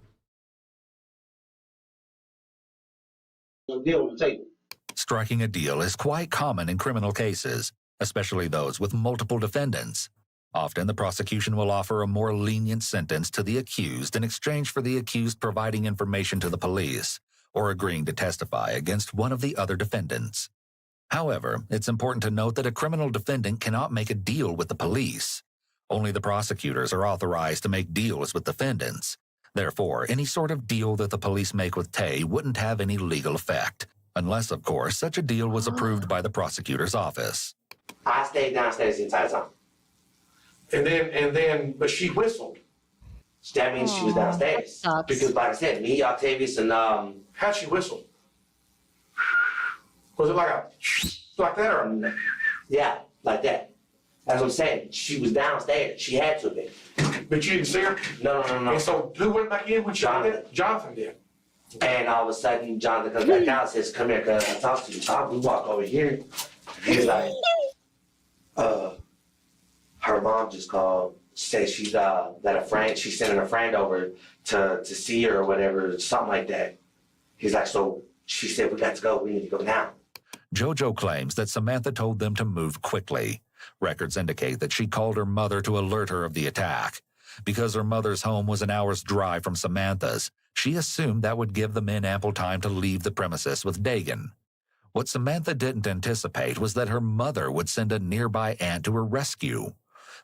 Striking a deal is quite common in criminal cases, especially those with multiple defendants. Often, the prosecution will offer a more lenient sentence to the accused in exchange for the accused providing information to the police or agreeing to testify against one of the other defendants. However, it's important to note that a criminal defendant cannot make a deal with the police. Only the prosecutors are authorized to make deals with defendants. Therefore, any sort of deal that the police make with Tay wouldn't have any legal effect, unless, of course, such a deal was approved by the prosecutor's office.
I stayed downstairs the entire time.
And then, but she whistled.
That means she was downstairs. Because like I said, me, Octavius, and
how'd she whistle? Was it like that or?
Yeah, like that. That's what I'm saying. She was downstairs. She had to be.
But you didn't see her?
No.
And so who went back in when she did that? Jonathan did.
And all of a sudden, Jonathan comes back out and says, "Come here, cuz I talk to you." We walk over here. He's like, her mom just called, said she's that a friend, she's sending a friend over to see her or whatever, something like that. He's like, so she said, we got to go. We need to go now.
JoJo claims that Samantha told them to move quickly. Records indicate that she called her mother to alert her of the attack. Because her mother's home was an hour's drive from Samantha's, she assumed that would give the men ample time to leave the premises with Dagan. What Samantha didn't anticipate was that her mother would send a nearby aunt to her rescue.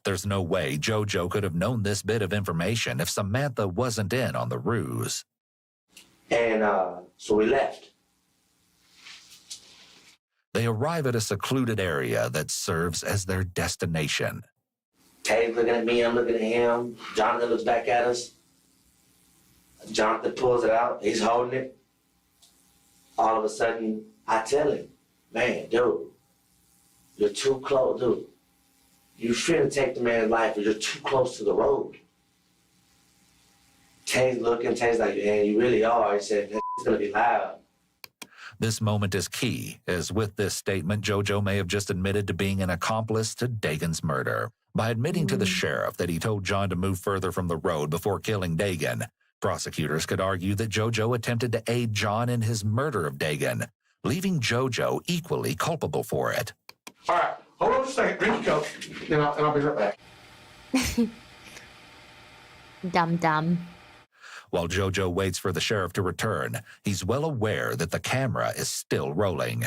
There's no way JoJo could have known this bit of information if Samantha wasn't in on the ruse.
And so we left.
They arrive at a secluded area that serves as their destination.
Tay's looking at me, I'm looking at him. Jonathan looks back at us. Jonathan pulls it out, he's holding it. All of a sudden, I tell him, man, dude, you're too close, dude. You shouldn't take the man's life, but you're too close to the road. Tay's looking, Tay's like, man, you really are. He said, it's gonna be loud.
This moment is key, as with this statement, JoJo may have just admitted to being an accomplice to Dagan's murder. By admitting to the sheriff that he told John to move further from the road before killing Dagan, prosecutors could argue that JoJo attempted to aid John in his murder of Dagan, leaving JoJo equally culpable for it.
All right, hold on just a second. Drink your Coke, and I'll be right back.
Dumb.
While JoJo waits for the sheriff to return, he's well aware that the camera is still rolling.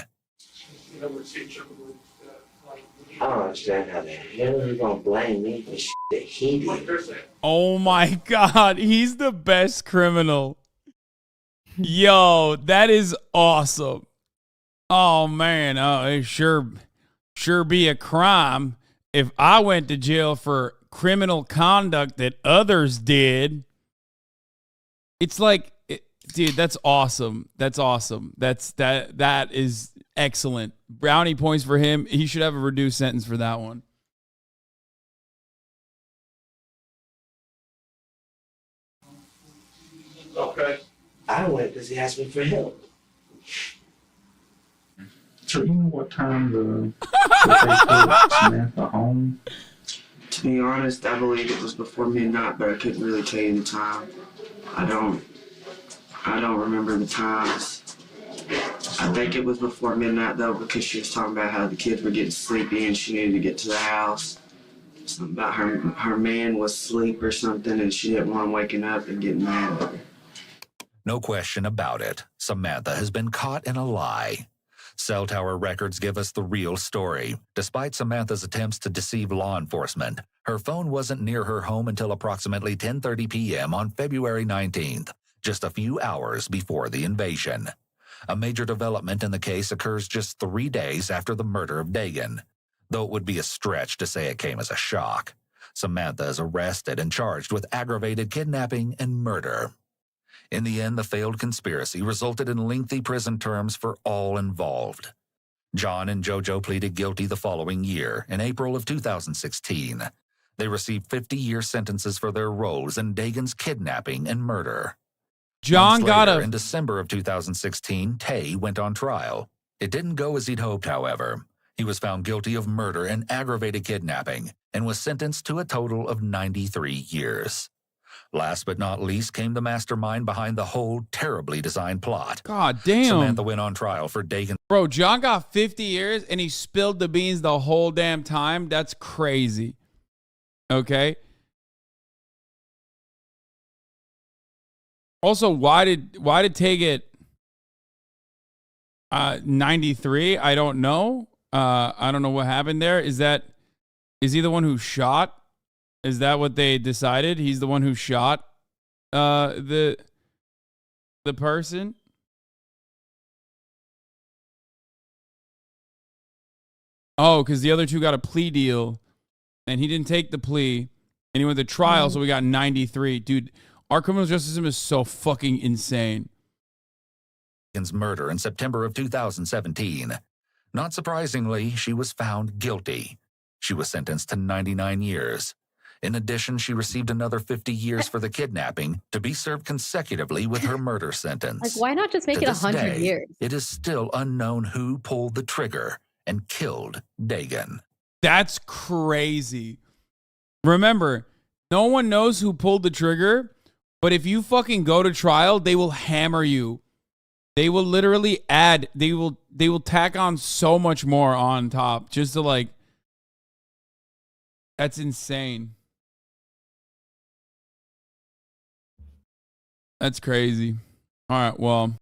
I don't understand how the hell are you gonna blame me for shit that he did.
Oh my God, he's the best criminal. Yo, that is awesome. Oh man, it sure be a crime if I went to jail for criminal conduct that others did. It's like, dude, that's awesome. That's awesome. That is excellent. Brownie points for him. He should have a reduced sentence for that one.
Okay.
I went because he asked me for help.
So you know what time they put Samantha home?
To be honest, I believe it was before midnight, but I couldn't really tell you the time. I don't. I don't remember the times. I think it was before midnight though, because she was talking about how the kids were getting sleepy and she needed to get to the house. Something about her man was asleep or something, and she didn't want him waking up and getting mad at her.
No question about it. Samantha has been caught in a lie. Cell tower records give us the real story. Despite Samantha's attempts to deceive law enforcement, her phone wasn't near her home until approximately 10:30 p.m. on February 19th, just a few hours before the invasion. A major development in the case occurs just 3 days after the murder of Dagan, though it would be a stretch to say it came as a shock. Samantha is arrested and charged with aggravated kidnapping and murder. In the end, the failed conspiracy resulted in lengthy prison terms for all involved. John and JoJo pleaded guilty the following year, in April of 2016. They received 50-year sentences for their roles in Dagan's kidnapping and murder.
John
Months
got
later,
a
in December of 2016, Tay went on trial. It didn't go as he'd hoped, however. He was found guilty of murder and aggravated kidnapping and was sentenced to a total of 93 years. Last but not least came the mastermind behind the whole terribly designed plot.
God damn.
Samantha went on trial for Dagan.
Bro, John got 50 years and he spilled the beans the whole damn time. That's crazy. Okay. Also, why did Tay get 93? I don't know. I don't know what happened there. Is he the one who shot? Is that what they decided? He's the one who shot the person? Oh, because the other two got a plea deal and he didn't take the plea and he went to trial, so we got 93. Dude, our criminal justice system is so fucking insane.
Murder in September of 2017. Not surprisingly, she was found guilty. She was sentenced to 99 years. In addition, she received another 50 years for the kidnapping to be served consecutively with her murder sentence.
Like, why not just make
To
it
this
100
day,
years?
It is still unknown who pulled the trigger and killed Dagan.
That's crazy. Remember, no one knows who pulled the trigger, but if you fucking go to trial, they will hammer you. They will literally add, they will tack on so much more on top just to like, that's insane. That's crazy. All right, well.